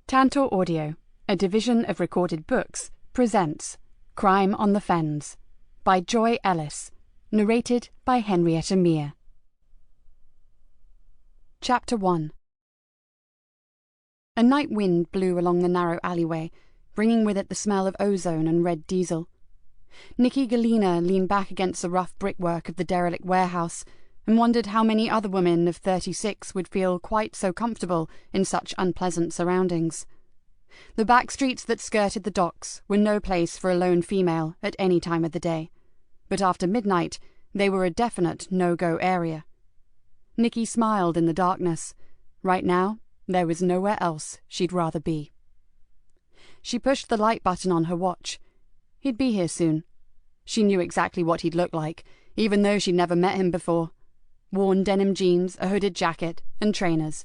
Tantor Audio, a division of Recorded Books, presents Crime on the Fens by Joy Ellis, narrated by Henrietta Meir. Chapter 1. A night wind blew along the narrow alleyway, bringing with it the smell of ozone and red diesel. Nikki Galena leaned back against the rough brickwork of the derelict warehouse and wondered how many other women of 36 would feel quite so comfortable in such unpleasant surroundings. The back streets that skirted the docks were no place for a lone female at any time of the day, but after midnight they were a definite no-go area. Nikki smiled in the darkness. Right now, there was nowhere else she'd rather be. She pushed the light button on her watch. He'd be here soon. She knew exactly what he'd look like, even though she'd never met him before. Worn denim jeans, a hooded jacket, and trainers.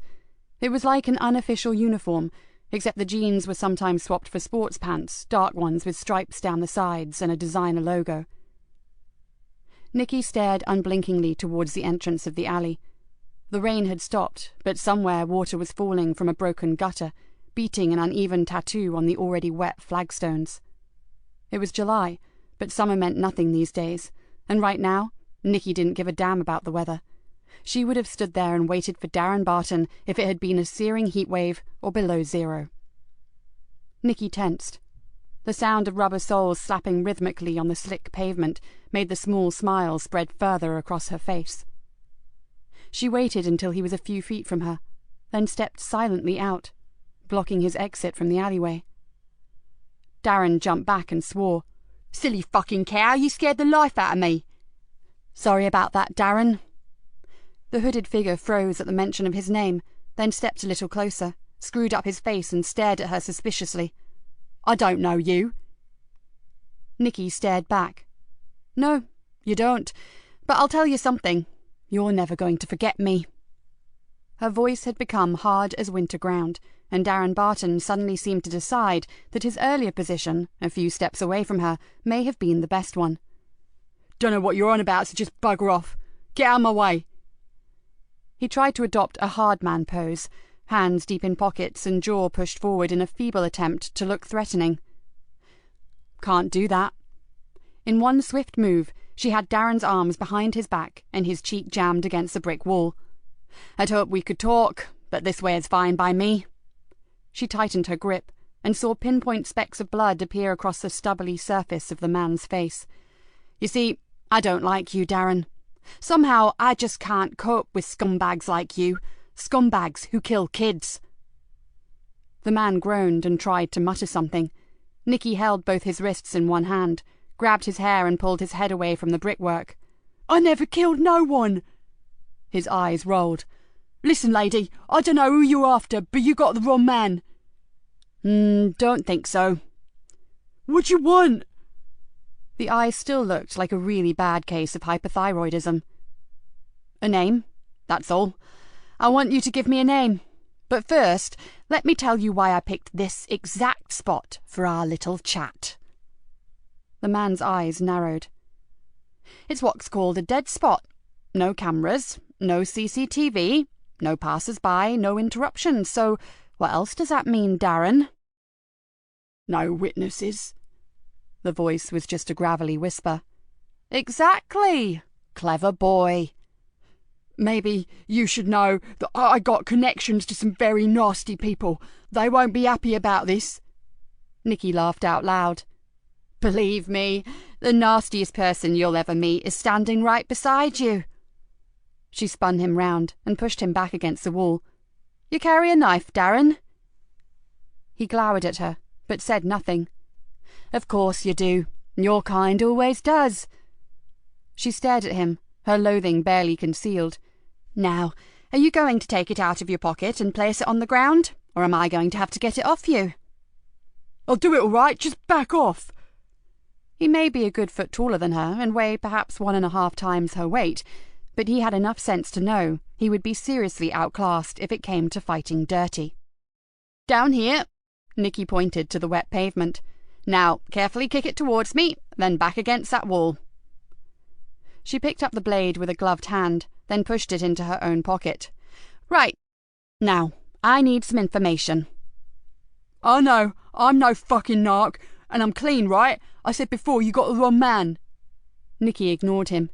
It was like an unofficial uniform, except the jeans were sometimes swapped for sports pants, dark ones with stripes down the sides and a designer logo. Nikki stared unblinkingly towards the entrance of the alley. The rain had stopped, but somewhere water was falling from a broken gutter, beating an uneven tattoo on the already wet flagstones. It was July, but summer meant nothing these days, and right now, Nikki didn't give a damn about the weather. She would have stood there and waited for Darren Barton if it had been a searing heatwave or below zero. Nikki tensed. The sound of rubber soles slapping rhythmically on the slick pavement made the small smile spread further across her face. She waited until he was a few feet from her, then stepped silently out, blocking his exit from the alleyway. Darren jumped back and swore. "Silly fucking cow, you scared the life out of me." "Sorry about that, Darren." The hooded figure froze at the mention of his name, then stepped a little closer, screwed up his face and stared at her suspiciously. "I don't know you." Nikki stared back. "No, you don't. But I'll tell you something. You're never going to forget me." Her voice had become hard as winter ground, and Darren Barton suddenly seemed to decide that his earlier position, a few steps away from her, may have been the best one. "Dunno what you're on about, so just bugger off. Get out of my way." He tried to adopt a hard man pose, hands deep in pockets and jaw pushed forward in a feeble attempt to look threatening. "Can't do that." In one swift move, she had Darren's arms behind his back and his cheek jammed against the brick wall. "I'd hoped we could talk, but this way is fine by me." She tightened her grip and saw pinpoint specks of blood appear across the stubbly surface of the man's face. "You see, I don't like you, Darren. Somehow I just can't cope with scumbags like you. Scumbags who kill kids." The man groaned and tried to mutter something. Nikki held both his wrists in one hand, grabbed his hair and pulled his head away from the brickwork. "I never killed no one." His eyes rolled. "Listen, lady, I don't know who you're after, but you got the wrong man." Don't think so." "What you want?" The eyes still looked like a really bad case of hypothyroidism. "A name, that's all. I want you to give me a name. But first, let me tell you why I picked this exact spot for our little chat." The man's eyes narrowed. "It's what's called a dead spot. No cameras, no CCTV, no passers-by, no interruptions. So what else does that mean, Darren?" "No witnesses." The voice was just a gravelly whisper. "Exactly. Clever boy. Maybe you should know that I got connections to some very nasty people. They won't be happy about this." Nikki laughed out loud. "Believe me, the nastiest person you'll ever meet is standing right beside you." She spun him round and pushed him back against the wall. "You carry a knife, Darren?" He glowered at her, but said nothing. "Of course you do. Your kind always does." She stared at him, her loathing barely concealed. "Now, are you going to take it out of your pocket and place it on the ground, or am I going to have to get it off you?" "I'll do it all right, just back off." He may be a good foot taller than her and weigh perhaps 1.5 times her weight, but he had enough sense to know he would be seriously outclassed if it came to fighting dirty. "Down here." Nikki pointed to the wet pavement. "Now, carefully kick it towards me, then back against that wall." She picked up the blade with a gloved hand, then pushed it into her own pocket. "Right. Now, I need some information." "Oh no, I'm no fucking narc, and I'm clean, right? I said before you got the wrong man." Nikki ignored him.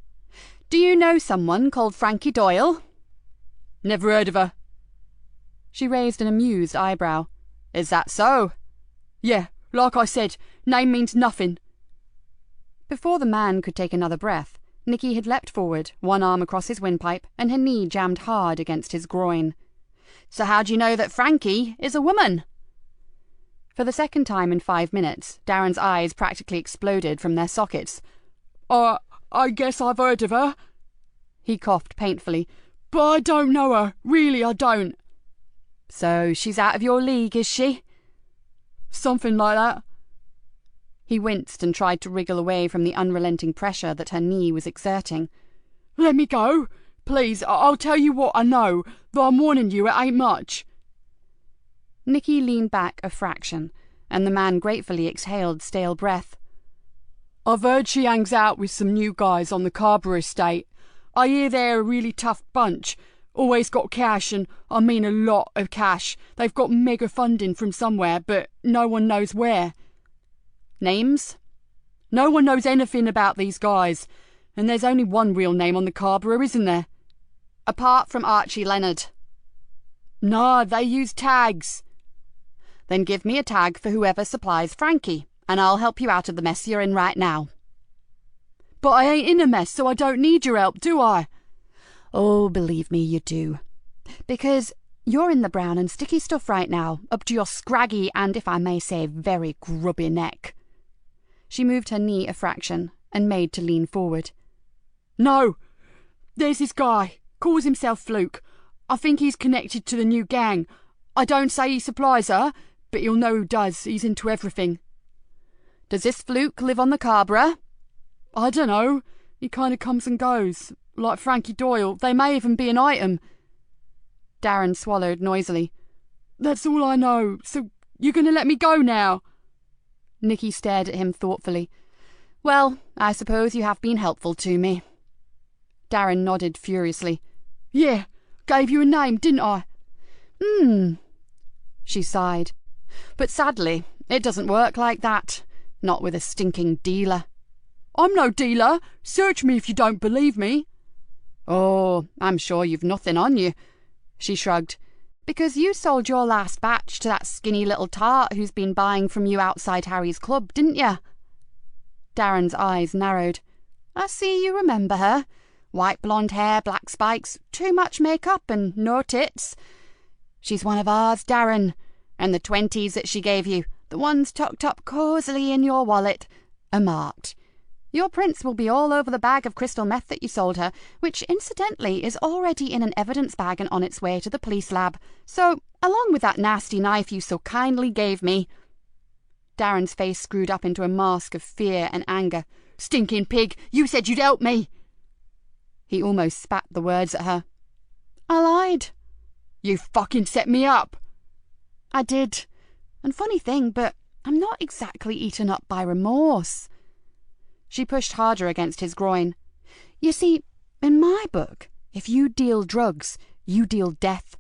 "Do you know someone called Frankie Doyle?" "Never heard of her." She raised an amused eyebrow. "Is that so?" "Yeah, like I said, name means nothing." Before the man could take another breath, Nikki had leapt forward, one arm across his windpipe, and her knee jammed hard against his groin. "So how do you know that Frankie is a woman?" For the second time in 5 minutes, Darren's eyes practically exploded from their sockets. I guess I've heard of her." He coughed painfully. "But I don't know her. Really, I don't." "So she's out of your league, is she?" "Something like that." He winced and tried to wriggle away from the unrelenting pressure that her knee was exerting. "Let me go. Please, I'll tell you what I know, though I'm warning you it ain't much." Nikki leaned back a fraction, and the man gratefully exhaled stale breath. "I've heard she hangs out with some new guys on the Carver estate. I hear they're a really tough bunch. Always got cash, and I mean a lot of cash. They've got mega funding from somewhere, but no one knows where." "Names?" "No one knows anything about these guys. And there's only one real name on the Carver, isn't there?" "Apart from Archie Leonard." "Nah, they use tags." "Then give me a tag for whoever supplies Frankie, and I'll help you out of the mess you're in right now." "But I ain't in a mess, so I don't need your help, do I?" "Oh, believe me, you do. Because you're in the brown and sticky stuff right now, up to your scraggy and, if I may say, very grubby neck." She moved her knee a fraction and made to lean forward. "No. There's this guy. Calls himself Fluke. I think he's connected to the new gang. I don't say he supplies her, but you'll know who does. He's into everything." "Does this Fluke live on the Carver?" "I don't know. He kind of comes and goes. Like Frankie Doyle. They may even be an item." Darren swallowed noisily. "That's all I know. So you're going to let me go now?" Nikki stared at him thoughtfully. "Well, I suppose you have been helpful to me." Darren nodded furiously. "Yeah, gave you a name, didn't I?" She sighed. "But sadly, it doesn't work like that. Not with a stinking dealer." "I'm no dealer. Search me if you don't believe me." "Oh, I'm sure you've nothing on you." She shrugged. "Because you sold your last batch to that skinny little tart who's been buying from you outside Harry's club, didn't you?" Darren's eyes narrowed. "I see you remember her. White blonde hair, black spikes, too much makeup and no tits. She's one of ours, Darren, and the 20s that she gave you, the ones tucked up cosily in your wallet, are marked. Your prints will be all over the bag of crystal meth that you sold her, which incidentally is already in an evidence bag and on its way to the police lab. So, along with that nasty knife you so kindly gave me." Darren's face screwed up into a mask of fear and anger. "Stinking pig! You said you'd help me!" He almost spat the words at her. "I lied." "You fucking set me up!" "I did. And funny thing, but I'm not exactly eaten up by remorse." She pushed harder against his groin. "You see, in my book, if you deal drugs, you deal death.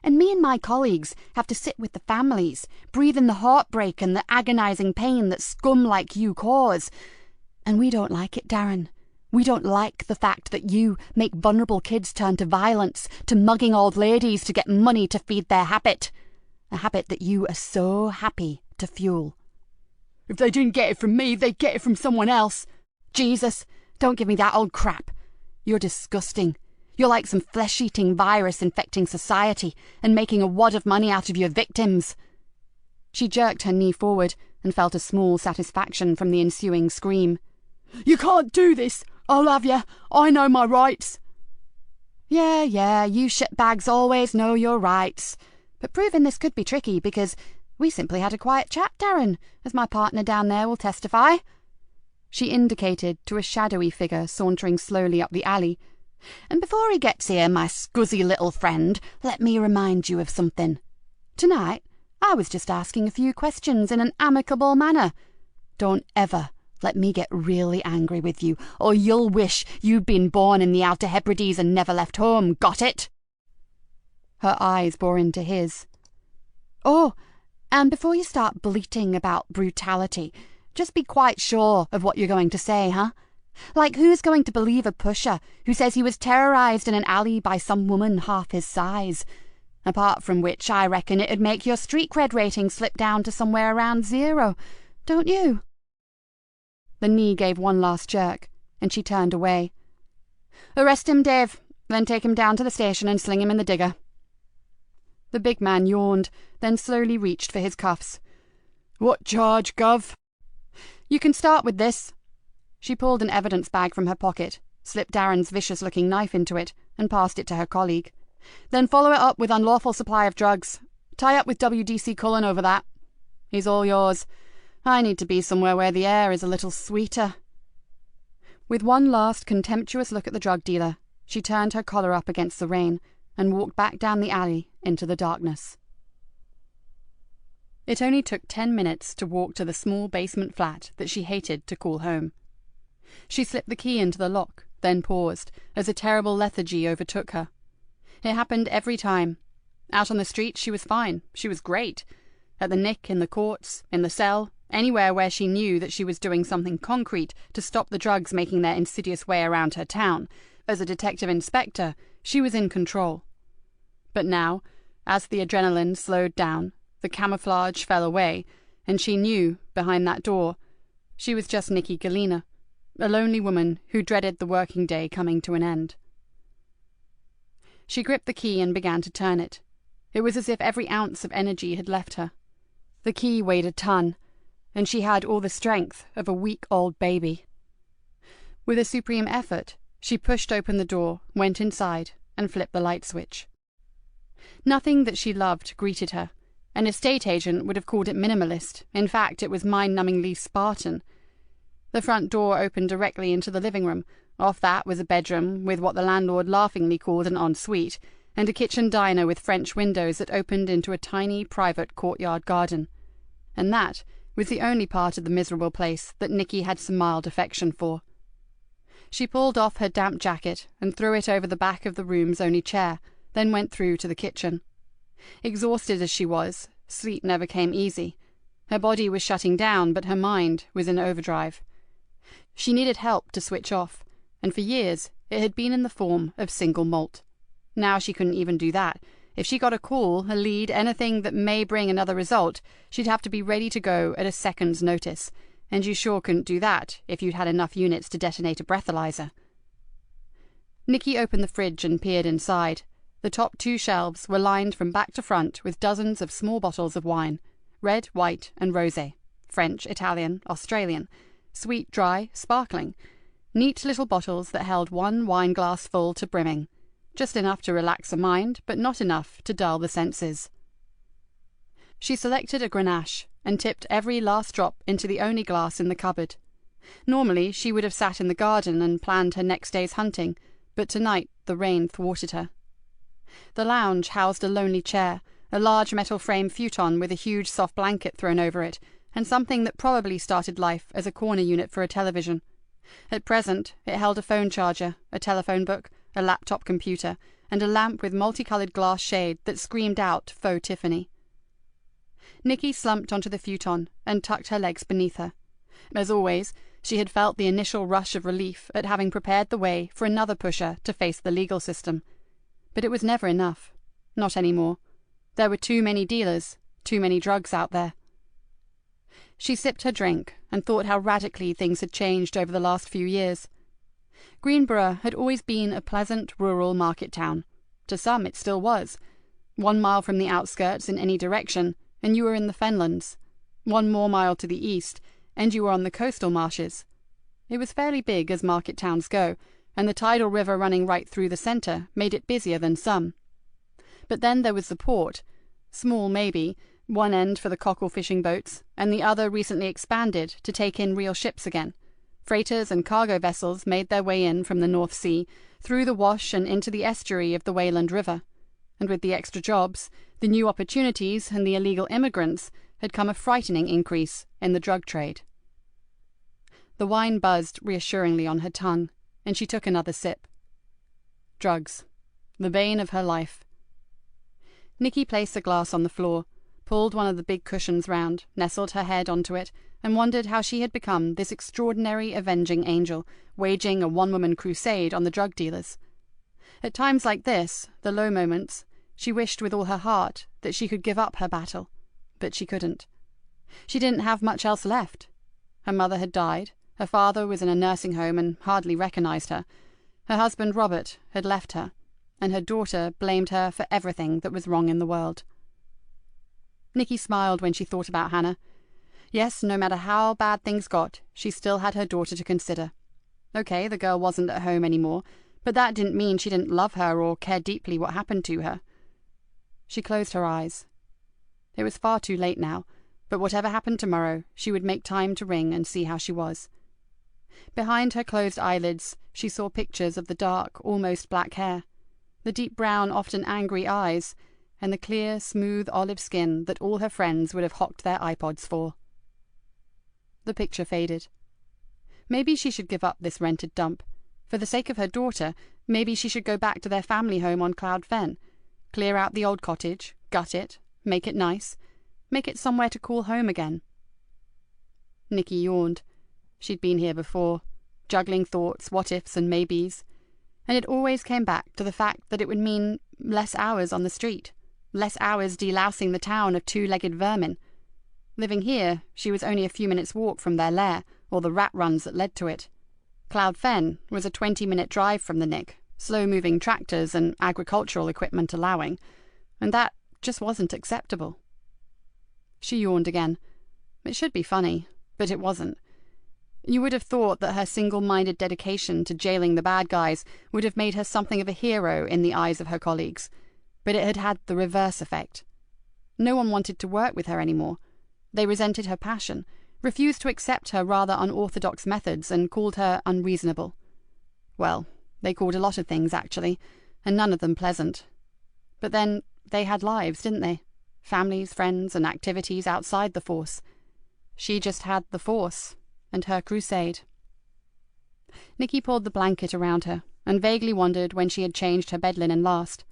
And me and my colleagues have to sit with the families, breathe in the heartbreak and the agonizing pain that scum like you cause. And we don't like it, Darren. We don't like the fact that you make vulnerable kids turn to violence, to mugging old ladies to get money to feed their habit. A habit that you are so happy to fuel." "If they didn't get it from me, they'd get it from someone else." "Jesus, don't give me that old crap. You're disgusting. You're like some flesh-eating virus infecting society and making a wad of money out of your victims." She jerked her knee forward and felt a small satisfaction from the ensuing scream. "You can't do this. I'll have you. I know my rights." Yeah, you shitbags always know your rights. But proving this could be tricky because we simply had a quiet chat, Darren, as my partner down there will testify." She indicated to a shadowy figure sauntering slowly up the alley. "And before he gets here, my scuzzy little friend, let me remind you of something. Tonight, I was just asking a few questions in an amicable manner. Don't ever let me get really angry with you, or you'll wish you'd been born in the Outer Hebrides and never left home, got it?" Her eyes bore into his. "Oh, And before you start bleating about brutality, just be quite sure of what you're going to say, huh? Like, who's going to believe a pusher who says he was terrorized in an alley by some woman half his size? Apart from which, I reckon it'd make your street cred rating slip down to somewhere around 0, don't you? The knee gave one last jerk, and she turned away. Arrest him, Dave, then take him down to the station and sling him in the digger. The big man yawned, then slowly reached for his cuffs. What charge, Gov? You can start with this. She pulled an evidence bag from her pocket, slipped Darren's vicious-looking knife into it, and passed it to her colleague. Then follow it up with unlawful supply of drugs. Tie up with WDC Cullen over that. He's all yours. I need to be somewhere where the air is a little sweeter. With one last contemptuous look at the drug dealer, she turned her collar up against the rain and walked back down the alley into the darkness. It only took 10 minutes to walk to the small basement flat that she hated to call home. She slipped the key into the lock, then paused, as a terrible lethargy overtook her. It happened every time. Out on the street she was fine, she was great. At the nick, in the courts, in the cell, anywhere where she knew that she was doing something concrete to stop the drugs making their insidious way around her town. As a detective inspector, she was in control. But now, as the adrenaline slowed down, the camouflage fell away, and she knew, behind that door, she was just Nikki Galena, a lonely woman who dreaded the working day coming to an end. She gripped the key and began to turn it. It was as if every ounce of energy had left her. The key weighed a ton, and she had all the strength of a week-old baby. With a supreme effort, she pushed open the door, went inside, and flipped the light switch. Nothing that she loved greeted her. An estate agent would have called it minimalist. In fact, it was mind-numbingly Spartan. The front door opened directly into the living room. Off that was a bedroom with what the landlord laughingly called an ensuite, and a kitchen diner with French windows that opened into a tiny private courtyard garden. And that was the only part of the miserable place that Nikki had some mild affection for. She pulled off her damp jacket and threw it over the back of the room's only chair, then went through to the kitchen. Exhausted as she was, sleep never came easy. Her body was shutting down, but her mind was in overdrive. She needed help to switch off, and for years it had been in the form of single malt. Now she couldn't even do that. If she got a call, a lead, anything that may bring another result, she'd have to be ready to go at a second's notice, and you sure couldn't do that if you'd had enough units to detonate a breathalyzer. Nikki opened the fridge and peered inside. The top 2 shelves were lined from back to front with dozens of small bottles of wine, red, white, and rosé, French, Italian, Australian, sweet, dry, sparkling, neat little bottles that held 1 wine glass full to brimming, just enough to relax the mind, but not enough to dull the senses. She selected a Grenache and tipped every last drop into the only glass in the cupboard. Normally she would have sat in the garden and planned her next day's hunting, but tonight the rain thwarted her. The lounge housed a lonely chair, a large metal frame futon with a huge soft blanket thrown over it, and something that probably started life as a corner unit for a television. At present it held a phone charger, a telephone book, a laptop computer, and a lamp with multicoloured glass shade that screamed out faux Tiffany. Nikki slumped onto the futon and tucked her legs beneath her. As always, she had felt the initial rush of relief at having prepared the way for another pusher to face the legal system. But it was never enough. Not anymore. There were too many dealers, too many drugs out there. She sipped her drink and thought how radically things had changed over the last few years. Greenborough had always been a pleasant rural market town. To some it still was. 1 mile from the outskirts in any direction, and you were in the fenlands. 1 more mile to the east, and you were on the coastal marshes. It was fairly big as market towns go, and the tidal river running right through the centre made it busier than some. But then there was the port, small maybe, one end for the cockle fishing boats, and the other recently expanded to take in real ships again. Freighters and cargo vessels made their way in from the North Sea, through the Wash and into the estuary of the Wayland River. And with the extra jobs, the new opportunities and the illegal immigrants had come a frightening increase in the drug trade. The wine buzzed reassuringly on her tongue, and she took another sip. Drugs. The bane of her life. Nikki placed the glass on the floor, pulled one of the big cushions round, nestled her head onto it, and wondered how she had become this extraordinary avenging angel, waging a one-woman crusade on the drug dealers. At times like this, the low moments, she wished with all her heart that she could give up her battle, but she couldn't. She didn't have much else left. Her mother had died, her father was in a nursing home and hardly recognized her, her husband Robert had left her, and her daughter blamed her for everything that was wrong in the world. Nikki smiled when she thought about Hannah. Yes, no matter how bad things got, she still had her daughter to consider. Okay, the girl wasn't at home anymore, but that didn't mean she didn't love her or care deeply what happened to her. She closed her eyes. It was far too late now, but whatever happened tomorrow, she would make time to ring and see how she was. Behind her closed eyelids, she saw pictures of the dark, almost black hair, the deep brown, often angry eyes, and the clear, smooth olive skin that all her friends would have hocked their iPods for. The picture faded. Maybe she should give up this rented dump. For the sake of her daughter, maybe she should go back to their family home on Cloud Fen, clear out the old cottage, gut it, make it nice, make it somewhere to call home again. Nikki yawned. She'd been here before, juggling thoughts, what-ifs and maybes, and it always came back to the fact that it would mean less hours on the street, less hours delousing the town of two-legged vermin. Living here, she was only a few minutes' walk from their lair, or the rat runs that led to it. Cloud Fen was a 20-minute drive from the Nick, slow-moving tractors and agricultural equipment allowing, and that just wasn't acceptable. She yawned again. It should be funny, but it wasn't. You would have thought that her single-minded dedication to jailing the bad guys would have made her something of a hero in the eyes of her colleagues, but it had had the reverse effect. No one wanted to work with her anymore. They resented her passion, refused to accept her rather unorthodox methods, and called her unreasonable. Well, they called a lot of things, actually, and none of them pleasant. But then they had lives, didn't they? Families, friends, and activities outside the force. She just had the force, and her crusade. Nikki pulled the blanket around her, and vaguely wondered when she had changed her bed linen last.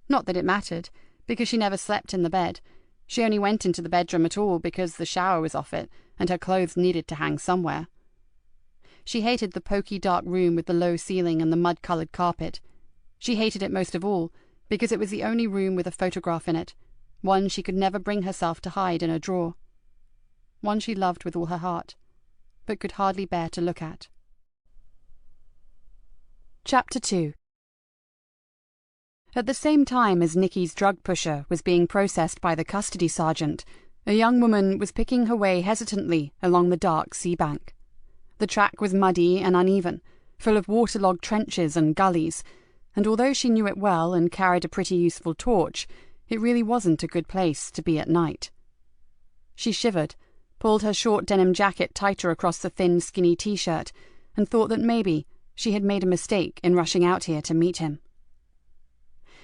Not that it mattered, because she never slept in the bed. She only went into the bedroom at all because the shower was off it, and her clothes needed to hang somewhere. She hated the poky dark room with the low ceiling and the mud-coloured carpet. She hated it most of all, because it was the only room with a photograph in it, one she could never bring herself to hide in a drawer. One she loved with all her heart, but could hardly bear to look at. Chapter 2. At the same time as Nikki's drug pusher was being processed by the custody sergeant, a young woman was picking her way hesitantly along the dark sea bank. The track was muddy and uneven, full of waterlogged trenches and gullies, and although she knew it well and carried a pretty useful torch, it really wasn't a good place to be at night. She shivered, pulled her short denim jacket tighter across the thin, skinny t-shirt, and thought that maybe she had made a mistake in rushing out here to meet him.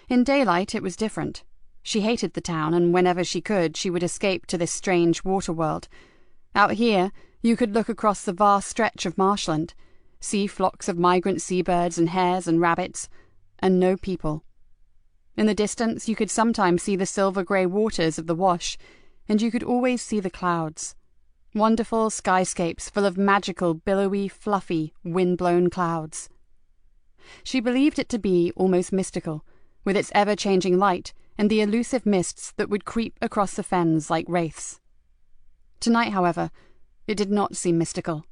In daylight it was different. She hated the town, and whenever she could, she would escape to this strange water world. Out here, you could look across the vast stretch of marshland, see flocks of migrant seabirds and hares and rabbits, and no people. In the distance, you could sometimes see the silver-grey waters of the wash, and you could always see the clouds. Wonderful skyscapes full of magical, billowy, fluffy, wind-blown clouds. She believed it to be almost mystical, with its ever-changing light and the elusive mists that would creep across the fens like wraiths. Tonight, however, it did not seem mystical.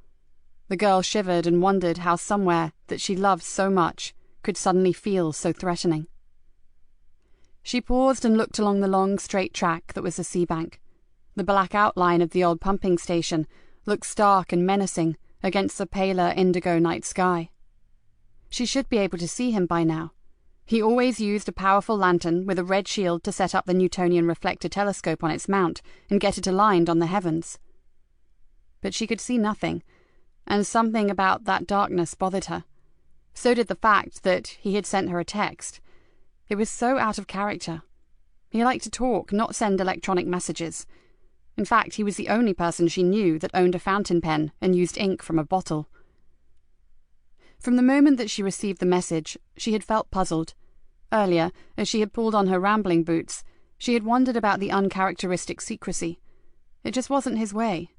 The girl shivered and wondered how somewhere that she loved so much could suddenly feel so threatening. She paused and looked along the long, straight track that was the sea bank. The black outline of the old pumping station looked stark and menacing against the paler indigo night sky. She should be able to see him by now. He always used a powerful lantern with a red shield to set up the Newtonian reflector telescope on its mount and get it aligned on the heavens. But she could see nothing, and something about that darkness bothered her. So did the fact that he had sent her a text. It was so out of character. He liked to talk, not send electronic messages. In fact, he was the only person she knew that owned a fountain pen and used ink from a bottle. From the moment that she received the message, she had felt puzzled. Earlier, as she had pulled on her rambling boots, She had wondered about the uncharacteristic secrecy. It just wasn't his way.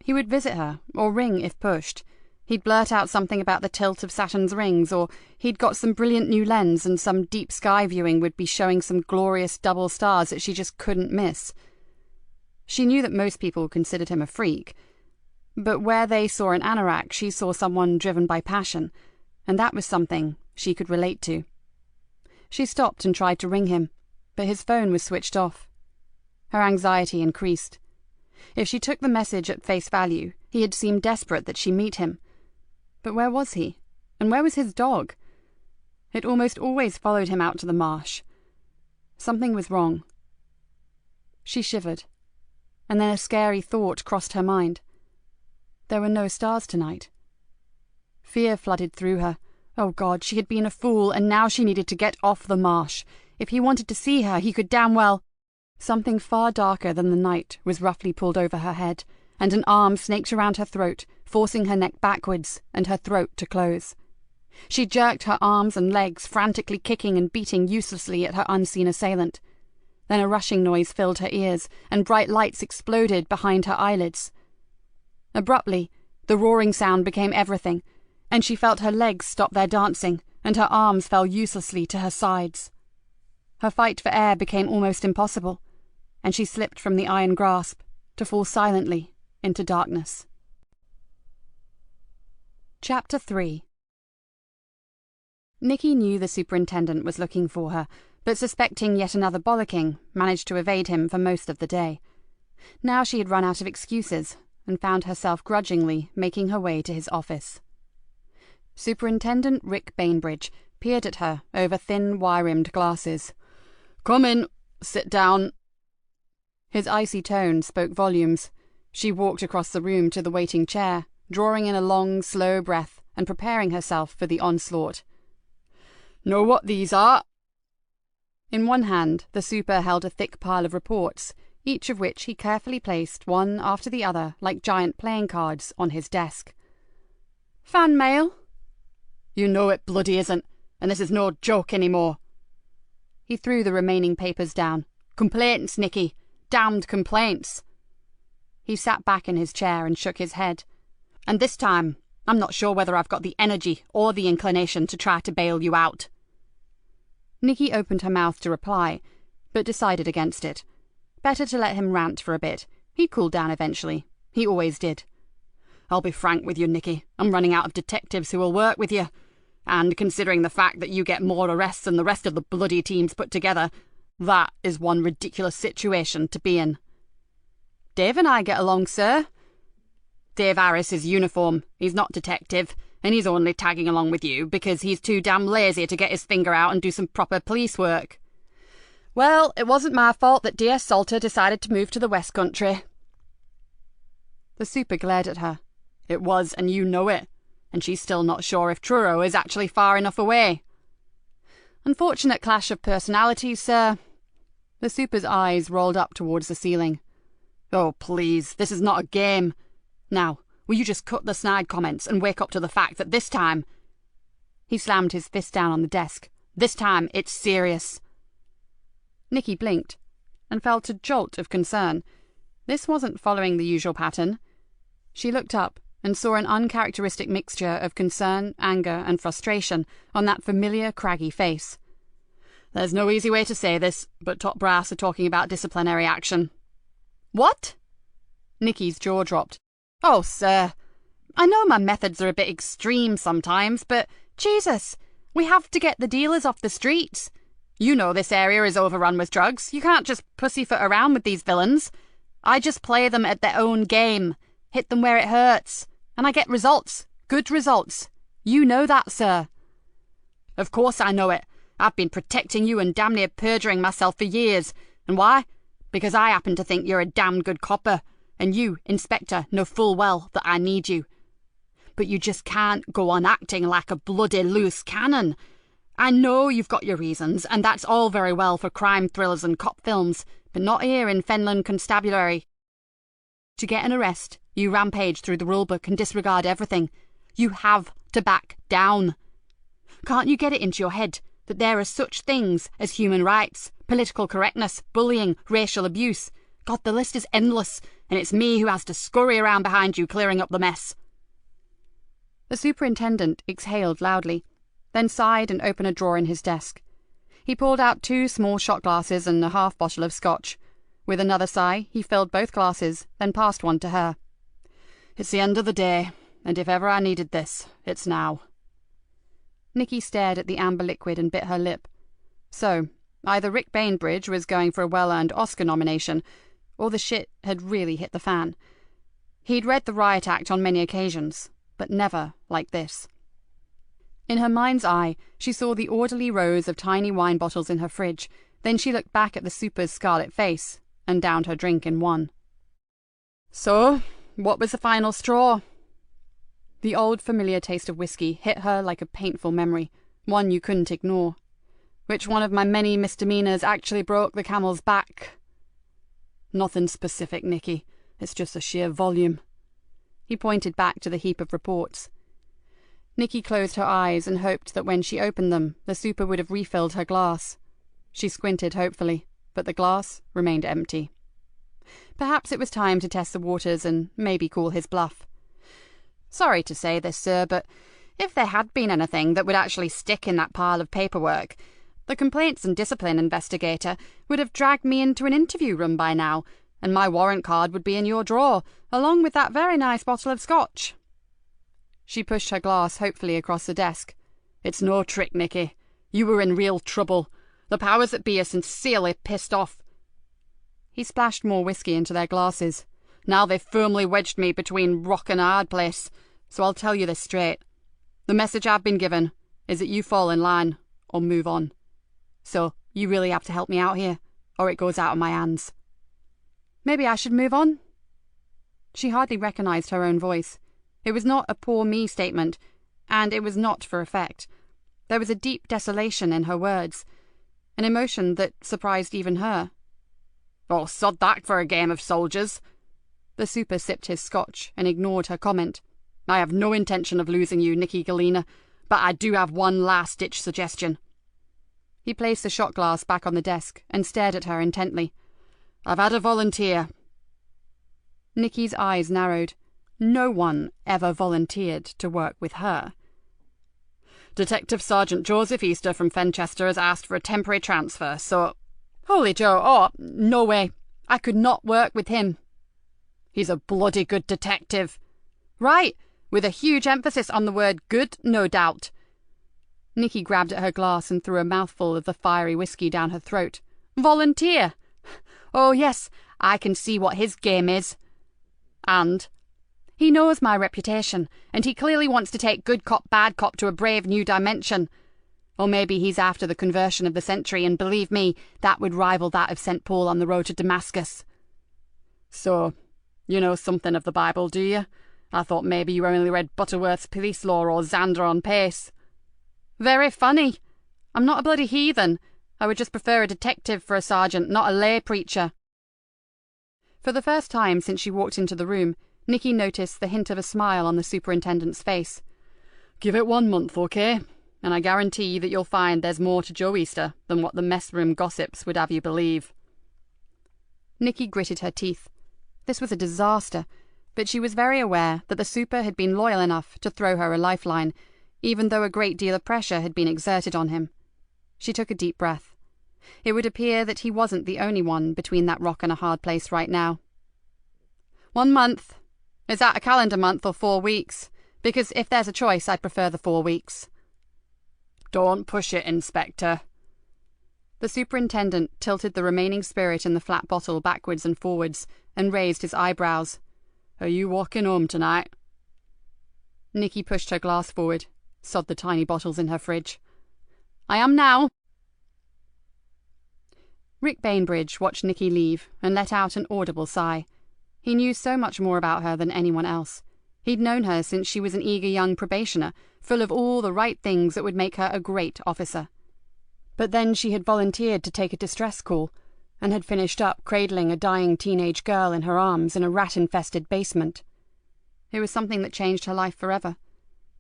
He would visit her, or ring if pushed. He'd blurt out something about the tilt of Saturn's rings, or he'd got some brilliant new lens and some deep sky viewing would be showing some glorious double stars that she just couldn't miss. She knew that most people considered him a freak, but where they saw an anorak, she saw someone driven by passion, and that was something she could relate to. She stopped and tried to ring him, but his phone was switched off. Her anxiety increased. If she took the message at face value, he had seemed desperate that she meet him. But where was he? And where was his dog? It almost always followed him out to the marsh. Something was wrong. She shivered, and then a scary thought crossed her mind. There were no stars tonight. Fear flooded through her. Oh God, she had been a fool, and now she needed to get off the marsh. If he wanted to see her, he could damn well... Something far darker than the night was roughly pulled over her head, and an arm snaked around her throat, forcing her neck backwards and her throat to close. She jerked her arms and legs, frantically kicking and beating uselessly at her unseen assailant. Then a rushing noise filled her ears, and bright lights exploded behind her eyelids. Abruptly, the roaring sound became everything, and she felt her legs stop their dancing, and her arms fell uselessly to her sides. Her fight for air became almost impossible, and she slipped from the iron grasp to fall silently into darkness. Chapter 3. Nikki knew the superintendent was looking for her, but suspecting yet another bollocking, managed to evade him for most of the day. Now she had run out of excuses, and found herself grudgingly making her way to his office. Superintendent Rick Bainbridge peered at her over thin, wire-rimmed glasses. "Come in. Sit down." His icy tone spoke volumes. She walked across the room to the waiting chair, drawing in a long, slow breath and preparing herself for the onslaught. "Know what these are?" In one hand, the super held a thick pile of reports, each of which he carefully placed one after the other like giant playing cards on his desk. "Fan mail." "You know it bloody isn't, and this is no joke anymore." He threw the remaining papers down. "Complaints, Nikki. Damned complaints." He sat back in his chair and shook his head. "And this time, I'm not sure whether I've got the energy or the inclination to try to bail you out." Nikki opened her mouth to reply, but decided against it. Better to let him rant for a bit. He'd cool down eventually. He always did. "I'll be frank with you, Nikki. I'm running out of detectives who will work with you. And considering the fact that you get more arrests than the rest of the bloody teams put together, that is one ridiculous situation to be in." "Dave and I get along, sir." "Dave Harris is uniform. He's not detective, and he's only tagging along with you because he's too damn lazy to get his finger out and do some proper police work." "Well, it wasn't my fault that dear Salter decided to move to the West Country." The super glared at her. "It was, and you know it. And she's still not sure if Truro is actually far enough away." "Unfortunate clash of personalities, sir." The super's eyes rolled up towards the ceiling. "Oh, please, this is not a game. Now, will you just cut the snide comments and wake up to the fact that this time..." He slammed his fist down on the desk. "This time, it's serious." Nikki blinked, and felt a jolt of concern. This wasn't following the usual pattern. She looked up and saw an uncharacteristic mixture of concern, anger, and frustration on that familiar, craggy face. "There's no easy way to say this, but top brass are talking about disciplinary action." "What?" Nikki's jaw dropped. "Oh, sir, I know my methods are a bit extreme sometimes, but Jesus, we have to get the dealers off the streets. You know this area is overrun with drugs. You can't just pussyfoot around with these villains. I just play them at their own game, hit them where it hurts, and I get results, good results. You know that, sir." "Of course I know it. I've been protecting you and damn near perjuring myself for years. And why? Because I happen to think you're a damned good copper, and you, Inspector, know full well that I need you. But you just can't go on acting like a bloody loose cannon. I know you've got your reasons, and that's all very well for crime thrillers and cop films, but not here in Fenland Constabulary. To get an arrest, you rampage through the rulebook and disregard everything. You have to back down. Can't you get it into your head that there are such things as human rights, political correctness, bullying, racial abuse. God, the list is endless, and it's me who has to scurry around behind you clearing up the mess." The superintendent exhaled loudly, then sighed and opened a drawer in his desk. He pulled out 2 small shot glasses and a half bottle of scotch. With another sigh, he filled both glasses, then passed one to her. "It's the end of the day, and if ever I needed this, it's now." Nikki stared at the amber liquid and bit her lip. So, either Rick Bainbridge was going for a well-earned Oscar nomination, or the shit had really hit the fan. He'd read the riot act on many occasions, but never like this. In her mind's eye, she saw the orderly rows of tiny wine bottles in her fridge. Then she looked back at the super's scarlet face and downed her drink in one. "So, what was the final straw?" The old familiar taste of whiskey hit her like a painful memory, one you couldn't ignore. "Which one of my many misdemeanors actually broke the camel's back?" "Nothing specific, Nikki. It's just the sheer volume." He pointed back to the heap of reports. Nikki closed her eyes and hoped that when she opened them, the super would have refilled her glass. She squinted hopefully, but the glass remained empty. Perhaps it was time to test the waters and maybe cool his bluff. "Sorry to say this, sir, but if there had been anything that would actually stick in that pile of paperwork, the complaints and discipline investigator would have dragged me into an interview room by now, and my warrant card would be in your drawer, along with that very nice bottle of scotch." She pushed her glass hopefully across the desk. "It's no trick, Nikki. You were in real trouble. The powers that be are sincerely pissed off." He splashed more whiskey into their glasses. "Now they've firmly wedged me between rock and a hard place, so I'll tell you this straight. The message I've been given is that you fall in line or move on. So you really have to help me out here, or it goes out of my hands." "Maybe I should move on?" She hardly recognized her own voice. It was not a poor me statement, and it was not for effect. There was a deep desolation in her words, an emotion that surprised even her. "Oh, sod that for a game of soldiers." The super sipped his scotch and ignored her comment. "I have no intention of losing you, Nikki Galena, but I do have one last-ditch suggestion." He placed the shot glass back on the desk and stared at her intently. "I've had a volunteer." Nikki's eyes narrowed. No one ever volunteered to work with her. "Detective Sergeant Joseph Easter from Fenchester has asked for a temporary transfer, so—" "Holy Joe, oh, no way. I could not work with him." "He's a bloody good detective." "Right, with a huge emphasis on the word good, no doubt." Nikki grabbed at her glass and threw a mouthful of the fiery whiskey down her throat. "Volunteer? Oh yes, I can see what his game is. And he knows my reputation, and he clearly wants to take good cop, bad cop to a brave new dimension. Or maybe he's after the conversion of the century, and believe me, that would rival that of St. Paul on the road to Damascus." "So, you know something of the Bible, do you? I thought maybe you only read Butterworth's Police Law or Xander on Pace." "Very funny. I'm not a bloody heathen. I would just prefer a detective for a sergeant, not a lay preacher." For the first time since she walked into the room, Nikki noticed the hint of a smile on the superintendent's face. "Give it 1 month, okay? And I guarantee that you'll find there's more to Joe Easter than what the mess room gossips would have you believe." Nikki gritted her teeth. This was a disaster, but she was very aware that the super had been loyal enough to throw her a lifeline, even though a great deal of pressure had been exerted on him. She took a deep breath. It would appear that he wasn't the only one between that rock and a hard place right now. 1 month. Is that a calendar month or 4 weeks? Because if there's a choice, I'd prefer the 4 weeks. "Don't push it, Inspector." The superintendent tilted the remaining spirit in the flat bottle backwards and forwards and raised his eyebrows. "Are you walking home tonight?" Nikki pushed her glass forward, sod the tiny bottles in her fridge. "I am now." Rick Bainbridge watched Nikki leave and let out an audible sigh. He knew so much more about her than anyone else. He'd known her since she was an eager young probationer, full of all the right things that would make her a great officer. But then she had volunteered to take a distress call, and had finished up cradling a dying teenage girl in her arms in a rat-infested basement. It was something that changed her life forever.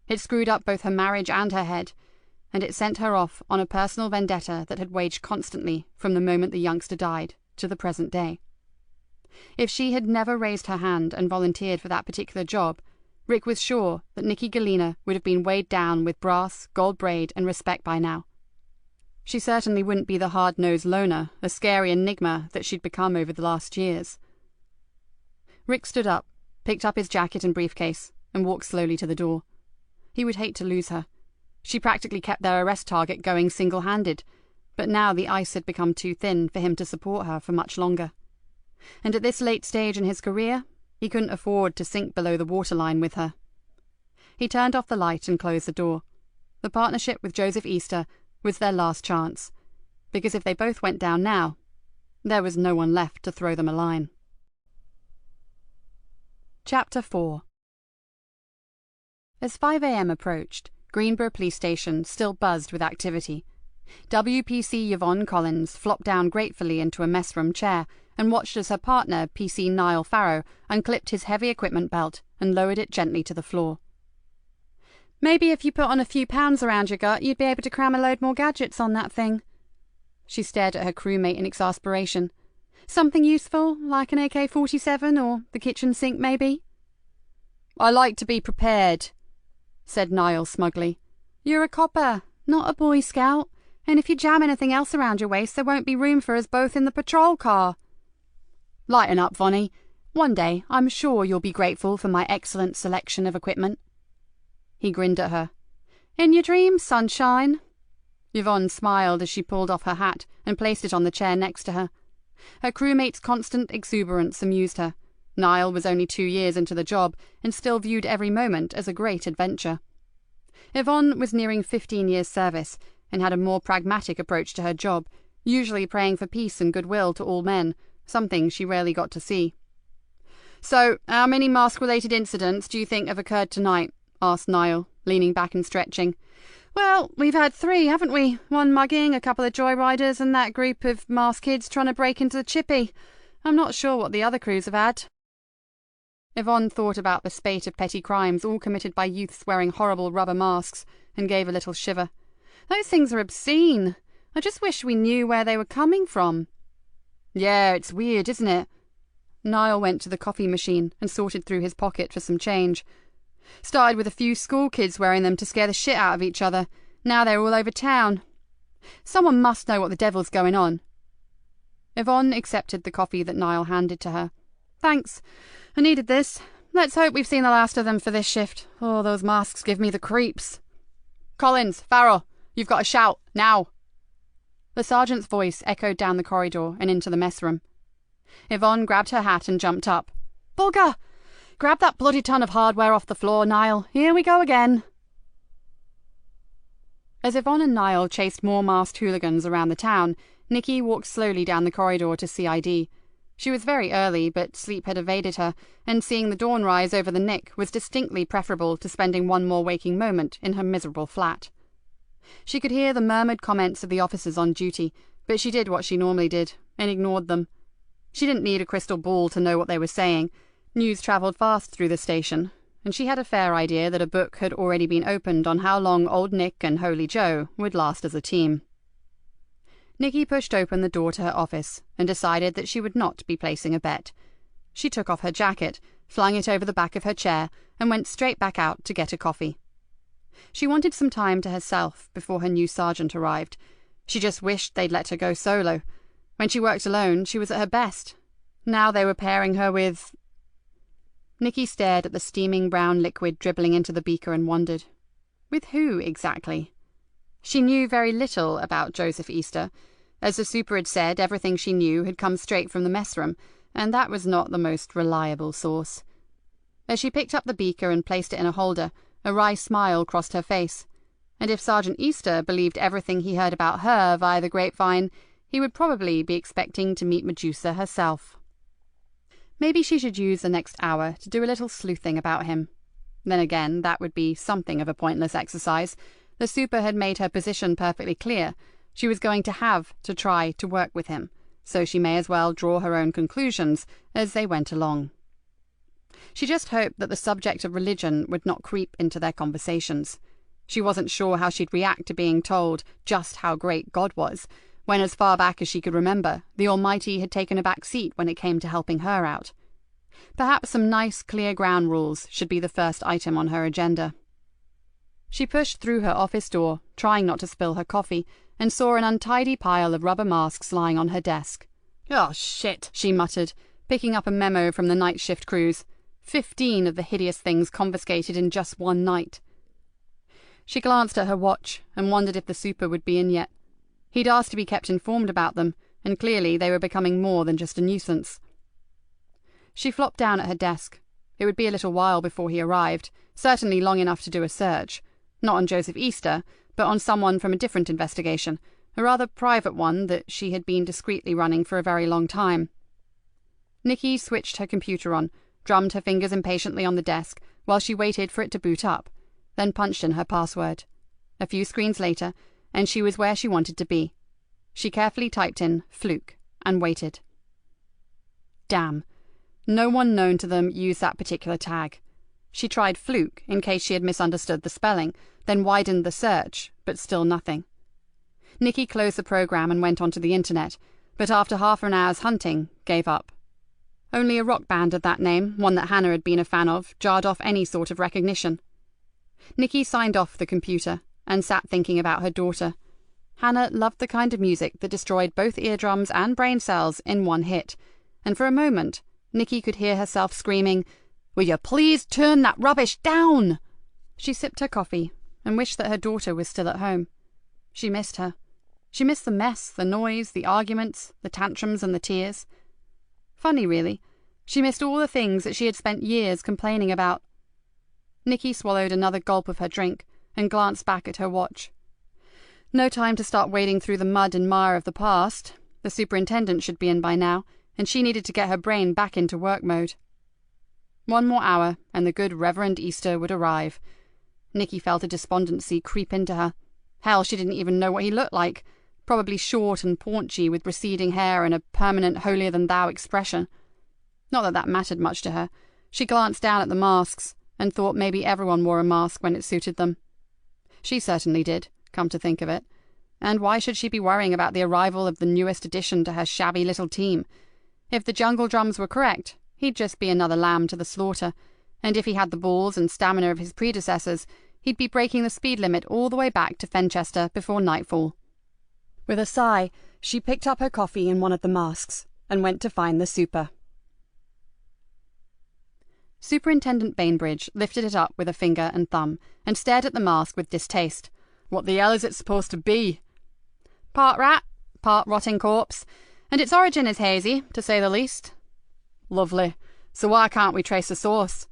It screwed up both her marriage and her head, and it sent her off on a personal vendetta that had waged constantly from the moment the youngster died to the present day. If she had never raised her hand and volunteered for that particular job, Rick was sure that Nikki Galena would have been weighed down with brass, gold braid, and respect by now. She certainly wouldn't be the hard-nosed loner, a scary enigma that she'd become over the last years. Rick stood up, picked up his jacket and briefcase, and walked slowly to the door. He would hate to lose her. She practically kept their arrest target going single-handed, but now the ice had become too thin for him to support her for much longer. And at this late stage in his career, he couldn't afford to sink below the waterline with her. He turned off the light and closed the door. The partnership with Joseph Easter was their last chance, because if they both went down now, there was no one left to throw them a line. Chapter 4. As 5 a.m. approached, Greenborough Police Station still buzzed with activity. WPC Yvonne Collins flopped down gratefully into a messroom chair and watched as her partner, PC Niall Farrow, unclipped his heavy equipment belt and lowered it gently to the floor. "Maybe if you put on a few pounds around your gut, you'd be able to cram a load more gadgets on that thing." She stared at her crewmate in exasperation. "Something useful, like an AK-47 or the kitchen sink, maybe?" "I like to be prepared," said Niall smugly. "You're a copper, not a Boy Scout, and if you jam anything else around your waist, there won't be room for us both in the patrol car." "Lighten up, Vonnie. One day I'm sure you'll be grateful for my excellent selection of equipment." He grinned at her. "In your dreams, sunshine." Yvonne smiled as she pulled off her hat and placed it on the chair next to her. Her crewmate's constant exuberance amused her. Niall was only 2 years into the job and still viewed every moment as a great adventure. Yvonne was nearing 15 years' service and had a more pragmatic approach to her job, usually praying for peace and goodwill to all men, something she rarely got to see. "So, how many mask-related incidents do you think have occurred tonight?" asked Niall, leaning back and stretching. "Well, we've had 3, haven't we? 1 mugging, a couple of joyriders, and that group of masked kids trying to break into the chippy. I'm not sure what the other crews have had." Yvonne thought about the spate of petty crimes all committed by youths wearing horrible rubber masks and gave a little shiver. "Those things are obscene. I just wish we knew where they were coming from." "Yeah, it's weird, isn't it?" Niall went to the coffee machine and sorted through his pocket for some change. "Started with a few school kids wearing them to scare the shit out of each other. Now they're all over town. Someone must know what the devil's going on." Yvonne accepted the coffee that Niall handed to her. "Thanks. I needed this. Let's hope we've seen the last of them for this shift. Oh, those masks give me the creeps." "Collins, Farrell, you've got a shout, now." The sergeant's voice echoed down the corridor and into the mess room. Yvonne grabbed her hat and jumped up. "Bugger! Grab that bloody ton of hardware off the floor, Niall. Here we go again." As Yvonne and Niall chased more masked hooligans around the town, Nikki walked slowly down the corridor to CID. She was very early, but sleep had evaded her, and seeing the dawn rise over the Nick was distinctly preferable to spending one more waking moment in her miserable flat. She could hear the murmured comments of the officers on duty, but she did what she normally did, and ignored them. She didn't need a crystal ball to know what they were saying. News travelled fast through the station, and she had a fair idea that a book had already been opened on how long Old Nick and Holy Joe would last as a team. Nikki pushed open the door to her office and decided that she would not be placing a bet. She took off her jacket, flung it over the back of her chair, and went straight back out to get a coffee. She wanted some time to herself before her new sergeant arrived. She just wished they'd let her go solo. When she worked alone, she was at her best. Now they were pairing her with... Nikki stared at the steaming brown liquid dribbling into the beaker and wondered. With who, exactly? She knew very little about Joseph Easter. As the super had said, everything she knew had come straight from the mess room, and that was not the most reliable source. As she picked up the beaker and placed it in a holder, a wry smile crossed her face. And if Sergeant Easter believed everything he heard about her via the grapevine, he would probably be expecting to meet Medusa herself. Maybe she should use the next hour to do a little sleuthing about him. Then again, that would be something of a pointless exercise. The super had made her position perfectly clear. She was going to have to try to work with him, so she may as well draw her own conclusions as they went along. She just hoped that the subject of religion would not creep into their conversations. She wasn't sure how she'd react to being told just how great God was, when as far back as she could remember, the Almighty had taken a back seat when it came to helping her out. Perhaps some nice, clear ground rules should be the first item on her agenda. She pushed through her office door, trying not to spill her coffee, and saw an untidy pile of rubber masks lying on her desk. "Oh, shit," she muttered, picking up a memo from the night shift crews. 15 of the hideous things confiscated in just one night. She glanced at her watch and wondered if the super would be in yet. He'd asked to be kept informed about them, and clearly they were becoming more than just a nuisance. She flopped down at her desk. It would be a little while before he arrived, certainly long enough to do a search. Not on Joseph Easter, but on someone from a different investigation, a rather private one that she had been discreetly running for a very long time. Nikki switched her computer on, drummed her fingers impatiently on the desk while she waited for it to boot up, then punched in her password. A few screens later, and she was where she wanted to be. She carefully typed in "fluke" and waited. Damn. No one known to them used that particular tag. She tried "fluke" in case she had misunderstood the spelling, then widened the search, but still nothing. Nikki closed the program and went onto the internet, but after half an hour's hunting, gave up. Only a rock band of that name, one that Hannah had been a fan of, jarred off any sort of recognition. Nikki signed off the computer and sat thinking about her daughter. Hannah loved the kind of music that destroyed both eardrums and brain cells in one hit, and for a moment Nikki could hear herself screaming, "Will you please turn that rubbish down?" She sipped her coffee and wished that her daughter was still at home. She missed her. She missed the mess, the noise, the arguments, the tantrums and the tears. Funny, really. She missed all the things that she had spent years complaining about. Nikki swallowed another gulp of her drink and glanced back at her watch. No time to start wading through the mud and mire of the past. The superintendent should be in by now, and she needed to get her brain back into work mode. One more hour, and the good Reverend Easter would arrive. Nikki felt a despondency creep into her. Hell, she didn't even know what he looked like. Probably short and paunchy, with receding hair and a permanent holier-than-thou expression. Not that that mattered much to her. She glanced down at the masks, and thought maybe everyone wore a mask when it suited them. She certainly did, come to think of it. And why should she be worrying about the arrival of the newest addition to her shabby little team? If the jungle drums were correct, he'd just be another lamb to the slaughter, and if he had the balls and stamina of his predecessors, he'd be breaking the speed limit all the way back to Fenchester before nightfall. With a sigh, she picked up her coffee in one of the masks and went to find the super. Superintendent Bainbridge lifted it up with a finger and thumb and stared at the mask with distaste. "What the hell is it supposed to be?" "Part rat, part rotting corpse, and its origin is hazy, to say the least." "Lovely. So why can't we trace the source?"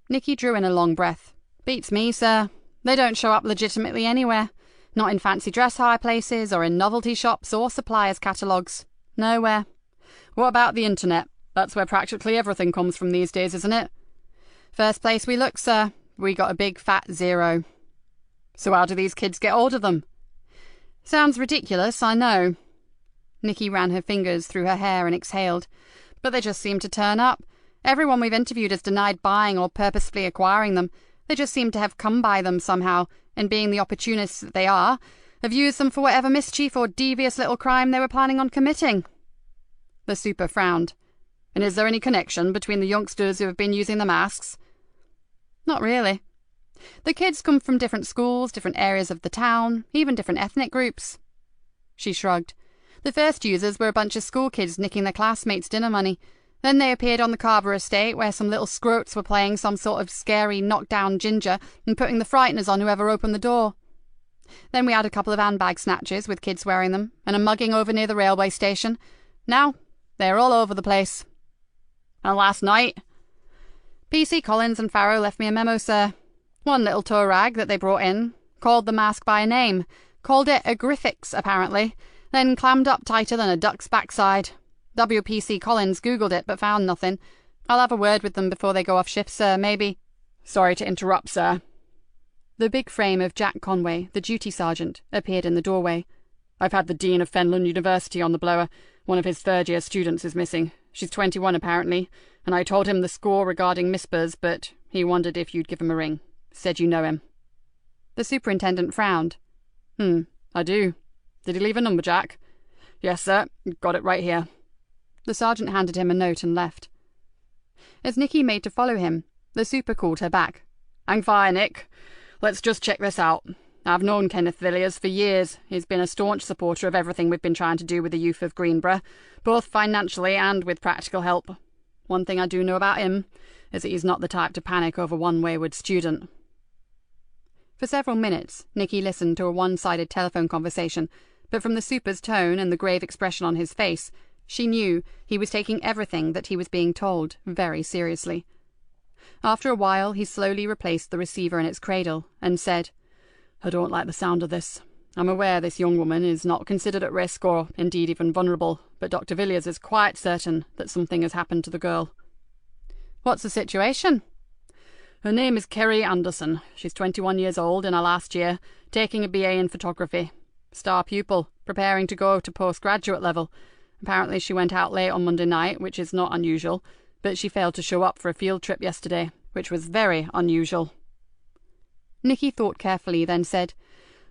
Nikki drew in a long breath. "Beats me, sir. They don't show up legitimately anywhere. Not in fancy dress hire places or in novelty shops or suppliers' catalogues. Nowhere." "What about the internet? That's where practically everything comes from these days, isn't it?" "First place we look, sir. We got a big fat 0. "So how do these kids get hold of them?" "Sounds ridiculous, I know." Nikki ran her fingers through her hair and exhaled. "But they just seem to turn up. Everyone we've interviewed has denied buying or purposefully acquiring them. They just seem to have come by them somehow, and being the opportunists that they are, have used them for whatever mischief or devious little crime they were planning on committing." The super frowned. "And is there any connection between the youngsters who have been using the masks?" "Not really. The kids come from different schools, different areas of the town, even different ethnic groups." She shrugged. "The first users were a bunch of school kids nicking their classmates' dinner money. Then they appeared on the Carver estate where some little scroats were playing some sort of scary knockdown ginger and putting the frighteners on whoever opened the door. Then we had a couple of handbag snatches with kids wearing them, and a mugging over near the railway station. Now, they're all over the place." "And last night?" "PC Collins and Farrow left me a memo, sir. One little tow rag that they brought in, called the mask by a name, called it a Griffix, apparently, then clammed up tighter than a duck's backside. WPC Collins Googled it, but found nothing. I'll have a word with them before they go off shift, sir, maybe." "Sorry to interrupt, sir." The big frame of Jack Conway, the duty sergeant, appeared in the doorway. "I've had the Dean of Fenland University on the blower. One of his third-year students is missing. She's 21, apparently, and I told him the score regarding Mispers, but he wondered if you'd give him a ring. Said you know him." The superintendent frowned. I do. Did he leave a number, Jack? Yes, sir. Got it right here. The sergeant handed him a note and left. As Nikki made to follow him, the super called her back. Hang fire, Nick. Let's just check this out. I've known Kenneth Villiers for years. He's been a staunch supporter of everything we've been trying to do with the youth of Greenborough, both financially and with practical help. One thing I do know about him is that he's not the type to panic over one wayward student. For several minutes, Nikki listened to a one-sided telephone conversation, but from the super's tone and the grave expression on his face, she knew he was taking everything that he was being told very seriously. After a while, he slowly replaced the receiver in its cradle and said, I don't like the sound of this. I'm aware this young woman is not considered at risk or indeed even vulnerable, but Dr. Villiers is quite certain that something has happened to the girl. What's the situation? Her name is Kerry Anderson. She's 21 years old in her last year, taking a BA in photography. Star pupil, preparing to go to postgraduate level. Apparently she went out late on Monday night, which is not unusual, but she failed to show up for a field trip yesterday, which was very unusual. Nikki thought carefully, then said,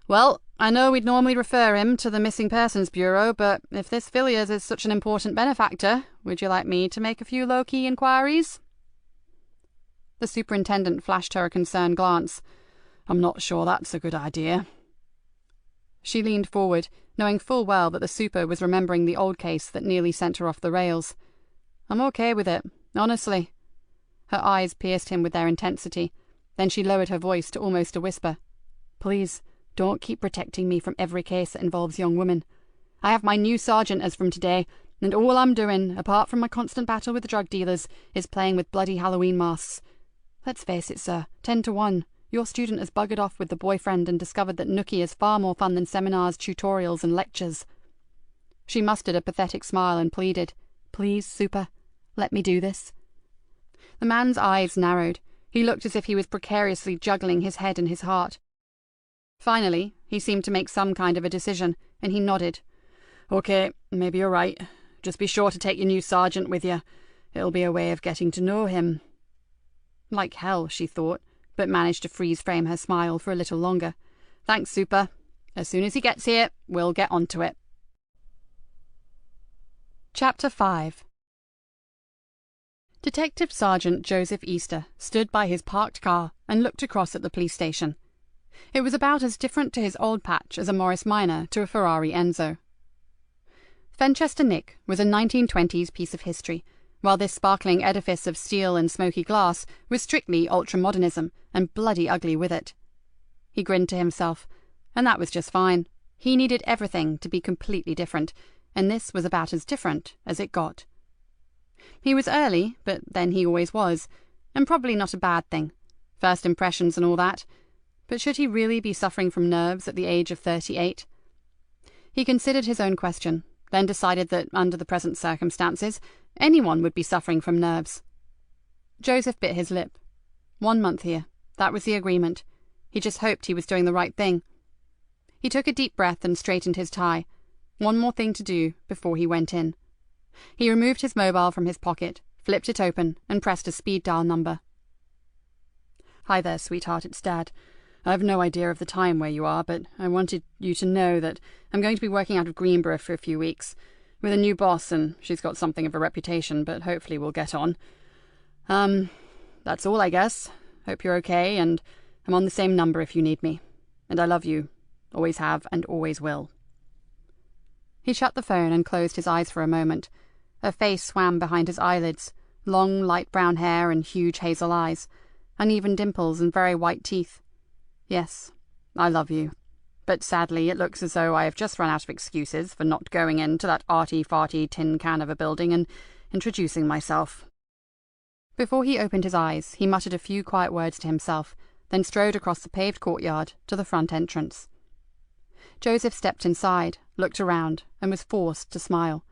Well, I know we'd normally refer him to the Missing Persons Bureau, but if this Villiers is such an important benefactor, would you like me to make a few low-key inquiries? The superintendent flashed her a concerned glance. I'm not sure that's a good idea. She leaned forward, knowing full well that the super was remembering the old case that nearly sent her off the rails. I'm okay with it, honestly. Her eyes pierced him with their intensity. Then she lowered her voice to almost a whisper. Please, don't keep protecting me from every case that involves young women. I have my new sergeant as from today, and all I'm doing, apart from my constant battle with the drug dealers, is playing with bloody Halloween masks. Let's face it, sir, 10 to 1. Your student has buggered off with the boyfriend and discovered that nookie is far more fun than seminars, tutorials, and lectures. She mustered a pathetic smile and pleaded, Please, super, let me do this. The man's eyes narrowed. He looked as if he was precariously juggling his head and his heart. Finally, he seemed to make some kind of a decision, and he nodded. Okay, maybe you're right. Just be sure to take your new sergeant with you. It'll be a way of getting to know him. Like hell, she thought, but managed to freeze-frame her smile for a little longer. Thanks, super. As soon as he gets here, we'll get onto it. Chapter 5. Detective Sergeant Joseph Easter stood by his parked car and looked across at the police station. It was about as different to his old patch as a Morris Minor to a Ferrari Enzo. Fenchester Nick was a 1920s piece of history, while this sparkling edifice of steel and smoky glass was strictly ultramodernism and bloody ugly with it. He grinned to himself, and that was just fine. He needed everything to be completely different, and this was about as different as it got. He was early, but then he always was, and probably not a bad thing. First impressions and all that. But should he really be suffering from nerves at the age of 38? He considered his own question, then decided that, under the present circumstances, anyone would be suffering from nerves. Joseph bit his lip. 1 month here. That was the agreement. He just hoped he was doing the right thing. He took a deep breath and straightened his tie. One more thing to do before he went in. He removed his mobile from his pocket, flipped it open, and pressed a speed dial number. Hi there, sweetheart, it's Dad. I've no idea of the time where you are, but I wanted you to know that I'm going to be working out of Greenborough for a few weeks, with a new boss, and she's got something of a reputation, but hopefully we'll get on. That's all, I guess. Hope you're okay, and I'm on the same number if you need me. And I love you. Always have and always will. He shut the phone and closed his eyes for a moment. A face swam behind his eyelids, long light brown hair and huge hazel eyes, uneven dimples and very white teeth. Yes, I love you. But sadly it looks as though I have just run out of excuses for not going into that arty-farty tin can of a building and introducing myself. Before he opened his eyes, he muttered a few quiet words to himself, then strode across the paved courtyard to the front entrance. Joseph stepped inside, looked around, and was forced to smile.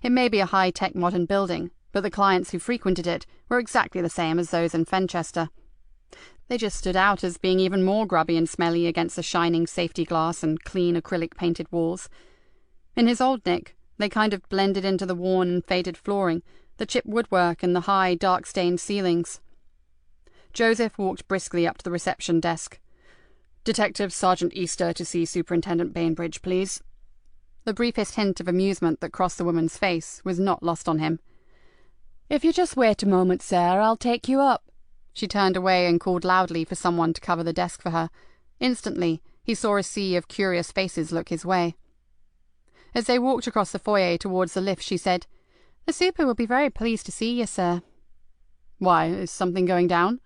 It may be a high-tech modern building, but the clients who frequented it were exactly the same as those in Fenchester. They just stood out as being even more grubby and smelly against the shining safety glass and clean acrylic-painted walls. In his old Nick, they kind of blended into the worn and faded flooring, the chipped woodwork and the high, dark-stained ceilings. Joseph walked briskly up to the reception desk. Detective Sergeant Easter to see Superintendent Bainbridge, please. The briefest hint of amusement that crossed the woman's face was not lost on him. If you just wait a moment, sir, I'll take you up. She turned away and called loudly for someone to cover the desk for her. Instantly, he saw a sea of curious faces look his way. As they walked across the foyer towards the lift, she said, "The super will be very pleased to see you, sir." "Why, is something going down?"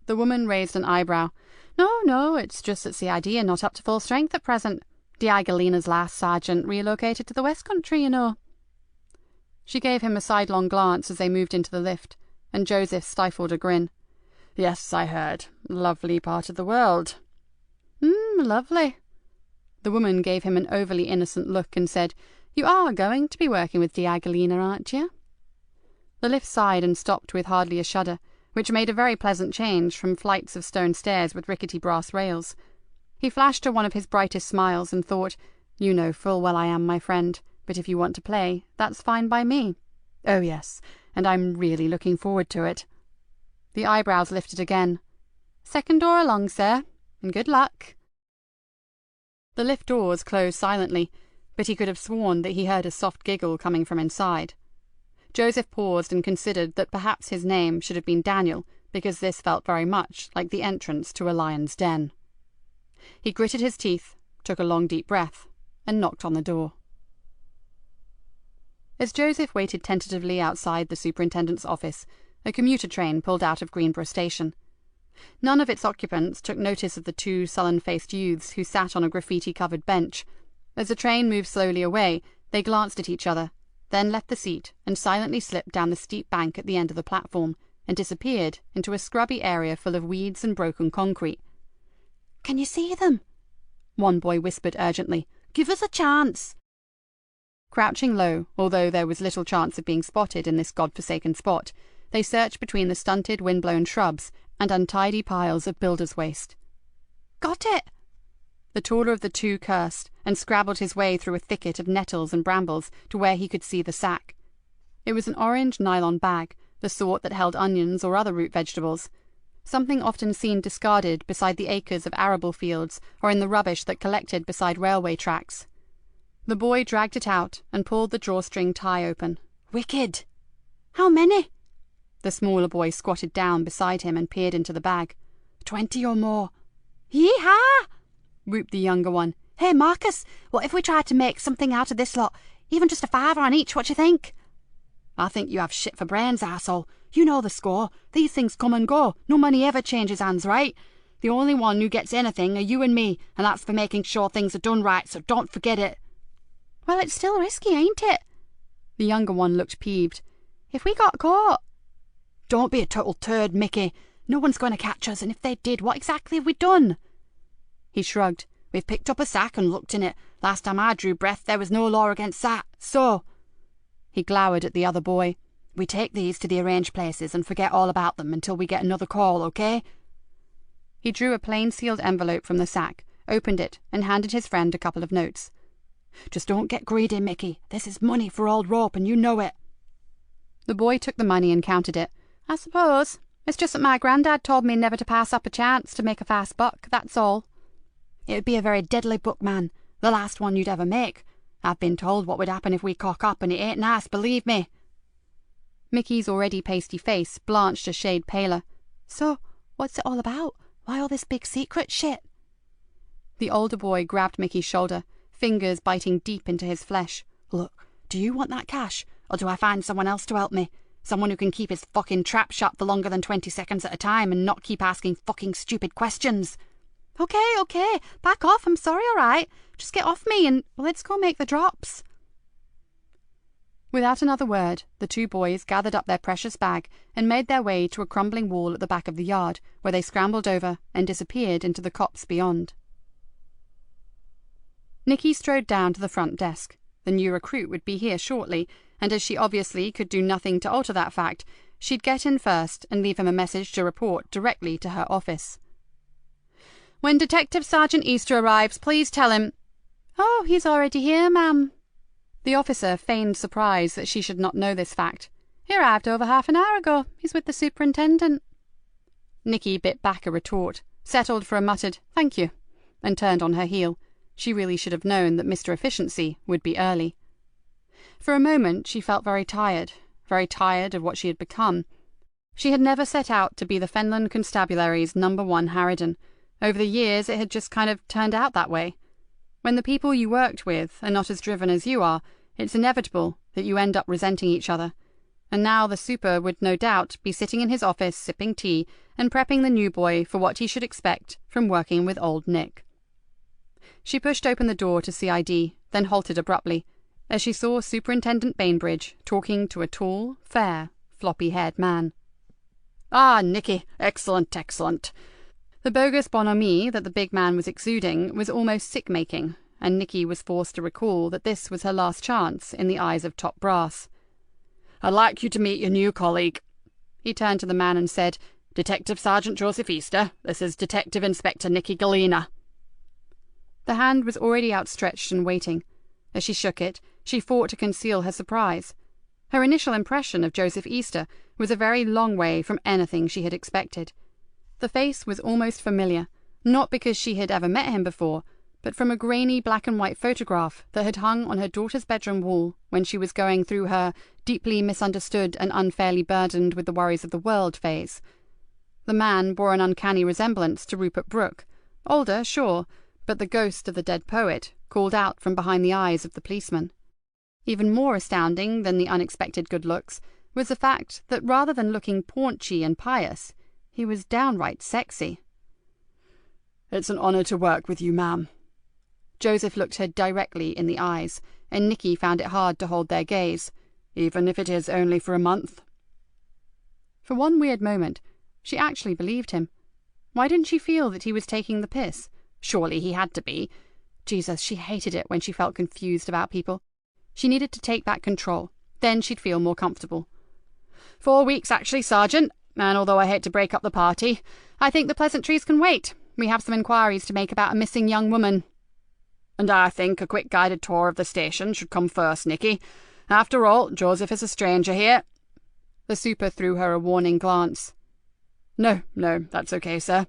The woman raised an eyebrow. No, it's just that CID are not up to full strength at present. D.I. Galena's last sergeant relocated to the West Country, you know." She gave him a sidelong glance as they moved into the lift, and Joseph stifled a grin. "Yes, I heard. Lovely part of the world." Lovely." The woman gave him an overly innocent look and said, "You are going to be working with D.I. Galena, aren't you?" The lift sighed and stopped with hardly a shudder, which made a very pleasant change from flights of stone stairs with rickety brass rails. He flashed her one of his brightest smiles and thought, "You know full well I am, my friend, but if you want to play, that's fine by me. Oh yes, and I'm really looking forward to it." The eyebrows lifted again. "Second door along, sir, and good luck." The lift doors closed silently, but he could have sworn that he heard a soft giggle coming from inside. Joseph paused and considered that perhaps his name should have been Daniel, because this felt very much like the entrance to a lion's den. He gritted his teeth, took a long deep breath, and knocked on the door. As Joseph waited tentatively outside the superintendent's office, a commuter train pulled out of Greenborough Station. None of its occupants took notice of the two sullen-faced youths who sat on a graffiti-covered bench. As the train moved slowly away, they glanced at each other, then left the seat and silently slipped down the steep bank at the end of the platform and disappeared into a scrubby area full of weeds and broken concrete. "Can you see them?" one boy whispered urgently. "Give us a chance." Crouching low, although there was little chance of being spotted in this god-forsaken spot, they searched between the stunted, wind-blown shrubs and untidy piles of builder's waste. "Got it!" The taller of the two cursed and scrabbled his way through a thicket of nettles and brambles to where he could see the sack. It was an orange nylon bag, the sort that held onions or other root vegetables, something often seen discarded beside the acres of arable fields or in the rubbish that collected beside railway tracks. The boy dragged it out and pulled the drawstring tie open. "Wicked! How many?" The smaller boy squatted down beside him and peered into the bag. 20 or more. "Yee-haw!" whooped the younger one. "Hey, Marcus, what if we tried to make something out of this lot? Even just a $5 on each, what you think?" "I think you have shit for brains, arsehole. You know the score. These things come and go. No money ever changes hands, right? The only one who gets anything are you and me, and that's for making sure things are done right, so don't forget it." "Well, it's still risky, ain't it?" The younger one looked peeved. "If we got caught—" "Don't be a total turd, Mickey. No one's going to catch us, and if they did, what exactly have we done?" He shrugged. "We've picked up a sack and looked in it. Last time I drew breath, there was no law against that. So—" He glowered at the other boy. "We take these to the arranged places and forget all about them until we get another call, okay?" He drew a plain sealed envelope from the sack, opened it, and handed his friend a couple of notes. "Just don't get greedy, Mickey. This is money for old rope, and you know it." The boy took the money and counted it. "I suppose. It's just that my granddad told me never to pass up a chance to make a fast buck, that's all." "It would be a very deadly buck, man. The last one you'd ever make. I've been told what would happen if we cock up, and it ain't nice, believe me." Mickey's already pasty face blanched a shade paler. "So, what's it all about? Why all this big secret shit?" The older boy grabbed Mickey's shoulder, fingers biting deep into his flesh. "Look, do you want that cash, or do I find someone else to help me? Someone who can keep his fucking trap shut for longer than 20 seconds at a time and not keep asking fucking stupid questions." Okay, back off, I'm sorry, all right. Just get off me and let's go make the drops." Without another word, the two boys gathered up their precious bag and made their way to a crumbling wall at the back of the yard, where they scrambled over and disappeared into the copse beyond. Nikki strode down to the front desk. The new recruit would be here shortly, and as she obviously could do nothing to alter that fact, she'd get in first and leave him a message to report directly to her office. "When Detective Sergeant Easter arrives, please tell him—" "Oh, he's already here, ma'am." The officer feigned surprise that she should not know this fact. "He arrived over half an hour ago. He's with the superintendent." Nikki bit back a retort. settled for a muttered "thank you," and turned on her heel. She really should have known that Mr. Efficiency would be early. For a moment she felt very tired of what she had become. She had never set out to be the Fenland Constabulary's #1 harridan. Over the years it had just kind of turned out that way. When the people you worked with are not as driven as you are, it's inevitable that you end up resenting each other. And now the super would no doubt be sitting in his office sipping tea and prepping the new boy for what he should expect from working with old Nick. She pushed open the door to CID, then halted abruptly, as she saw Superintendent Bainbridge talking to a tall, fair, floppy-haired man. "Ah, Nikki, excellent, excellent." The bogus bonhomie that the big man was exuding was almost sick-making, and Nikki was forced to recall that this was her last chance in the eyes of top brass. "I'd like you to meet your new colleague." He turned to the man and said, "Detective Sergeant Joseph Easter, this is Detective Inspector Nikki Galena." The hand was already outstretched and waiting. As she shook it, she fought to conceal her surprise. Her initial impression of Joseph Easter was a very long way from anything she had expected. The face was almost familiar, not because she had ever met him before, but from a grainy black-and-white photograph that had hung on her daughter's bedroom wall when she was going through her deeply misunderstood and unfairly burdened with the worries of the world phase. The man bore an uncanny resemblance to Rupert Brooke. Older, sure, but the ghost of the dead poet called out from behind the eyes of the policeman. Even more astounding than the unexpected good looks was the fact that rather than looking paunchy and pious, he was downright sexy. "It's an honour to work with you, ma'am." Joseph looked her directly in the eyes, and Nikki found it hard to hold their gaze, "even if it is only for a month." For one weird moment, she actually believed him. Why didn't she feel that he was taking the piss? Surely he had to be. Jesus, she hated it when she felt confused about people. She needed to take back control. Then she'd feel more comfortable. 4 weeks, actually, Sergeant, and although I hate to break up the party, I think the pleasantries can wait. We have some inquiries to make about a missing young woman. And I think a quick guided tour of the station should come first, Nikki. After all, Joseph is a stranger here." The super threw her a warning glance. No, that's okay, sir."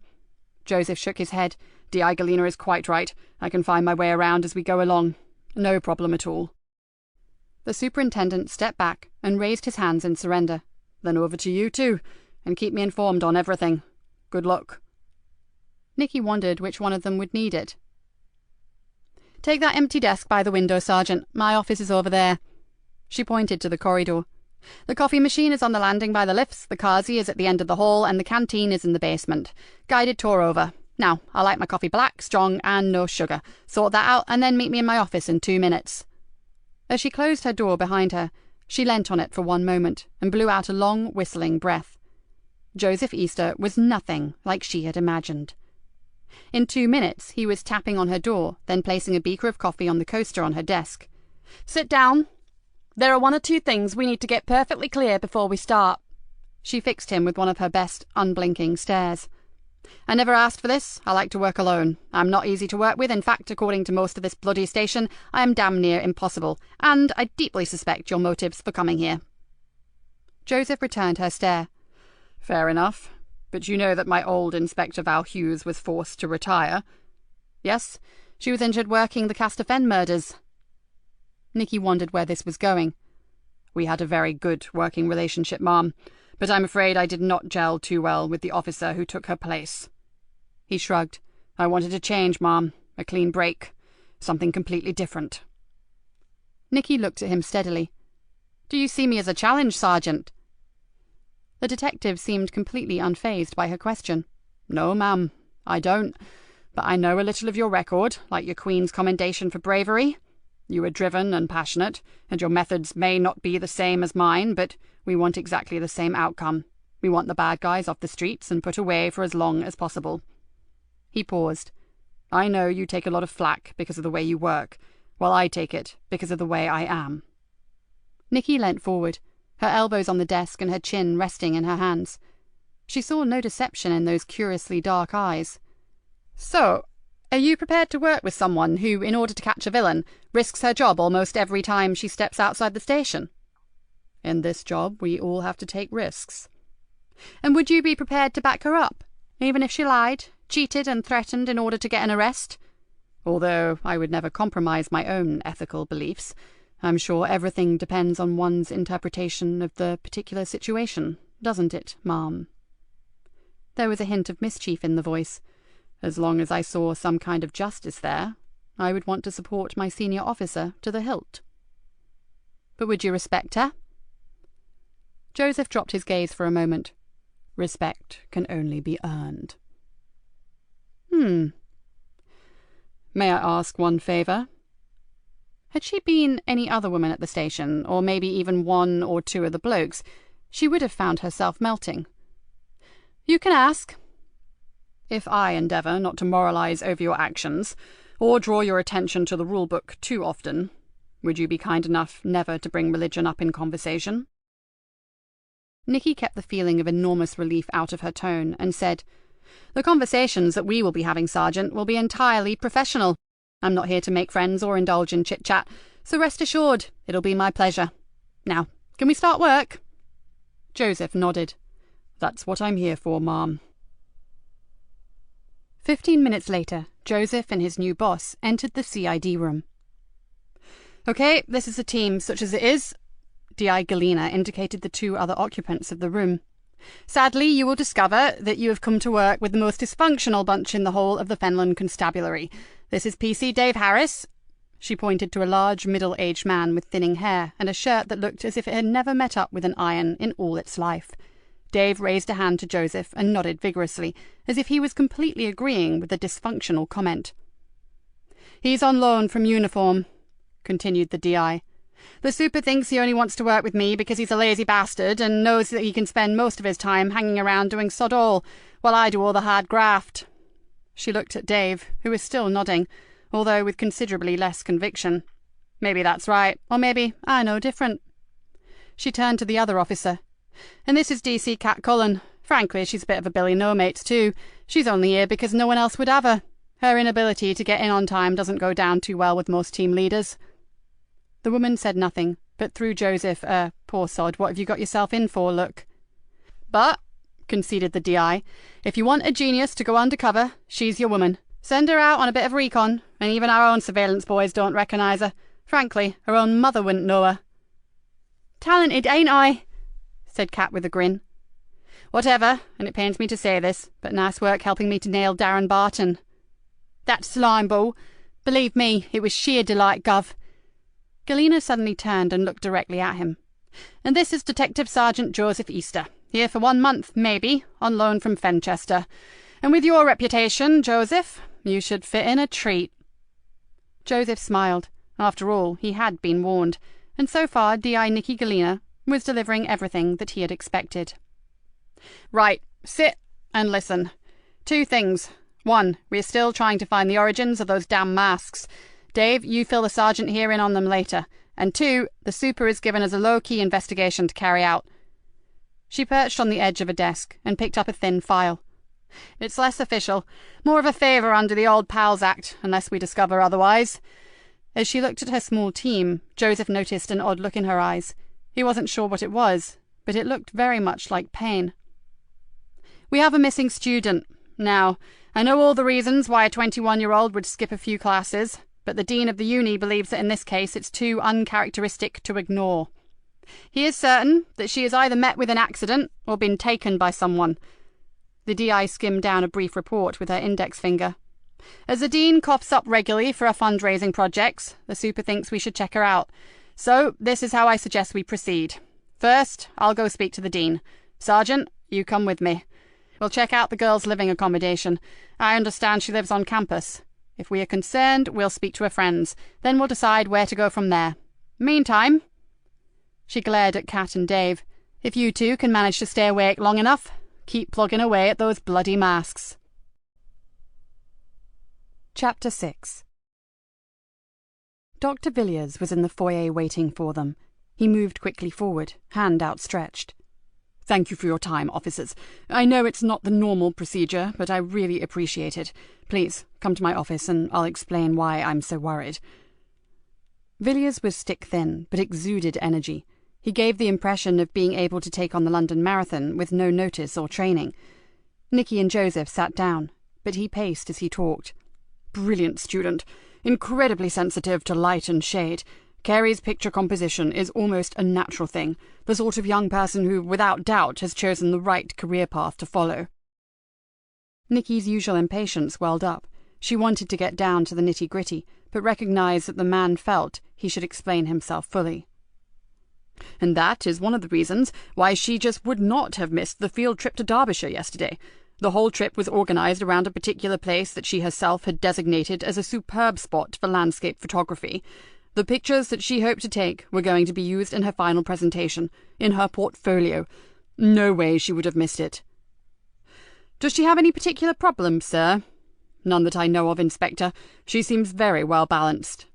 Joseph shook his head. D.I. Galena is quite right. I can find my way around as we go along. No problem at all." The superintendent stepped back and raised his hands in surrender. "Then over to you two, and keep me informed on everything. Good luck." Nikki wondered which one of them would need it. "Take that empty desk by the window, Sergeant. My office is over there." She pointed to the corridor. "The coffee machine is on the landing by the lifts, the Kazi is at the end of the hall, and the canteen is in the basement. Guided tour over. Now, I like my coffee black, strong, and no sugar. Sort that out, and then meet me in my office in 2 minutes." As she closed her door behind her, she leant on it for one moment and blew out a long, whistling breath. Joseph Easter was nothing like she had imagined. In 2 minutes, he was tapping on her door, then placing a beaker of coffee on the coaster on her desk. "Sit down. There are 1 or 2 things we need to get perfectly clear before we start." She fixed him with one of her best unblinking stares. "I never asked for this. I like to work alone. I'm not easy to work with. In fact, according to most of this bloody station, I am damn near impossible. And I deeply suspect your motives for coming here." Joseph returned her stare. "Fair enough. But you know that my old Inspector Val Hughes was forced to retire." "Yes. She was injured working the Castor Fen murders." Nikki wondered where this was going. "We had a very good working relationship, ma'am, but I'm afraid I did not gel too well with the officer who took her place." He shrugged. "I wanted a change, ma'am. A clean break. Something completely different." Nikki looked at him steadily. "Do you see me as a challenge, Sergeant?" The detective seemed completely unfazed by her question. "No, ma'am, I don't. But I know a little of your record, like your Queen's commendation for bravery. You are driven and passionate, and your methods may not be the same as mine, but we want exactly the same outcome. We want the bad guys off the streets and put away for as long as possible." He paused. "I know you take a lot of flack because of the way you work, while I take it because of the way I am." Nikki leant forward, her elbows on the desk and her chin resting in her hands. She saw no deception in those curiously dark eyes. "So, are you prepared to work with someone who, in order to catch a villain, risks her job almost every time she steps outside the station?" "In this job, we all have to take risks." "And would you be prepared to back her up, even if she lied, Cheated and threatened in order to get an arrest? Although I would never compromise my own ethical beliefs, I'm sure everything depends on one's interpretation of the particular situation, doesn't it, ma'am? There was a hint of mischief in the voice. As long as I saw some kind of justice there, I would want to support my senior officer to the hilt. But would you respect her? Joseph dropped his gaze for a moment. Respect can only be earned. May I ask one favour? Had she been any other woman at the station, or maybe even one or two of the blokes, she would have found herself melting. You can ask. If I endeavour not to moralise over your actions, or draw your attention to the rule-book too often, would you be kind enough never to bring religion up in conversation? Nikki kept the feeling of enormous relief out of her tone and said, The conversations that we will be having, Sergeant, will be entirely professional. I'm not here to make friends or indulge in chit-chat, so rest assured it'll be my pleasure. Now, can we start work? Joseph nodded. That's what I'm here for, ma'am. 15 minutes later, Joseph and his new boss entered the CID room. Okay, this is a team, such as it is. D.I. Galena indicated the two other occupants of the room. Sadly, you will discover that you have come to work with the most dysfunctional bunch in the whole of the Fenland Constabulary. This is PC Dave Harris. She pointed to a large, middle-aged man with thinning hair and a shirt that looked as if it had never met up with an iron in all its life. Dave raised a hand to Joseph and nodded vigorously, as if he was completely agreeing with the dysfunctional comment. He's on loan from uniform, continued the D.I. The super thinks he only wants to work with me because he's a lazy bastard and knows that he can spend most of his time hanging around doing sod all, while I do all the hard graft. She looked at Dave, who was still nodding, although with considerably less conviction. Maybe that's right, or maybe I know different. She turned to the other officer. And this is DC Cat Cullen. Frankly, she's a bit of a Billy No-Mates too. She's only here because no one else would have her. Her inability to get in on time doesn't go down too well with most team leaders. The woman said nothing, but threw Joseph a poor sod, what have you got yourself in for look. But, conceded the D.I., if you want a genius to go undercover, she's your woman. Send her out on a bit of recon, and even our own surveillance boys don't recognise her. Frankly, her own mother wouldn't know her. Talented, ain't I? Said Cat with a grin. Whatever, and it pains me to say this, but nice work helping me to nail Darren Barton. That slime ball. Believe me, it was sheer delight, Gov. Galena suddenly turned and looked directly at him. And this is Detective Sergeant Joseph Easter, here for 1 month, maybe, on loan from Fenchester. And with your reputation, Joseph, you should fit in a treat. Joseph smiled. After all, he had been warned, and so far D.I. Nikki Galena was delivering everything that he had expected. Right, sit and listen. 2 things. 1, we are still trying to find the origins of those damn masks. Dave, you fill the sergeant here in on them later. And 2, the super has given us a low-key investigation to carry out. She perched on the edge of a desk and picked up a thin file. It's less official, more of a favour under the Old Pals Act, unless we discover otherwise. As she looked at her small team, Joseph noticed an odd look in her eyes. He wasn't sure what it was, but it looked very much like pain. We have a missing student. Now, I know all the reasons why a 21-year-old would skip a few classes, but the dean of the uni believes that in this case it's too uncharacteristic to ignore. He is certain that she has either met with an accident or been taken by someone. The D.I. skimmed down a brief report with her index finger. As the dean coughs up regularly for our fundraising projects, the super thinks we should check her out. So, this is how I suggest we proceed. First, I'll go speak to the dean. Sergeant, you come with me. We'll check out the girl's living accommodation. I understand she lives on campus. If we are concerned, we'll speak to her friends. Then we'll decide where to go from there. Meantime, she glared at Kat and Dave. If you two can manage to stay awake long enough, keep plugging away at those bloody masks. Chapter 6. Dr. Villiers was in the foyer waiting for them. He moved quickly forward, hand outstretched. Thank you for your time, officers. I know it's not the normal procedure, but I really appreciate it. Please, come to my office and I'll explain why I'm so worried. Villiers was stick-thin, but exuded energy. He gave the impression of being able to take on the London Marathon with no notice or training. Nikki and Joseph sat down, but he paced as he talked. Brilliant student, incredibly sensitive to light and shade. Carrie's picture composition is almost a natural thing, the sort of young person who, without doubt, has chosen the right career path to follow. Nikki's usual impatience welled up. She wanted to get down to the nitty-gritty, but recognized that the man felt he should explain himself fully. And that is one of the reasons why she just would not have missed the field trip to Derbyshire yesterday. The whole trip was organised around a particular place that she herself had designated as a superb spot for landscape photography. The pictures that she hoped to take were going to be used in her final presentation, in her portfolio. No way she would have missed it. Does she have any particular problems, sir? None that I know of, Inspector. She seems very well balanced.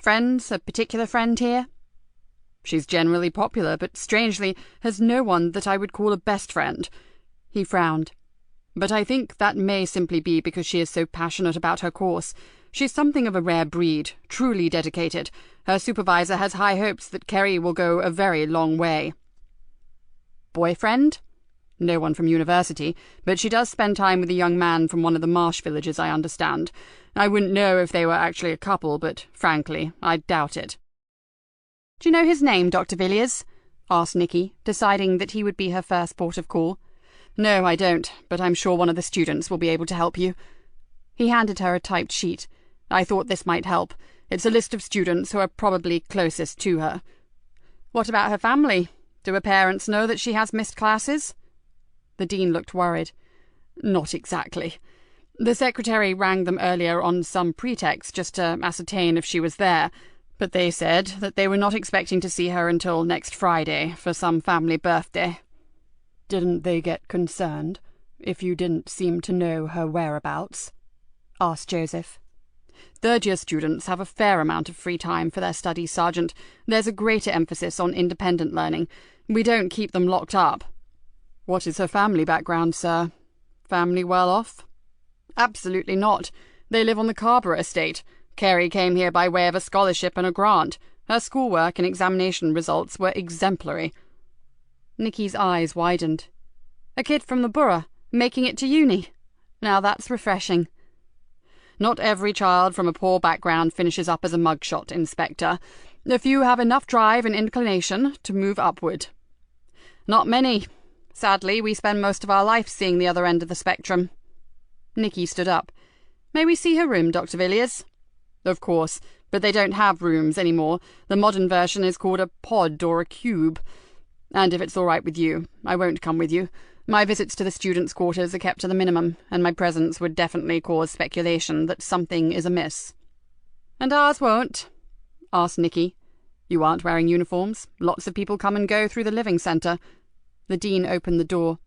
Friends? A particular friend here? She's generally popular, but strangely has no one that I would call a best friend. He frowned. But I think that may simply be because she is so passionate about her course. She's something of a rare breed, truly dedicated. Her supervisor has high hopes that Carrie will go a very long way. Boyfriend? No one from university, but she does spend time with a young man from one of the marsh villages, I understand. I wouldn't know if they were actually a couple, but frankly, I doubt it. Do you know his name, Dr. Villiers? Asked Nikki, deciding that he would be her first port of call. No, I don't, but I'm sure one of the students will be able to help you. He handed her a typed sheet. I thought this might help. It's a list of students who are probably closest to her. What about her family? Do her parents know that she has missed classes? The dean looked worried. Not exactly. The secretary rang them earlier on some pretext just to ascertain if she was there, but they said that they were not expecting to see her until next Friday for some family birthday. Didn't they get concerned if you didn't seem to know her whereabouts? Asked Joseph. Third-year students have a fair amount of free time for their studies, Sergeant. There's a greater emphasis on independent learning. We don't keep them locked up. What is her family background, sir? Family well off? Absolutely not. They live on the Carver estate. Carrie came here by way of a scholarship and a grant. Her schoolwork and examination results were exemplary. Nikki's eyes widened. A kid from the borough, making it to uni. Now that's refreshing. Not every child from a poor background finishes up as a mugshot, Inspector. A few have enough drive and inclination to move upward. Not many. Sadly, we spend most of our life seeing the other end of the spectrum. Nikki stood up. May we see her room, Dr. Villiers? Of course, but they don't have rooms anymore. The modern version is called a pod or a cube. And if it's all right with you, I won't come with you. My visits to the students' quarters are kept to the minimum, and my presence would definitely cause speculation that something is amiss. And ours won't? Asked Nikki. You aren't wearing uniforms? Lots of people come and go through the living centre. The dean opened the door.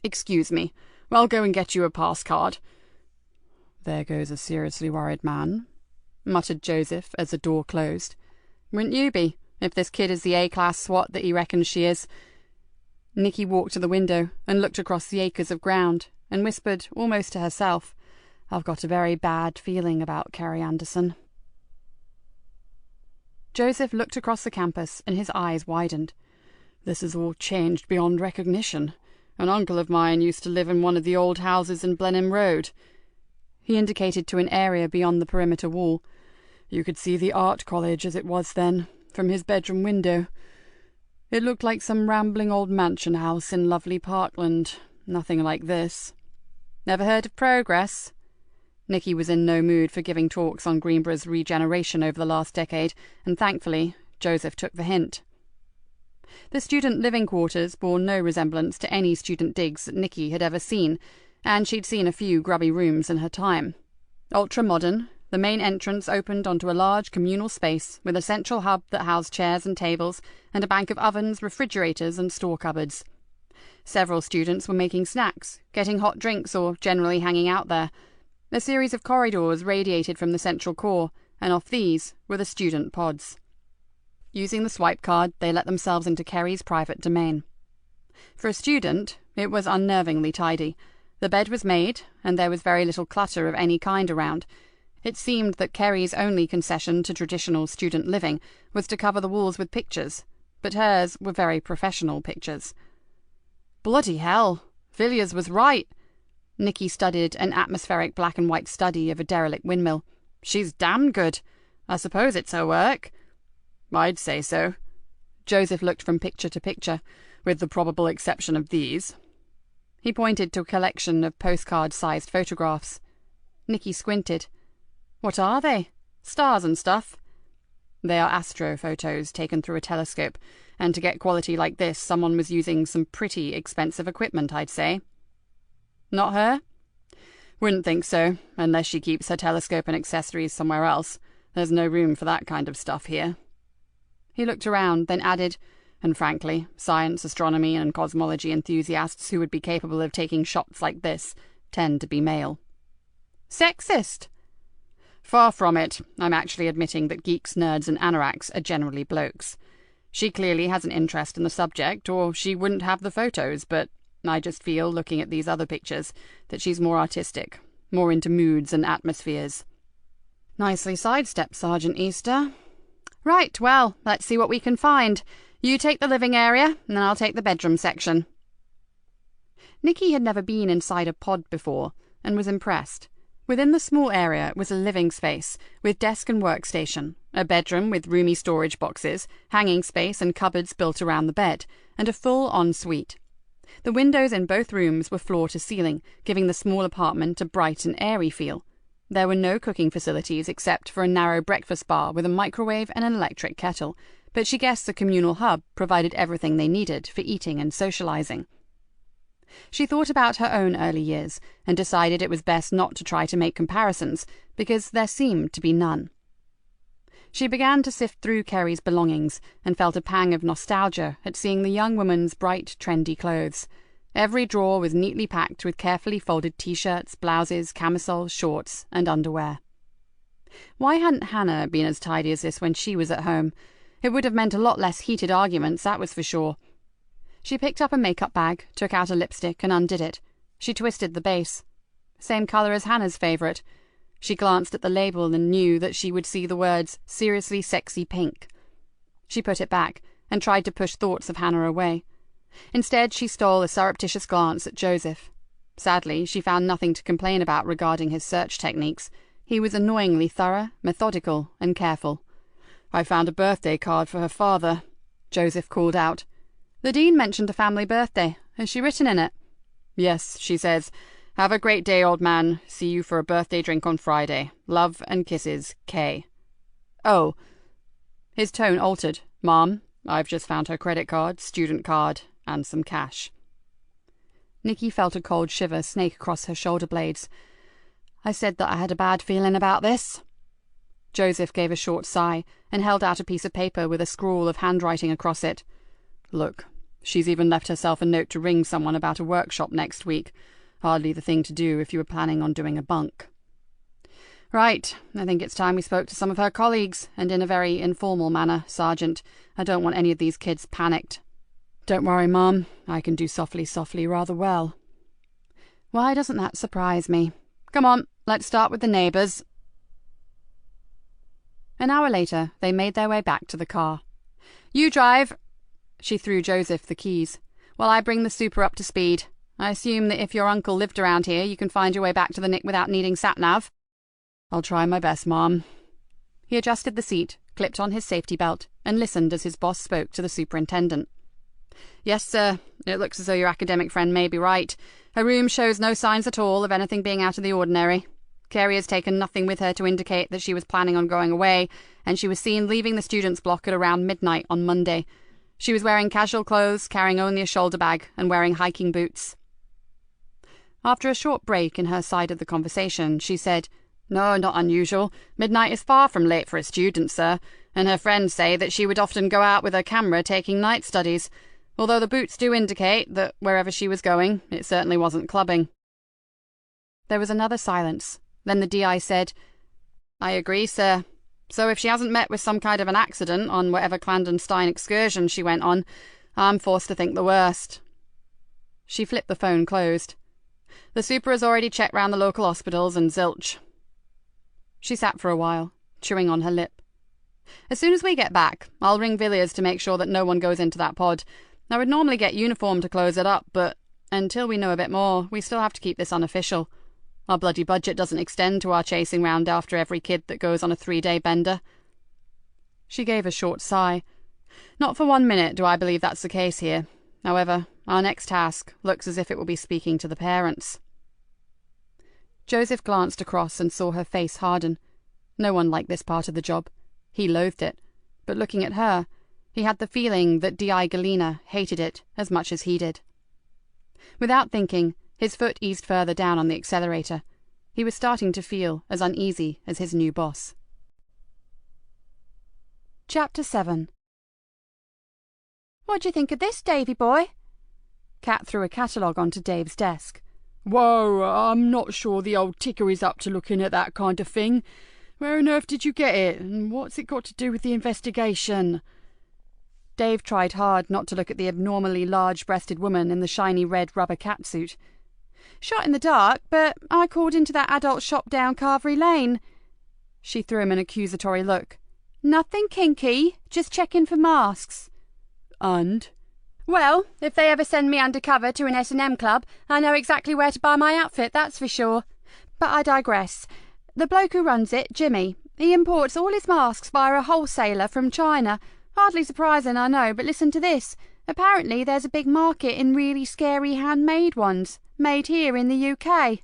Excuse me. I'll go and get you a pass card. There goes a seriously worried man, muttered Joseph as the door closed. Wouldn't you be, if this kid is the A-class swot that he reckons she is? Nikki walked to the window and looked across the acres of ground and whispered, almost to herself, I've got a very bad feeling about Carrie Anderson. Joseph looked across the campus and his eyes widened. This is all changed beyond recognition. An uncle of mine used to live in one of the old houses in Blenheim Road. He indicated to an area beyond the perimeter wall. You could see the art college as it was then, from his bedroom window. It looked like some rambling old mansion house in lovely Parkland. Nothing like this. Never heard of Progress? Nikki was in no mood for giving talks on Greenborough's regeneration over the last decade, and thankfully Joseph took the hint. The student living quarters bore no resemblance to any student digs that Nikki had ever seen, and she'd seen a few grubby rooms in her time. Ultra-modern, the main entrance opened onto a large communal space with a central hub that housed chairs and tables, and a bank of ovens, refrigerators, and store cupboards. Several students were making snacks, getting hot drinks, or generally hanging out there. A series of corridors radiated from the central core, and off these were the student pods. Using the swipe card, they let themselves into Carrie's private domain. For a student, it was unnervingly tidy. The bed was made, and there was very little clutter of any kind around. It seemed that Carrie's only concession to traditional student living was to cover the walls with pictures, but hers were very professional pictures. Bloody hell! Villiers was right. Nikki studied an atmospheric black and white study of a derelict windmill. "She's damn good. I suppose it's her work." "I'd say so." Joseph looked from picture to picture. "With the probable exception of these." He pointed to a collection of postcard-sized photographs. Nikki squinted. "What are they? Stars and stuff?" "They are astrophotos taken through a telescope, and to get quality like this someone was using some pretty expensive equipment, I'd say." "Not her?" "Wouldn't think so, unless she keeps her telescope and accessories somewhere else. There's no room for that kind of stuff here." He looked around, then added, "And frankly, science, astronomy, and cosmology enthusiasts who would be capable of taking shots like this tend to be male." "Sexist?" "Far from it. I'm actually admitting that geeks, nerds, and anoraks are generally blokes. She clearly has an interest in the subject, or she wouldn't have the photos, but I just feel, looking at these other pictures, that she's more artistic, more into moods and atmospheres." "Nicely sidestepped, Sergeant Easter. Right, well, let's see what we can find. You take the living area, and then I'll take the bedroom section." Nikki had never been inside a pod before, and was impressed. Within the small area was a living space, with desk and workstation, a bedroom with roomy storage boxes, hanging space and cupboards built around the bed, and a full ensuite. The windows in both rooms were floor to ceiling, giving the small apartment a bright and airy feel. There were no cooking facilities except for a narrow breakfast bar with a microwave and an electric kettle, but she guessed the communal hub provided everything they needed for eating and socializing. She thought about her own early years and decided it was best not to try to make comparisons, because there seemed to be none. She began to sift through Kerry's belongings and felt a pang of nostalgia at seeing the young woman's bright, trendy clothes. Every drawer was neatly packed with carefully folded T-shirts, blouses, camisoles, shorts, and underwear. Why hadn't Hannah been as tidy as this when she was at home? It would have meant a lot less heated arguments, that was for sure. She picked up a makeup bag, took out a lipstick, and undid it. She twisted the base. Same colour as Hannah's favourite. She glanced at the label and knew that she would see the words "Seriously Sexy Pink." She put it back and tried to push thoughts of Hannah away. Instead, she stole a surreptitious glance at Joseph. Sadly, she found nothing to complain about regarding his search techniques. He was annoyingly thorough, methodical, and careful. "I found a birthday card for her father," Joseph called out. The Dean mentioned a family birthday. Has she written in it? "Yes," she says. "Have a great day, old man. See you for a birthday drink on Friday. Love and kisses, Kay." "Oh." His tone altered. "Mom, I've just found her credit card, student card, and some cash." Nikki felt a cold shiver snake across her shoulder blades. "I said that I had a bad feeling about this." Joseph gave a short sigh and held out a piece of paper with a scrawl of handwriting across it. "Look, she's even left herself a note to ring someone about a workshop next week. Hardly the thing to do if you were planning on doing a bunk." "Right. I think it's time we spoke to some of her colleagues, and in a very informal manner, Sergeant. I don't want any of these kids panicked." "Don't worry, Mom. I can do softly rather well." "Why doesn't that surprise me? Come on, let's start with the neighbours." An hour later, they made their way back to the car. "You drive." She threw Joseph the keys. "While I bring the super up to speed. I assume that if your uncle lived around here, you can find your way back to the Nick without needing sat-nav." "I'll try my best, Mom." He adjusted the seat, clipped on his safety belt, and listened as his boss spoke to the superintendent. "Yes, sir. It looks as though your academic friend may be right. Her room shows no signs at all of anything being out of the ordinary. Carey has taken nothing with her to indicate that she was planning on going away, and she was seen leaving the students' block at around midnight on Monday. She was wearing casual clothes, carrying only a shoulder bag, and wearing hiking boots." After a short break in her side of the conversation, she said, "No, not unusual. Midnight is far from late for a student, sir, and her friends say that she would often go out with her camera taking night studies, although the boots do indicate that wherever she was going, it certainly wasn't clubbing." There was another silence. Then the DI said, "I agree, sir. So if she hasn't met with some kind of an accident on whatever clandestine excursion she went on, I'm forced to think the worst." She flipped the phone closed. "The super has already checked round the local hospitals and zilch." She sat for a while, chewing on her lip. "As soon as we get back, I'll ring Villiers to make sure that no one goes into that pod. I would normally get uniform to close it up, but until we know a bit more, we still have to keep this unofficial. Our bloody budget doesn't extend to our chasing round after every kid that goes on a 3-day bender." She gave a short sigh. "Not for 1 minute do I believe that's the case here. However, our next task looks as if it will be speaking to the parents." Joseph glanced across and saw her face harden. No one liked this part of the job. He loathed it. But looking at her, he had the feeling that D.I. Galena hated it as much as he did. Without thinking, his foot eased further down on the accelerator. He was starting to feel as uneasy as his new boss. Chapter 7. "What do you think of this, Davy boy?" Kat threw a catalogue onto Dave's desk. "Whoa, I'm not sure the old ticker is up to looking at that kind of thing. Where on earth did you get it, and what's it got to do with the investigation?" Dave tried hard not to look at the abnormally large-breasted woman in the shiny red rubber catsuit. "Shot in the dark, but I called into that adult shop down Carvery Lane." She threw him an accusatory look. "Nothing kinky, just checking for masks." "And?" "Well, if they ever send me undercover to an S&M club, I know exactly where to buy my outfit, that's for sure. But I digress. The bloke who runs it, Jimmy, he imports all his masks via a wholesaler from China. Hardly surprising, I know, but listen to this. Apparently there's a big market in really scary handmade ones, made here in the UK.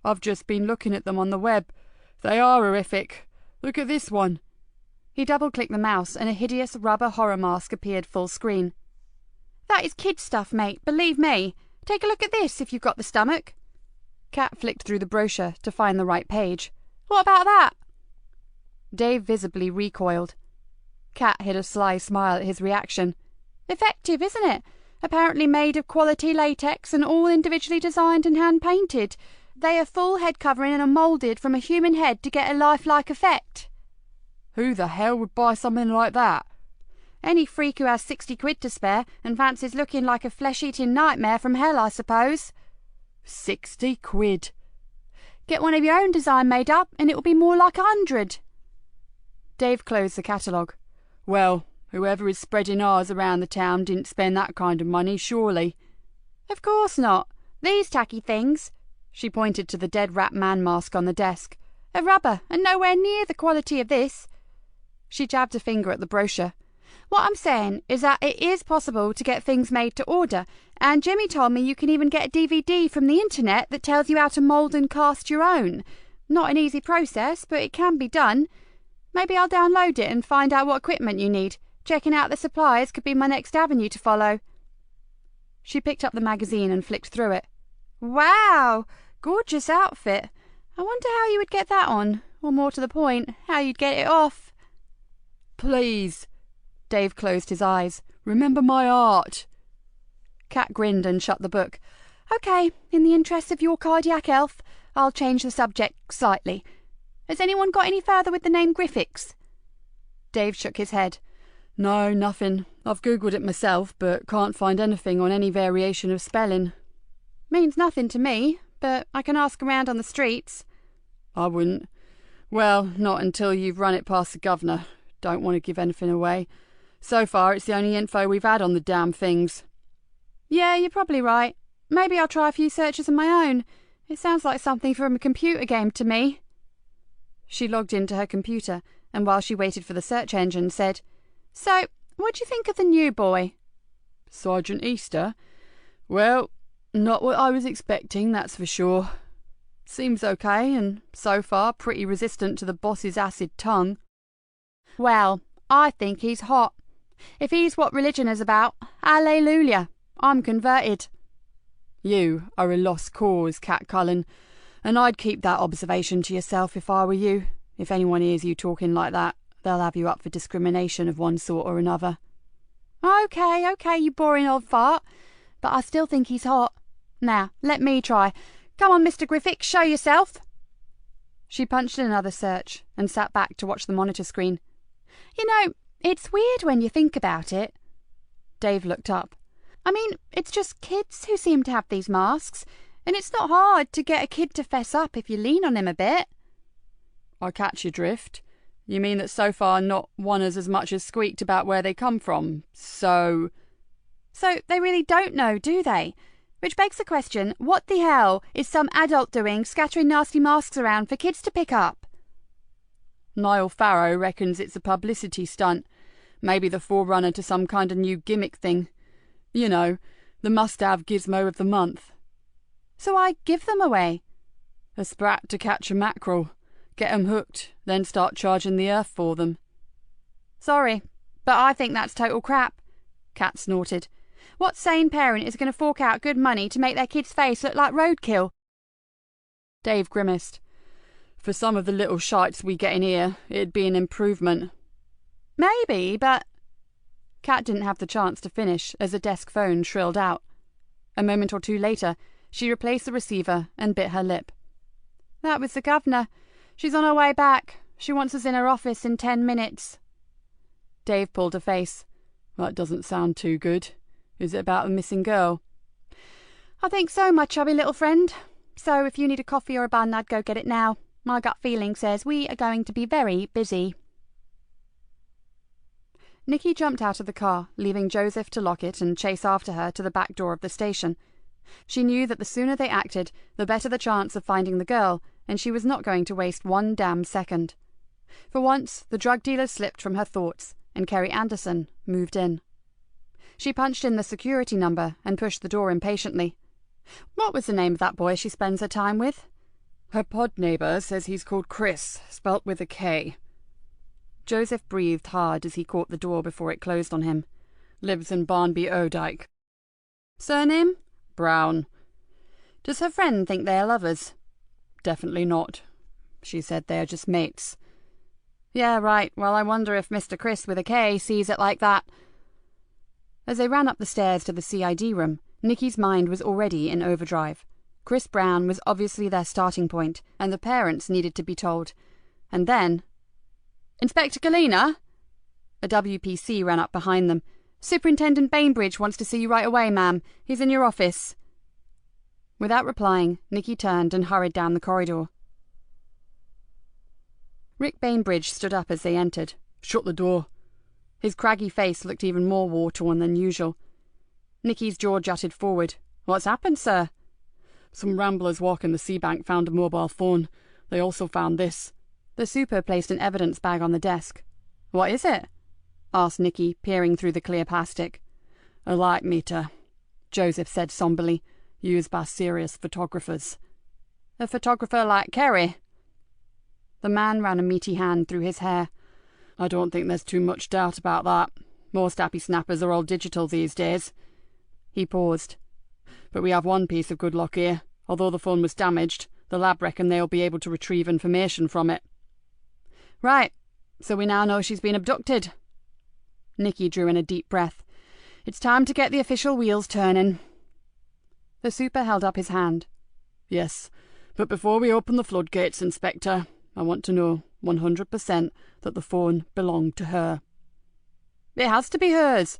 "I've just been looking at them on the web. They are horrific. Look at this one." He double-clicked the mouse and a hideous rubber horror mask appeared full screen. "That is kid stuff, mate, believe me. Take a look at this if you've got the stomach." Kat flicked through the brochure to find the right page. "What about that?" Dave visibly recoiled. Kat hid a sly smile at his reaction. "Effective, isn't it? Apparently made of quality latex and all individually designed and hand-painted. They are full head covering and are moulded from a human head to get a lifelike effect." "Who the hell would buy something like that?" "Any freak who has 60 quid to spare and fancies looking like a flesh-eating nightmare from hell, I suppose." 60 quid. "Get one of your own design made up and it will be more like 100. Dave closed the catalogue. "Well, whoever is spreading ours around the town didn't spend that kind of money, surely." "Of course not. These tacky things," she pointed to the dead rat man mask on the desk, "are rubber and nowhere near the quality of this." She jabbed a finger at the brochure. "What I'm saying is that it is possible to get things made to order, and Jimmy told me you can even get a DVD from the internet that tells you how to mould and cast your own. Not an easy process, but it can be done. Maybe I'll download it and find out what equipment you need. Checking out the suppliers could be my next avenue to follow." She picked up the magazine and flicked through it. "Wow! Gorgeous outfit. I wonder how you would get that on, or more to the point, how you'd get it off." "Please." Dave closed his eyes. "Remember my art." Kat grinned and shut the book. "OK, in the interest of your cardiac health, I'll change the subject slightly. Has anyone got any further with the name Griffiths?" Dave shook his head. "No, nothing. I've googled it myself, but can't find anything on any variation of spelling." "Means nothing to me, but I can ask around on the streets." "I wouldn't. Well, not until you've run it past the governor. Don't want to give anything away. So far, it's the only info we've had on the damn things." "Yeah, you're probably right. Maybe I'll try a few searches of my own. It sounds like something from a computer game to me." She logged into her computer, and while she waited for the search engine, said, "So, what do you think of the new boy?" "Sergeant Easter? Well, not what I was expecting, that's for sure. Seems okay, and so far pretty resistant to the boss's acid tongue." "Well, I think he's hot. If he's what religion is about, hallelujah, I'm converted." "You are a lost cause, Cat Cullen, and I'd keep that observation to yourself if I were you. If anyone hears you talking like that, they'll have you up for discrimination of one sort or another." OK, you boring old fart. But I still think he's hot. Now, let me try. Come on, Mr. Griffiths, show yourself." She punched in another search and sat back to watch the monitor screen. "You know, it's weird when you think about it." Dave looked up. "I mean, it's just kids who seem to have these masks, and it's not hard to get a kid to fess up if you lean on him a bit." "I catch your drift. You mean that so far not one has as much as squeaked about where they come from, so—" So they really don't know, do they? Which begs the question, what the hell is some adult doing scattering nasty masks around for kids to pick up? Niall Farrow reckons it's a publicity stunt. Maybe the forerunner to some kind of new gimmick thing. You know, the must-have gizmo of the month. So I give them away. A sprat to catch a mackerel. Get 'em hooked, then start charging the earth for them. Sorry, but I think that's total crap, Kat snorted. What sane parent is going to fork out good money to make their kid's face look like roadkill? Dave grimaced. For some of the little shites we get in here, it'd be an improvement. Maybe, but... Kat didn't have the chance to finish as a desk phone shrilled out. A moment or two later, she replaced the receiver and bit her lip. That was the governor. She's on her way back. She wants us in her office in 10 minutes. Dave pulled a face. That doesn't sound too good. Is it about a missing girl? I think so, my chubby little friend. So if you need a coffee or a bun, I'd go get it now. My gut feeling says we are going to be very busy. Nikki jumped out of the car, leaving Joseph to lock it and chase after her to the back door of the station. She knew that the sooner they acted, the better the chance of finding the girl, and she was not going to waste one damn second. For once, the drug dealer slipped from her thoughts, and Kerry Anderson moved in. She punched in the security number and pushed the door impatiently. What was the name of that boy she spends her time with? Her pod neighbour says he's called Chris, spelt with a K. Joseph breathed hard as he caught the door before it closed on him. Lives in Barnby Odyke. Surname? Brown. Does her friend think they're lovers? Definitely not. She said they're just mates. Yeah, right. Well, I wonder if Mr. Chris with a K sees it like that. As they ran up the stairs to the CID room, Nikki's mind was already in overdrive. Chris Brown was obviously their starting point, and the parents needed to be told. And then... Inspector Galena? A WPC ran up behind them. Superintendent Bainbridge wants to see you right away, ma'am. He's in your office. Without replying, Nikki turned and hurried down the corridor. Rick Bainbridge stood up as they entered. Shut the door. His craggy face looked even more war-torn than usual. Nikki's jaw jutted forward. What's happened, sir? Some ramblers walking the sea bank found a mobile phone. They also found this. The super placed an evidence bag on the desk. What is it? Asked Nikki, peering through the clear plastic. A light meter, Joseph said somberly, used by serious photographers. A photographer like Kerry? The man ran a meaty hand through his hair. I don't think there's too much doubt about that. Most happy snappers are all digital these days. He paused. But we have one piece of good luck here. Although the phone was damaged, the lab reckon they'll be able to retrieve information from it. Right. So we now know she's been abducted. Nikki drew in a deep breath. It's time to get the official wheels turning. The super held up his hand. Yes, but before we open the floodgates, Inspector, I want to know 100% that the phone belonged to her. It has to be hers,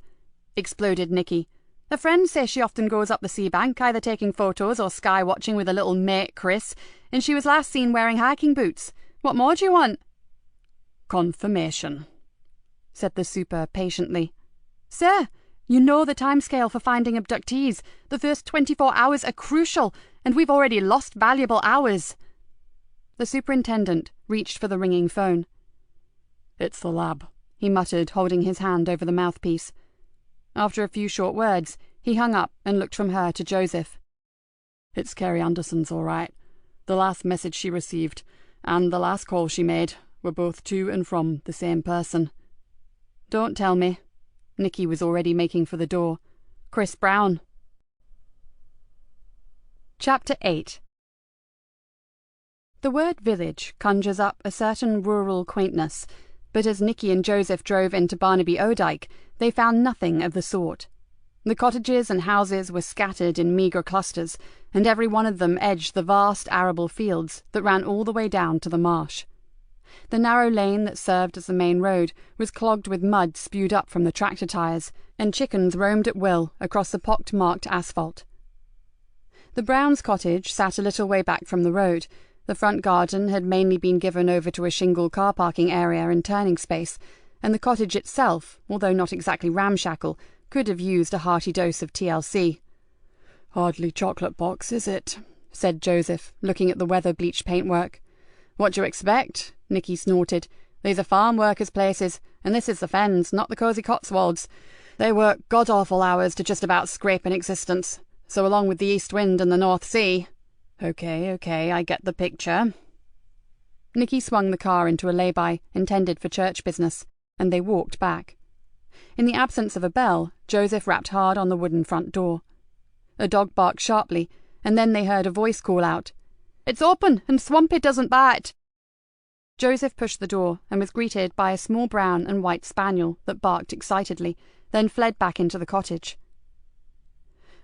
exploded Nikki. Her friends say she often goes up the sea bank, either taking photos or sky watching with her little mate Chris, and she was last seen wearing hiking boots. What more do you want? Confirmation, said the super patiently. Sir, you know the timescale for finding abductees. The first 24 hours are crucial, and we've already lost valuable hours. The superintendent reached for the ringing phone. It's the lab, he muttered, holding his hand over the mouthpiece. After a few short words, he hung up and looked from her to Joseph. It's Kerry Anderson's all right. The last message she received, and the last call she made, were both to and from the same person. Don't tell me. Nikki was already making for the door. Chris Brown. Chapter 8. The word village conjures up a certain rural quaintness, but as Nikki and Joseph drove into Barnaby Odyke, they found nothing of the sort. The cottages and houses were scattered in meagre clusters, and every one of them edged the vast arable fields that ran all the way down to the marsh. The narrow lane that served as the main road was clogged with mud spewed up from the tractor tires, and chickens roamed at will across the pock-marked asphalt. The Browns' cottage sat a little way back from the road. The front garden had mainly been given over to a shingle car parking area and turning space, and the cottage itself, although not exactly ramshackle, Could have used a hearty dose of TLC. "Hardly chocolate box, is it?" said Joseph, looking at the weather-bleached paintwork. "What do you expect?" Nikki snorted. "These are farm workers' places, and this is the Fens, not the cosy Cotswolds. They work god-awful hours to just about scrape an existence. So along with the east wind and the North Sea—" Okay, I get the picture." Nikki swung the car into a lay-by intended for church business, and they walked back. In the absence of a bell, Joseph rapped hard on the wooden front door. A dog barked sharply, and then they heard a voice call out, "It's open, and Swampy doesn't bite." Joseph pushed the door and was greeted by a small brown and white spaniel that barked excitedly, then fled back into the cottage.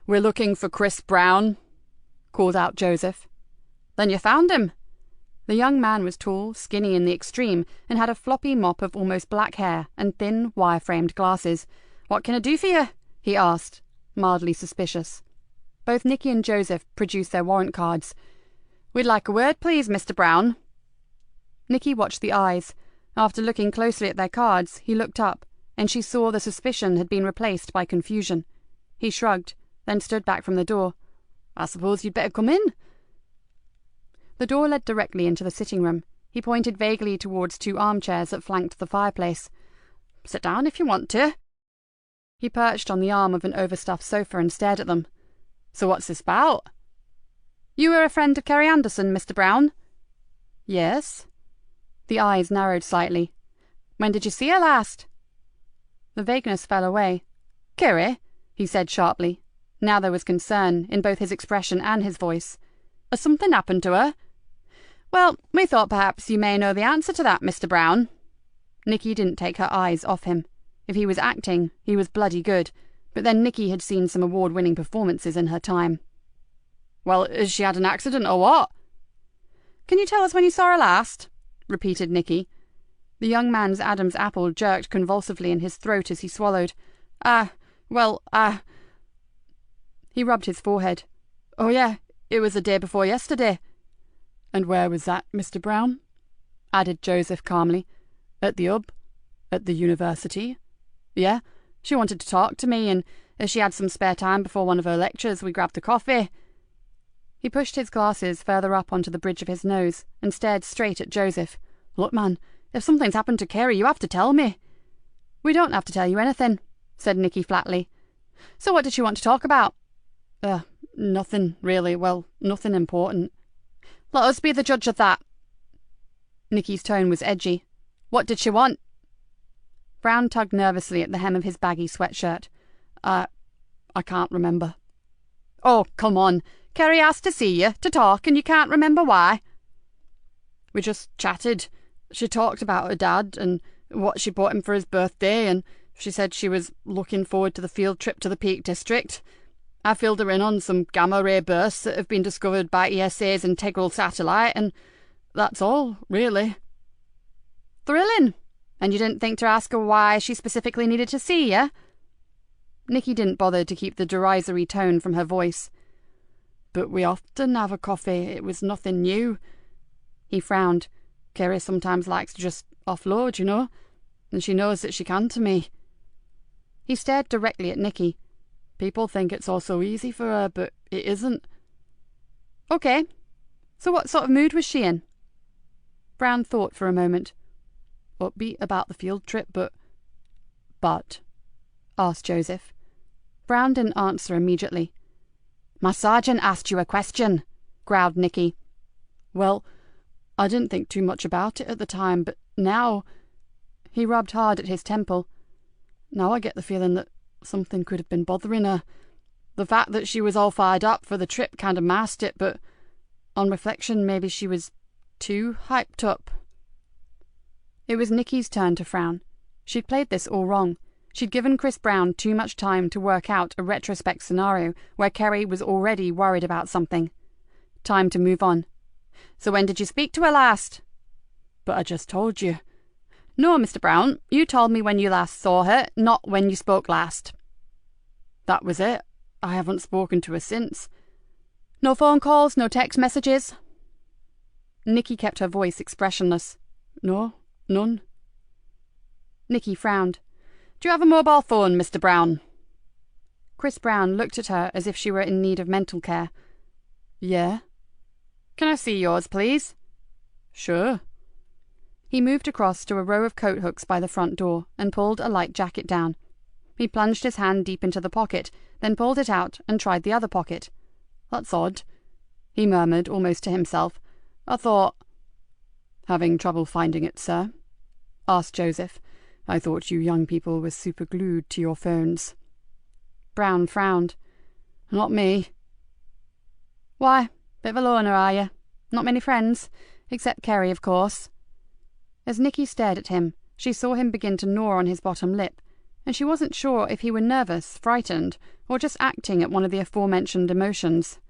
"We're looking for Chris Brown," called out Joseph. "Then you found him." The young man was tall, skinny in the extreme, and had a floppy mop of almost black hair and thin, wire-framed glasses. "What can I do for you?" he asked, mildly suspicious. Both Nikki and Joseph produced their warrant cards. "We'd like a word, please, Mr. Brown." Nikki watched the eyes. After looking closely at their cards, he looked up, and she saw the suspicion had been replaced by confusion. He shrugged, then stood back from the door. "I suppose you'd better come in." The door led directly into the sitting room. He pointed vaguely towards 2 armchairs that flanked the fireplace. "Sit down if you want to." He perched on the arm of an overstuffed sofa and stared at them. "So what's this about?" "You were a friend of Kerry Anderson, Mr. Brown?" "Yes." The eyes narrowed slightly. "When did you see her last?" The vagueness fell away. "Kerry?" he said sharply. Now there was concern in both his expression and his voice. "Has something happened to her?" "Well, we thought perhaps you may know the answer to that, Mr. Brown." Nikki didn't take her eyes off him. If he was acting, he was bloody good, but then Nikki had seen some award-winning performances in her time. "Well, has she had an accident or what?" "Can you tell us when you saw her last?" repeated Nikki. The young man's Adam's apple jerked convulsively in his throat as he swallowed. He rubbed his forehead. "Oh yeah, it was the day before yesterday." "And where was that, Mr. Brown?" added Joseph calmly. "At the hub." "At the university?" "Yeah, she wanted to talk to me, and as she had some spare time before one of her lectures, we grabbed a coffee." He pushed his glasses further up onto the bridge of his nose and stared straight at Joseph. "Look, man, if something's happened to Kerry, you have to tell me." "We don't have to tell you anything," said Nikki flatly. "So what did she want to talk about?" Nothing, really. Well, nothing important." "Let us be the judge of that." Nikki's tone was edgy. "What did she want?" Brown tugged nervously at the hem of his baggy sweatshirt. I can't remember." "Oh, come on. Kerry asked to see you, to talk, and you can't remember why?" "We just chatted. She talked about her dad and what she bought him for his birthday, and she said she was looking forward to the field trip to the Peak District. I filled her in on some gamma-ray bursts that have been discovered by ESA's integral satellite, and that's all, really." "Thrilling. And you didn't think to ask her why she specifically needed to see you?" Nikki didn't bother to keep the derisory tone from her voice. "But we often have a coffee. It was nothing new." He frowned. "Kerry sometimes likes to just offload, you know, and she knows that she can to me." He stared directly at Nikki. "People think it's all so easy for her, but it isn't." "Okay. So what sort of mood was she in?" Brown thought for a moment. "Upbeat about the field trip, but..." "But?" asked Joseph. Brown didn't answer immediately. "My sergeant asked you a question," growled Nikki. "Well, I didn't think too much about it at the time, but now..." He rubbed hard at his temple. "Now I get the feeling that something could have been bothering her. The fact that she was all fired up for the trip kind of masked it, but on reflection, maybe she was too hyped up." It was Nikki's turn to frown. She'd played this all wrong. She'd given Chris Brown too much time to work out a retrospect scenario where Kerry was already worried about something. Time to move on. "So when did you speak to her last?" "But I just told you." "No, Mr. Brown, you told me when you last saw her, not when you spoke last." "That was it. I haven't spoken to her since." "No phone calls, no text messages?" Nikki kept her voice expressionless. "No, none." Nikki frowned. "Do you have a mobile phone, Mr. Brown?" Chris Brown looked at her as if she were in need of mental care. Yeah? Can I see yours, please? Sure. He moved across to a row of coat hooks by the front door and pulled a light jacket down. He plunged his hand deep into the pocket, then pulled it out and tried the other pocket. That's odd, he murmured almost to himself. I thought... Having trouble finding it, sir? Asked Joseph. I thought you young people were super glued to your phones. Brown frowned. Not me. Why, bit of a loner, are you? Not many friends, except Kerry, of course. As Nikki stared at him, she saw him begin to gnaw on his bottom lip, and she wasn't sure if he were nervous, frightened, or just acting at one of the aforementioned emotions.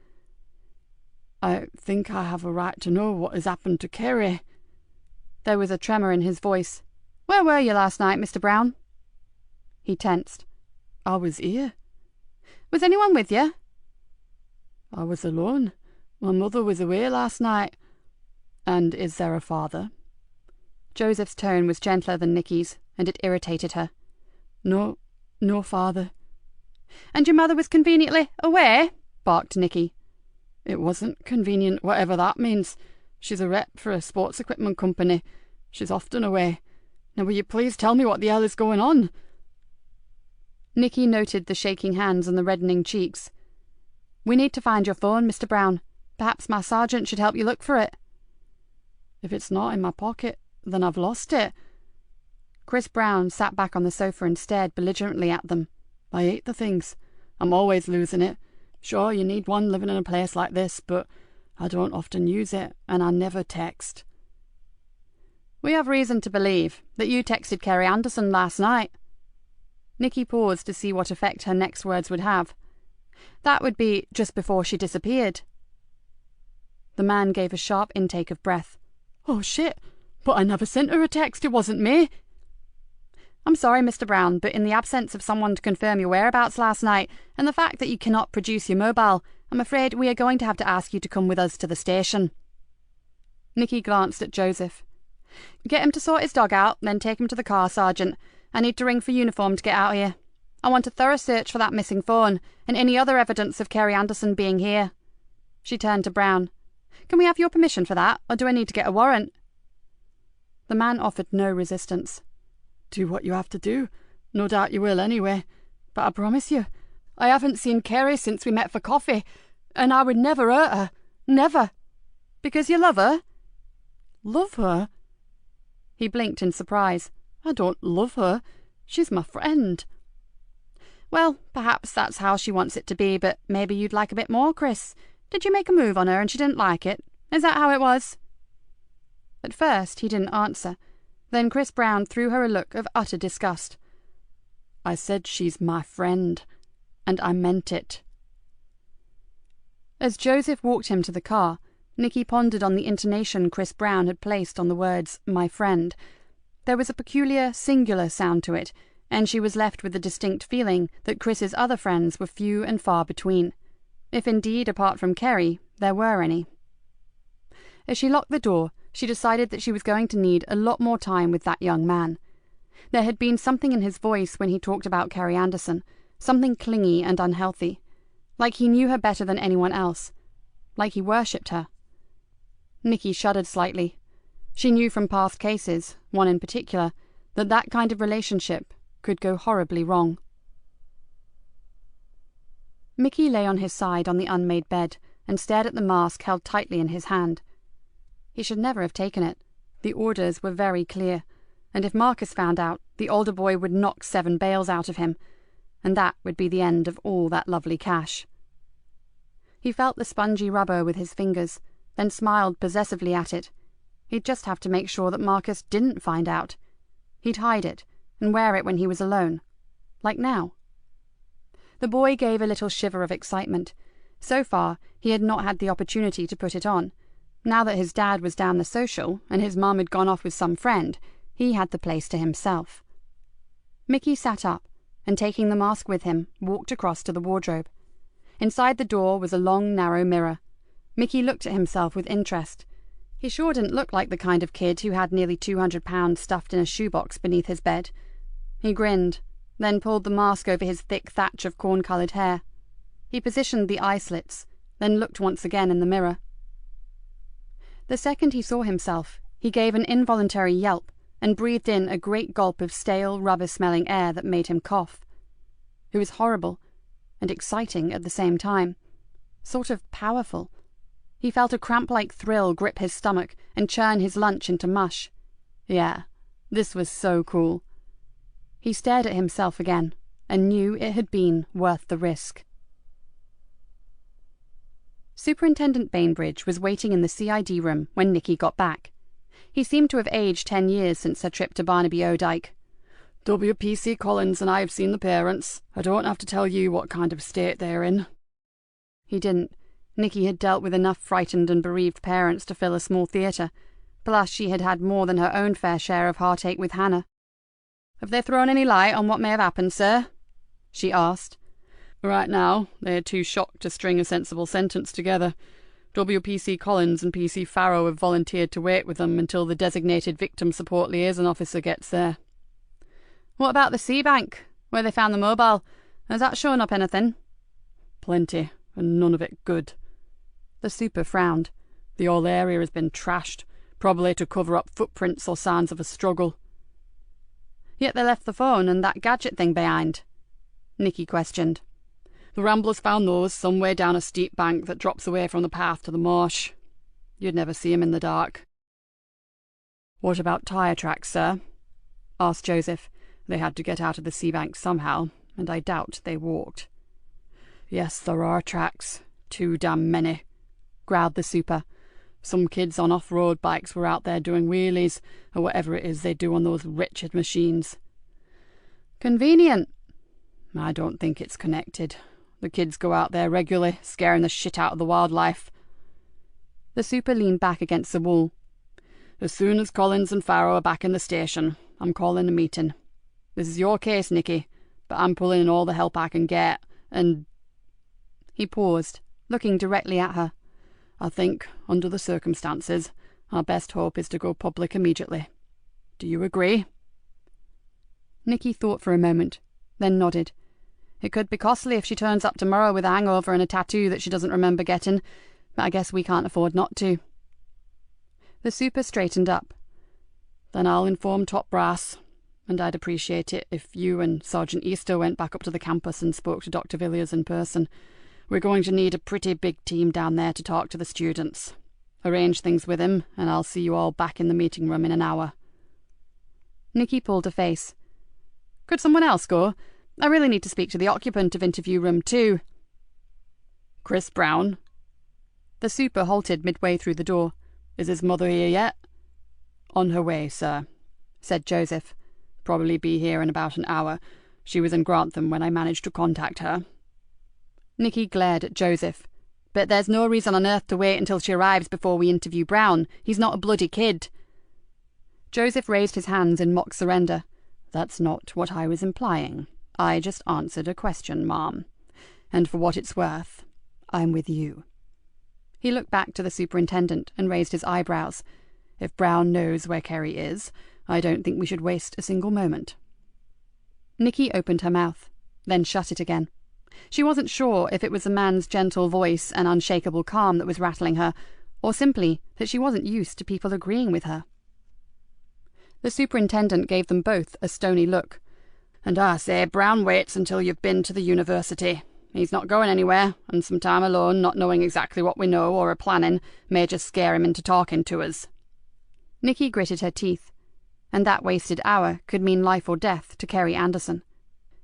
I think I have a right to know what has happened to Kerry. There was a tremor in his voice. Where were you last night, Mr. Brown? He tensed. I was here. Was anyone with you? I was alone. My mother was away last night. And is there a father? Joseph's tone was gentler than Nikki's, and it irritated her. No father. And your mother was conveniently away? Barked Nikki. It wasn't convenient, whatever that means. She's a rep for a sports equipment company. She's often away. Now will you please tell me what the hell is going on? Nikki noted the shaking hands and the reddening cheeks. We need to find your phone, Mr. Brown. Perhaps my sergeant should help you look for it. If it's not in my pocket, then I've lost it. Chris Brown sat back on the sofa and stared belligerently at them. I hate the things. I'm always losing it. Sure, you need one living in a place like this, but I don't often use it, and I never text. We have reason to believe that you texted Kerry Anderson last night. Nikki paused to see what effect her next words would have. That would be just before she disappeared. The man gave a sharp intake of breath. Oh, shit! But I never sent her a text. It wasn't me. I'm sorry, Mr. Brown, but in the absence of someone to confirm your whereabouts last night, and the fact that you cannot produce your mobile, I'm afraid we are going to have to ask you to come with us to the station. Nikki glanced at Joseph. Get him to sort his dog out, then take him to the car, Sergeant. I need to ring for uniform to get out here. I want a thorough search for that missing phone, and any other evidence of Kerry Anderson being here. She turned to Brown. Can we have your permission for that, or do I need to get a warrant? The man offered no resistance. Do what you have to do. No doubt you will anyway. But I promise you, I haven't seen Kerry since we met for coffee, and I would never hurt her. Never. Because you love her? Love her? He blinked in surprise. I don't love her. She's my friend. Well, perhaps that's how she wants it to be, but maybe you'd like a bit more, Chris. Did you make a move on her and she didn't like it? Is that how it was? At first he didn't answer. Then Chris Brown threw her a look of utter disgust. I said she's my friend, and I meant it. As Joseph walked him to the car, Nikki pondered on the intonation Chris Brown had placed on the words, my friend. There was a peculiar, singular sound to it, and she was left with the distinct feeling that Chris's other friends were few and far between, if indeed, apart from Kerry, there were any. As she locked the door, she decided that she was going to need a lot more time with that young man. There had been something in his voice when he talked about Kerry Anderson, something clingy and unhealthy, like he knew her better than anyone else, like he worshipped her. Nikki shuddered slightly. She knew from past cases, one in particular, that that kind of relationship could go horribly wrong. Mickey lay on his side on the unmade bed and stared at the mask held tightly in his hand. He should never have taken it. The orders were very clear, and if Marcus found out, the older boy would knock 7 bales out of him, and that would be the end of all that lovely cash. He felt the spongy rubber with his fingers, then smiled possessively at it. He'd just have to make sure that Marcus didn't find out. He'd hide it, and wear it when he was alone, like now. The boy gave a little shiver of excitement. So far, he had not had the opportunity to put it on. Now that his dad was down the social, and his mum had gone off with some friend, he had the place to himself. Mickey sat up, and taking the mask with him, walked across to the wardrobe. Inside the door was a long, narrow mirror. Mickey looked at himself with interest. He sure didn't look like the kind of kid who had nearly £200 stuffed in a shoebox beneath his bed. He grinned. then pulled the mask over his thick thatch of corn-coloured hair. He positioned the eye slits, then looked once again in the mirror. The second he saw himself, he gave an involuntary yelp and breathed in a great gulp of stale, rubber-smelling air that made him cough. It was horrible and exciting at the same time, sort of powerful. He felt a cramp-like thrill grip his stomach and churn his lunch into mush. Yeah, this was so cool. He stared at himself again and knew it had been worth the risk. Superintendent Bainbridge was waiting in the CID room when Nikki got back. He seemed to have aged 10 years since her trip to Barnaby Odike. WPC Collins and I have seen the parents. I don't have to tell you what kind of state they're in. He didn't. Nikki had dealt with enough frightened and bereaved parents to fill a small theatre. Plus she had had more than her own fair share of heartache with Hannah. "Have they thrown any light on what may have happened, sir?" she asked. Right now, they're too shocked to string a sensible sentence together. WPC Collins and PC Farrow have volunteered to wait with them until the designated victim support liaison officer gets there. "What about the sea bank, where they found the mobile? Has that shown up anything?" "Plenty, and none of it good." The super frowned. "The whole area has been trashed, probably to cover up footprints or signs of a struggle." "Yet they left the phone and that gadget thing behind?" Nikki questioned. "The Ramblers found those some way down a steep bank that drops away from the path to the marsh. You'd never see 'em in the dark." "What about tyre tracks, sir?" asked Joseph. "They had to get out of the sea bank somehow, and I doubt they walked." "Yes, there are tracks. Too damn many," growled the super. "Some kids on off-road bikes were out there doing wheelies, or whatever it is they do on those wretched machines." "Convenient." "I don't think it's connected. The kids go out there regularly, scaring the shit out of the wildlife." The super leaned back against the wall. "As soon as Collins and Farrow are back in the station, I'm calling a meeting. This is your case, Nikki, but I'm pulling in all the help I can get, and—" He paused, looking directly at her. "I think, under the circumstances, our best hope is to go public immediately. Do you agree?" Nikki thought for a moment, then nodded. "It could be costly if she turns up tomorrow with a hangover and a tattoo that she doesn't remember getting, but I guess we can't afford not to." The super straightened up. "Then I'll inform top brass, and I'd appreciate it if you and Sergeant Easter went back up to the campus and spoke to Dr. Villiers in person. We're going to need a pretty big team down there to talk to the students. Arrange things with him, and I'll see you all back in the meeting room in an hour." Nikki pulled a face. "Could someone else go? I really need to speak to the occupant of interview room 2. "Chris Brown?" The super halted midway through the door. "Is his mother here yet?" "On her way, sir," said Joseph. "Probably be here in about an hour. She was in Grantham when I managed to contact her." Nikki glared at Joseph. "But there's no reason on earth to wait until she arrives before we interview Brown. He's not a bloody kid." Joseph raised his hands in mock surrender. "That's not what I was implying. I just answered a question, Mom. And for what it's worth, I'm with you." He looked back to the superintendent and raised his eyebrows. "If Brown knows where Kerry is, I don't think we should waste a single moment." Nikki opened her mouth, then shut it again. She wasn't sure if it was the man's gentle voice and unshakable calm that was rattling her, or simply that she wasn't used to people agreeing with her. The superintendent gave them both a stony look. "And I say Brown waits until you've been to the university. He's not going anywhere, and some time alone, not knowing exactly what we know or are planning, may just scare him into talking to us." Nikki gritted her teeth, and that wasted hour could mean life or death to Kerry Anderson.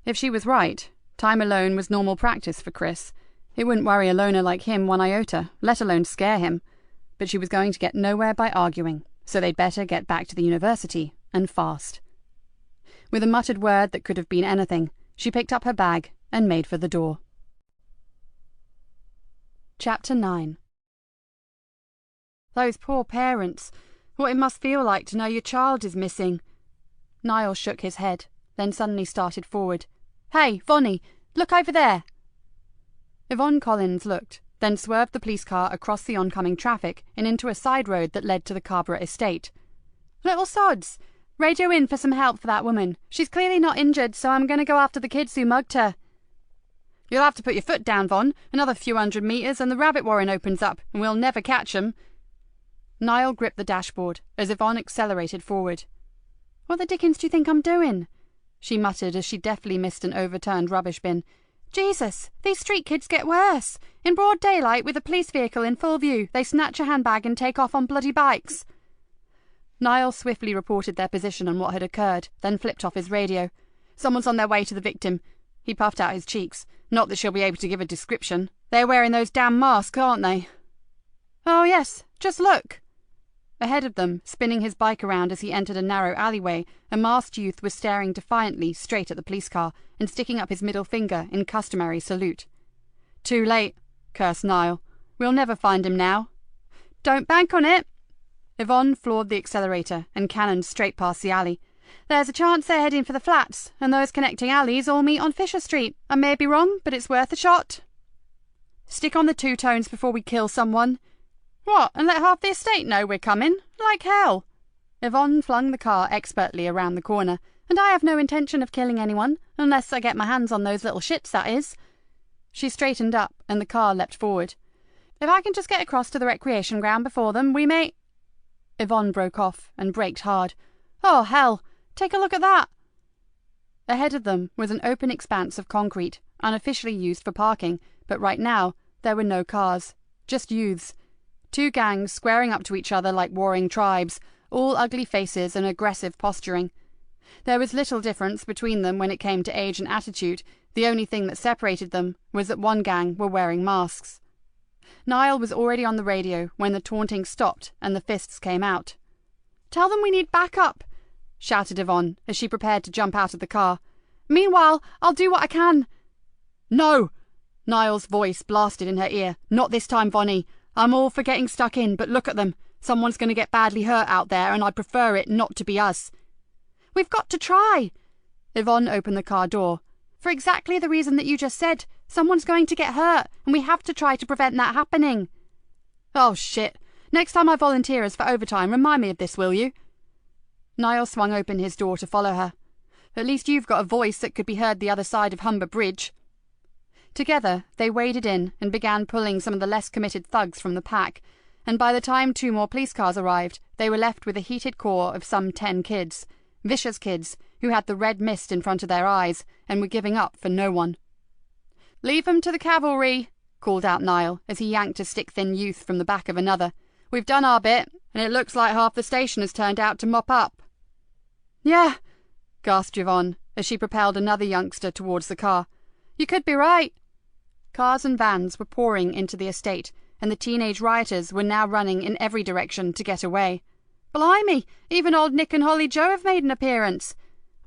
If she was right, time alone was normal practice for Chris. It wouldn't worry a loner like him one iota, let alone scare him. But she was going to get nowhere by arguing, so they'd better get back to the university, and fast. With a muttered word that could have been anything, she picked up her bag and made for the door. Chapter 9. Those poor parents. What it must feel like to know your child is missing. Niall shook his head, then suddenly started forward. "Hey, Vonnie, look over there!" Yvonne Collins looked, then swerved the police car across the oncoming traffic and into a side road that led to the Carrborough estate. "Little sods! Radio in for some help for that woman. She's clearly not injured, so I'm going to go after the kids who mugged her. You'll have to put your foot down, Von. Another few 100 meters and the rabbit warren opens up, and we'll never catch 'em. Niall gripped the dashboard as Yvonne accelerated forward. What the dickens do you think I'm doing? She muttered as she deftly missed an overturned rubbish bin. Jesus, these street kids get worse. In broad daylight, with a police vehicle in full view, they snatch a handbag and take off on bloody bikes. Niall swiftly reported their position and what had occurred, then flipped off his radio. Someone's on their way to the victim. He puffed out his cheeks. Not that she'll be able to give a description. They're wearing those damn masks, aren't they? Oh, yes. Just look. Ahead of them, spinning his bike around as he entered a narrow alleyway, a masked youth was staring defiantly straight at the police car and sticking up his middle finger in customary salute. Too late, cursed Niall. We'll never find him now. Don't bank on it. Yvonne floored the accelerator and cannoned straight past the alley. There's a chance they're heading for the flats, and those connecting alleys all meet on Fisher Street. I may be wrong, but it's worth a shot. Stick on the two-tones before we kill someone. What, and let half the estate know we're coming? Like hell. Yvonne flung the car expertly around the corner. And I have no intention of killing anyone, unless I get my hands on those little shits, that is. She straightened up, and the car leapt forward. If I can just get across to the recreation ground before them, we may... Yvonne broke off and braked hard. Oh, hell! Take a look at that! Ahead of them was an open expanse of concrete, unofficially used for parking, but right now there were no cars, just youths. Two gangs squaring up to each other like warring tribes, all ugly faces and aggressive posturing. There was little difference between them when it came to age and attitude. The only thing that separated them was that one gang were wearing masks. Niall was already on the radio when the taunting stopped and the fists came out. Tell them we need backup, shouted Yvonne as she prepared to jump out of the car. Meanwhile, I'll do what I can. No! Niall's voice blasted in her ear. Not this time, Vonnie. I'm all for getting stuck in, but look at them. Someone's going to get badly hurt out there, and I'd prefer it not to be us. We've got to try. Yvonne opened the car door. For exactly the reason that you just said. Someone's going to get hurt, and we have to try to prevent that happening. Oh, shit. Next time I volunteer as for overtime, remind me of this, will you? Niall swung open his door to follow her. At least you've got a voice that could be heard the other side of Humber Bridge. Together, they waded in and began pulling some of the less committed thugs from the pack, and by the time 2 more police cars arrived, they were left with a heated core of some 10 kids, vicious kids, who had the red mist in front of their eyes and were giving up for no one. Leave 'em to the cavalry, called out Niall as he yanked a stick-thin youth from the back of another. We've done our bit, and it looks like half the station has turned out to mop up. Yeah, gasped Yvonne as she propelled another youngster towards the car. You could be right. Cars and vans were pouring into the estate, and the teenage rioters were now running in every direction to get away. Blimey, even old Nick and Holly Joe have made an appearance.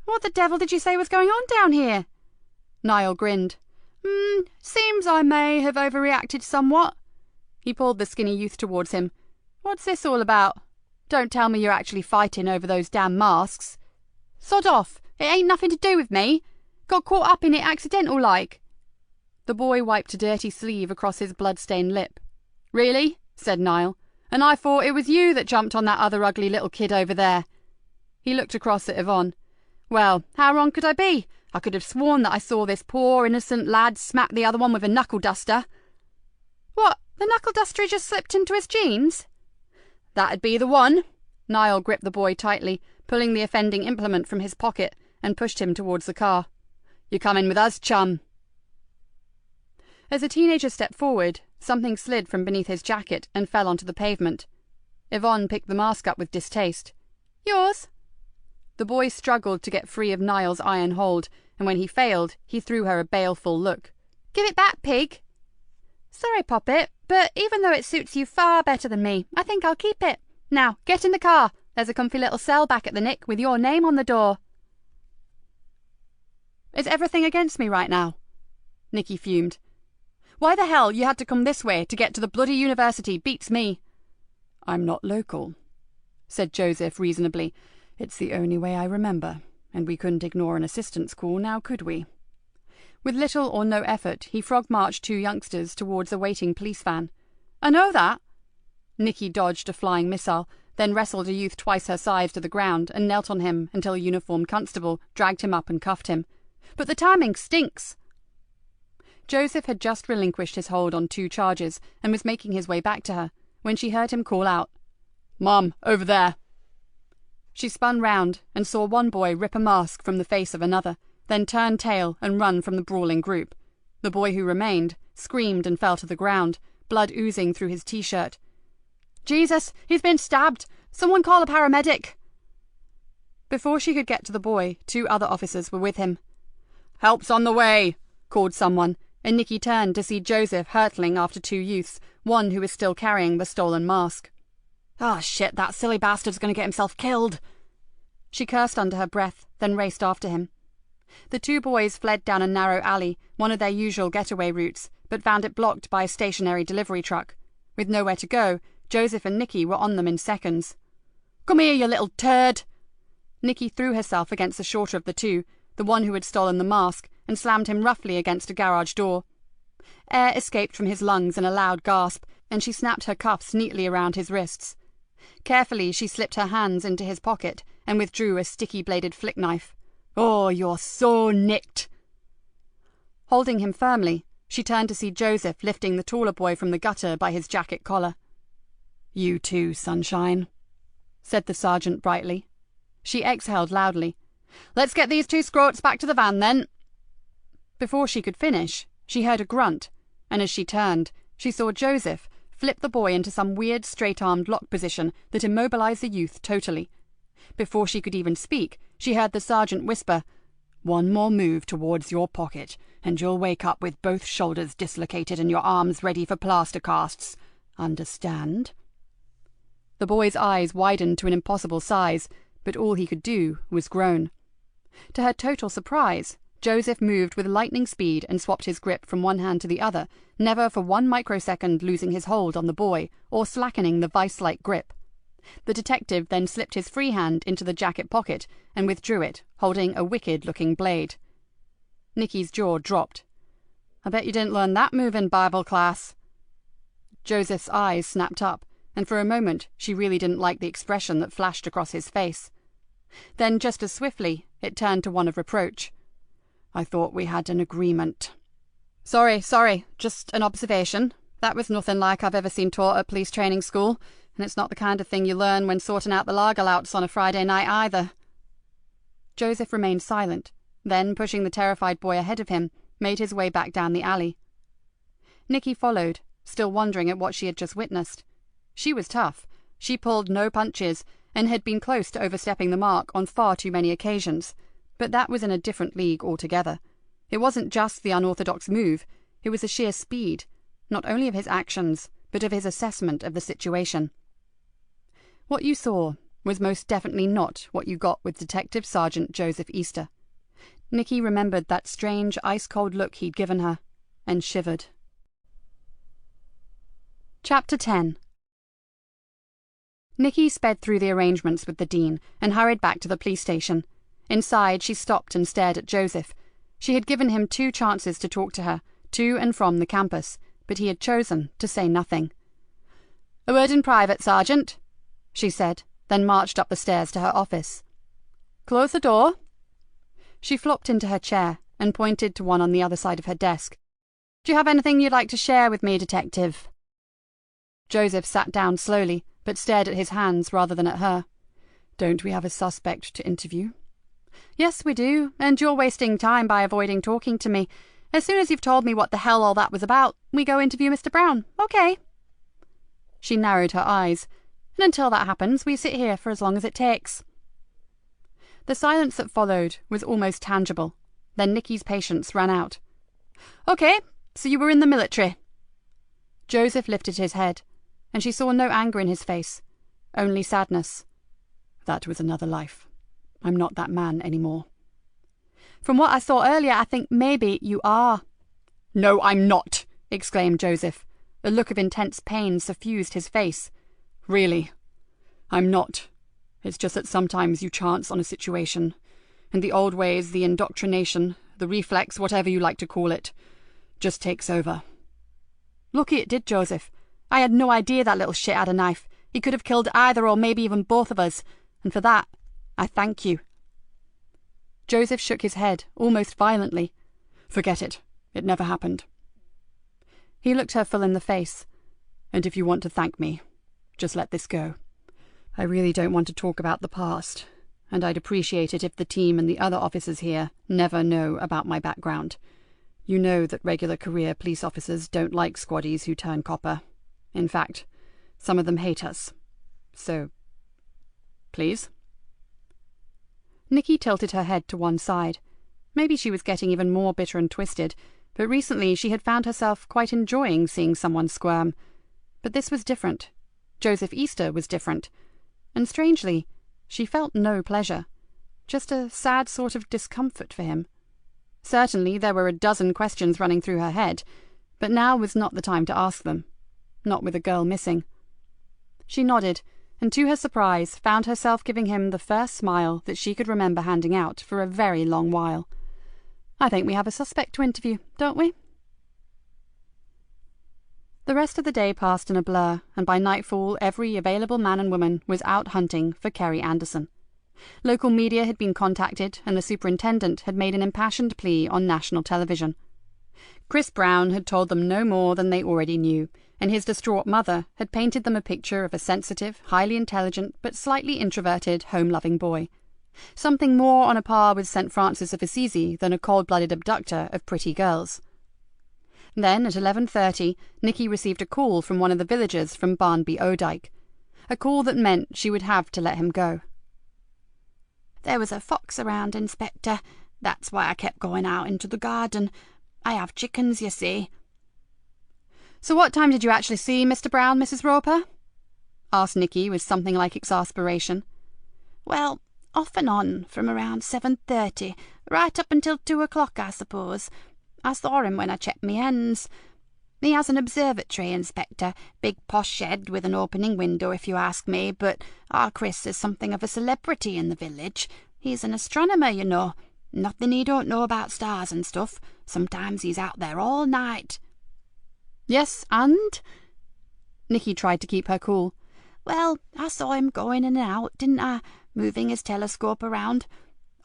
What the devil did you say was going on down here? Niall grinned. Seems I may have overreacted somewhat. He pulled the skinny youth towards him. What's this all about? Don't tell me you're actually fighting over those damn masks. Sod off. It ain't nothing to do with me. Got caught up in it accidental like. The boy wiped a dirty sleeve across his blood-stained lip. Really? Said Niall. And I thought it was you that jumped on that other ugly little kid over there. He looked across at Yvonne. Well, how wrong could I be? I could have sworn that I saw this poor innocent lad smack the other one with a knuckle-duster. What, the knuckle-duster just slipped into his jeans? That'd be the one. Niall gripped the boy tightly, pulling the offending implement from his pocket, and pushed him towards the car. You coming with us, chum? As the teenager stepped forward, something slid from beneath his jacket and fell onto the pavement. Yvonne picked the mask up with distaste. Yours? The boy struggled to get free of Niall's iron hold, and when he failed, he threw her a baleful look. Give it back, pig. Sorry, Poppet, but even though it suits you far better than me, I think I'll keep it. Now, get in the car. There's a comfy little cell back at the Nick with your name on the door. Is everything against me right now? Nikki fumed. Why the hell you had to come this way to get to the bloody university beats me. I'm not local, said Joseph reasonably. It's the only way I remember, and we couldn't ignore an assistance call now, could we? With little or no effort, he frog-marched 2 youngsters towards a waiting police van. I know that. Nikki dodged a flying missile. then wrestled a youth twice her size to the ground and knelt on him until a uniformed constable dragged him up and cuffed him. But the timing stinks! Joseph had just relinquished his hold on 2 charges and was making his way back to her when she heard him call out, "Mum, over there!" She spun round and saw one boy rip a mask from the face of another, then turn tail and run from the brawling group. The boy who remained screamed and fell to the ground, blood oozing through his t-shirt. "Jesus, he's been stabbed! Someone call a paramedic!" Before she could get to the boy, 2 other officers were with him. "Help's on the way!" called someone, and Nikki turned to see Joseph hurtling after 2 youths, one who was still carrying the stolen mask. "Oh shit, that silly bastard's going to get himself killed!" She cursed under her breath, then raced after him. The 2 boys fled down a narrow alley, one of their usual getaway routes, but found it blocked by a stationary delivery truck. With nowhere to go, Joseph and Nikki were on them in seconds. "Come here, you little turd!" Nikki threw herself against the shorter of the 2, the one who had stolen the mask, and slammed him roughly against a garage door. Air escaped from his lungs in a loud gasp, and she snapped her cuffs neatly around his wrists. Carefully, she slipped her hands into his pocket and withdrew a sticky-bladed flick knife. "Oh, you're so nicked!" Holding him firmly, she turned to see Joseph lifting the taller boy from the gutter by his jacket collar. "You too, sunshine," said the sergeant brightly. She exhaled loudly. "Let's get these 2 scroats back to the van, then." Before she could finish, she heard a grunt, and as she turned, she saw Joseph flip the boy into some weird straight-armed lock position that immobilized the youth totally. Before she could even speak, she heard the sergeant whisper, "One more move towards your pocket, and you'll wake up with both shoulders dislocated and your arms ready for plaster casts. Understand?" The boy's eyes widened to an impossible size, but all he could do was groan. To her total surprise, Joseph moved with lightning speed and swapped his grip from one hand to the other, never for 1 microsecond losing his hold on the boy or slackening the vice-like grip. The detective then slipped his free hand into the jacket pocket and withdrew it, holding a wicked-looking blade. Nikki's jaw dropped. "I bet you didn't learn that move in Bible class." Joseph's eyes snapped up, and for a moment she really didn't like the expression that flashed across his face. Then, just as swiftly, it turned to one of reproach. "I thought we had an agreement." Sorry, just an observation. That was nothing like I've ever seen taught at police training school, and it's not the kind of thing you learn when sorting out the lager louts on a Friday night either." Joseph remained silent, then, pushing the terrified boy ahead of him, made his way back down the alley. Nikki followed, still wondering at what she had just witnessed. She was tough. She pulled no punches, and had been close to overstepping the mark on far too many occasions. But that was in a different league altogether. It wasn't just the unorthodox move, it was the sheer speed, not only of his actions, but of his assessment of the situation. What you saw was most definitely not what you got with Detective Sergeant Joseph Easter. Nikki remembered that strange, ice-cold look he'd given her, and shivered. Chapter 10. Nikki sped through the arrangements with the Dean and hurried back to the police station. Inside, she stopped and stared at Joseph. She had given him 2 chances to talk to her, to and from the campus, but he had chosen to say nothing. "A word in private, Sergeant," she said, then marched up the stairs to her office. "Close the door." She flopped into her chair and pointed to one on the other side of her desk. "Do you have anything you'd like to share with me, Detective?" Joseph sat down slowly, but stared at his hands rather than at her. "Don't we have a suspect to interview?" "Yes, we do, and you're wasting time by avoiding talking to me. As soon as you've told me what the hell all that was about, we go interview Mr. Brown, okay?" She narrowed her eyes, and until that happens, we sit here for as long as it takes. The silence that followed was almost tangible. Then Nikki's patience ran out. "Okay, so you were in the military." Joseph lifted his head, and she saw no anger in his face, only sadness. "That was another life. I'm not that man anymore." "From what I saw earlier, I think maybe you are." "No, I'm not!" exclaimed Joseph. A look of intense pain suffused his face. "Really, I'm not. It's just that sometimes you chance on a situation, and the old ways, the indoctrination, the reflex, whatever you like to call it, just takes over." "Lucky it did, Joseph. I had no idea that little shit had a knife. He could have killed either or maybe even both of us, and for that, I thank you." Joseph shook his head, almost violently. "Forget it. It never happened." He looked her full in the face. "And if you want to thank me, just let this go. I really don't want to talk about the past, and I'd appreciate it if the team and the other officers here never know about my background. You know that regular career police officers don't like squaddies who turn copper. In fact, some of them hate us. So, please?" Nikki tilted her head to one side. Maybe she was getting even more bitter and twisted, but recently she had found herself quite enjoying seeing someone squirm. But this was different. Joseph Easter was different. And strangely, she felt no pleasure. Just a sad sort of discomfort for him. Certainly there were a dozen questions running through her head, but now was not the time to ask them. Not with a girl missing. She nodded, and to her surprise found herself giving him the first smile that she could remember handing out for a very long while. "I think we have a suspect to interview, don't we?" The rest of the day passed in a blur, and by nightfall every available man and woman was out hunting for Kerry Anderson. Local media had been contacted, and the superintendent had made an impassioned plea on national television. Chris Brown had told them no more than they already knew, and his distraught mother had painted them a picture of a sensitive, highly intelligent, but slightly introverted, home-loving boy. Something more on a par with St. Francis of Assisi than a cold-blooded abductor of pretty girls. Then, at 11:30, Nikki received a call from one of the villagers from Barnby-Odyke. A call that meant she would have to let him go. "There was a fox around, Inspector. That's why I kept going out into the garden. I have chickens, you see." "So what time did you actually see Mr. Brown, Mrs. Roper?" asked Nikki with something like exasperation. "Well, off and on, from around 7:30, right up until 2 o'clock, I suppose. I saw him when I checked me hens. He has an observatory, Inspector, big posh shed with an opening window, if you ask me, but our Chris is something of a celebrity in the village. He's an astronomer, you know. Nothing he don't know about stars and stuff. Sometimes he's out there all night." "Yes, and?" Nikki tried to keep her cool. "Well, I saw him going in and out, didn't I, moving his telescope around.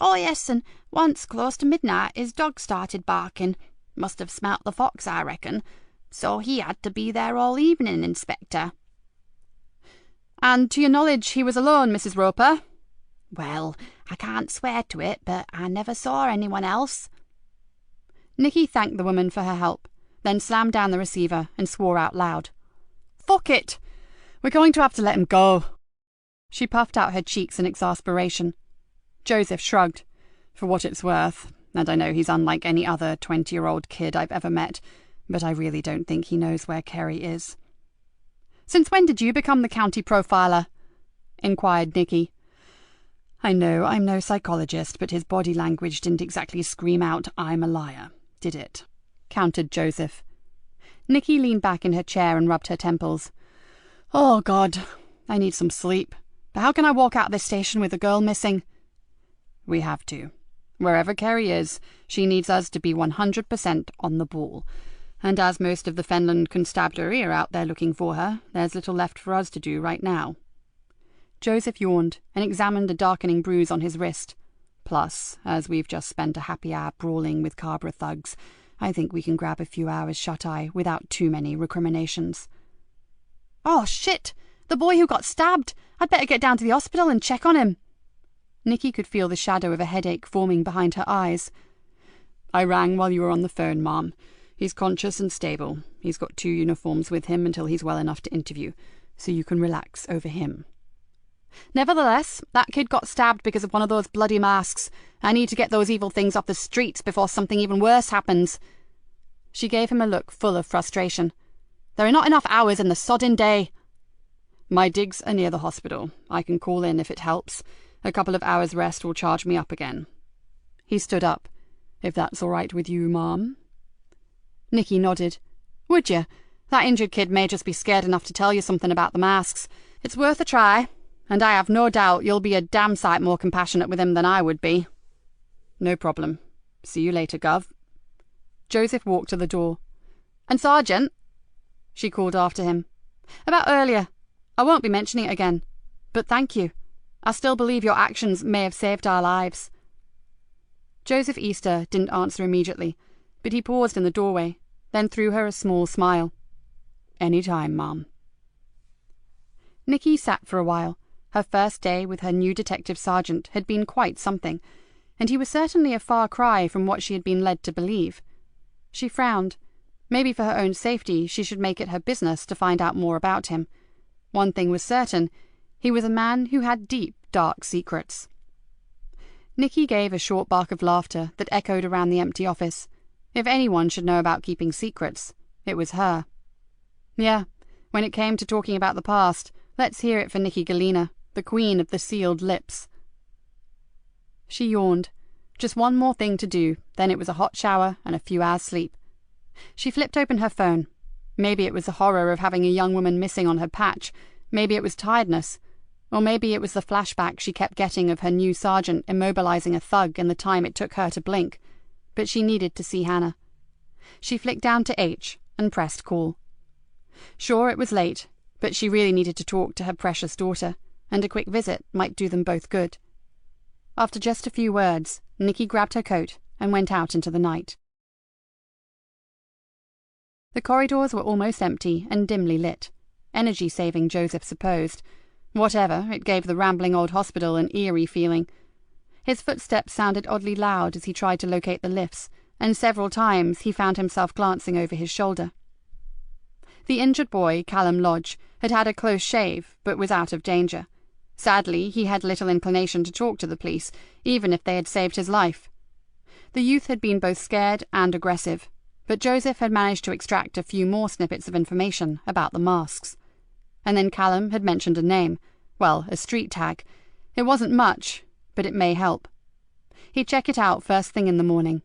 Oh, yes, and once, close to midnight, his dog started barking. Must have smelt the fox, I reckon. So he had to be there all evening, Inspector." "And to your knowledge he was alone, Mrs. Roper?" "Well, I can't swear to it, but I never saw anyone else." Nikki thanked the woman for her help, then slammed down the receiver and swore out loud. "Fuck it! We're going to have to let him go." She puffed out her cheeks in exasperation. Joseph shrugged. "For what it's worth, and I know he's unlike any other 20-year-old kid I've ever met, but I really don't think he knows where Kerry is." "Since when did you become the county profiler?" inquired Nikki. "I know I'm no psychologist, but his body language didn't exactly scream out, 'I'm a liar,' did it?" countered Joseph. Nikki leaned back in her chair and rubbed her temples. "Oh, God, I need some sleep. But how can I walk out of this station with the girl missing?" "We have to. Wherever Kerry is, she needs us to be 100% on the ball. And as most of the Fenland Constabulary are out there looking for her, there's little left for us to do right now." Joseph yawned and examined a darkening bruise on his wrist. "Plus, as we've just spent a happy hour brawling with Cabra thugs, I think we can grab a few hours shut-eye without too many recriminations." "Oh, shit! The boy who got stabbed! I'd better get down to the hospital and check on him." Nikki could feel the shadow of a headache forming behind her eyes. "I rang while you were on the phone, Mom. He's conscious and stable. He's got 2 uniforms with him until he's well enough to interview, so you can relax over him." "Nevertheless, that kid got stabbed because of one of those bloody masks. I need to get those evil things off the streets before something even worse happens." She gave him a look full of frustration. "There are not enough hours in the sodding day." "My digs are near the hospital. I can call in if it helps. A couple of hours' rest will charge me up again." He stood up. "If that's all right with you, Mom?" Nikki nodded. "Would you? That injured kid may just be scared enough to tell you something about the masks. It's worth a try, and I have no doubt you'll be a damn sight more compassionate with him than I would be." "No problem. See you later, Gov." Joseph walked to the door. "And Sergeant," she called after him. "About earlier. I won't be mentioning it again. But thank you. I still believe your actions may have saved our lives." Joseph Easter didn't answer immediately, but he paused in the doorway, then threw her a small smile. "Any time, Mum." Nikki sat for a while. Her first day with her new detective sergeant had been quite something, and he was certainly a far cry from what she had been led to believe. She frowned. Maybe for her own safety she should make it her business to find out more about him. One thing was certain: he was a man who had deep, dark secrets. Nikki gave a short bark of laughter that echoed around the empty office. If anyone should know about keeping secrets, it was her. Yeah, when it came to talking about the past, let's hear it for Nikki Galena, the queen of the sealed lips. She yawned. Just one more thing to do, then it was a hot shower and a few hours' sleep. She flipped open her phone. Maybe it was the horror of having a young woman missing on her patch, maybe it was tiredness, or maybe it was the flashback she kept getting of her new sergeant immobilizing a thug in the time it took her to blink. But she needed to see Hannah. She flicked down to H and pressed call. Sure, it was late, but she really needed to talk to her precious daughter, and a quick visit might do them both good. After just a few words, Nikki grabbed her coat and went out into the night. The corridors were almost empty and dimly lit. Energy-saving, Joseph supposed. Whatever, it gave the rambling old hospital an eerie feeling. His footsteps sounded oddly loud as he tried to locate the lifts, and several times he found himself glancing over his shoulder. The injured boy, Callum Lodge, had had a close shave, but was out of danger. Sadly, he had little inclination to talk to the police, even if they had saved his life. The youth had been both scared and aggressive, but Joseph had managed to extract a few more snippets of information about the masks. And then Callum had mentioned a name, well, a street tag. It wasn't much, but it may help. He'd check it out first thing in the morning.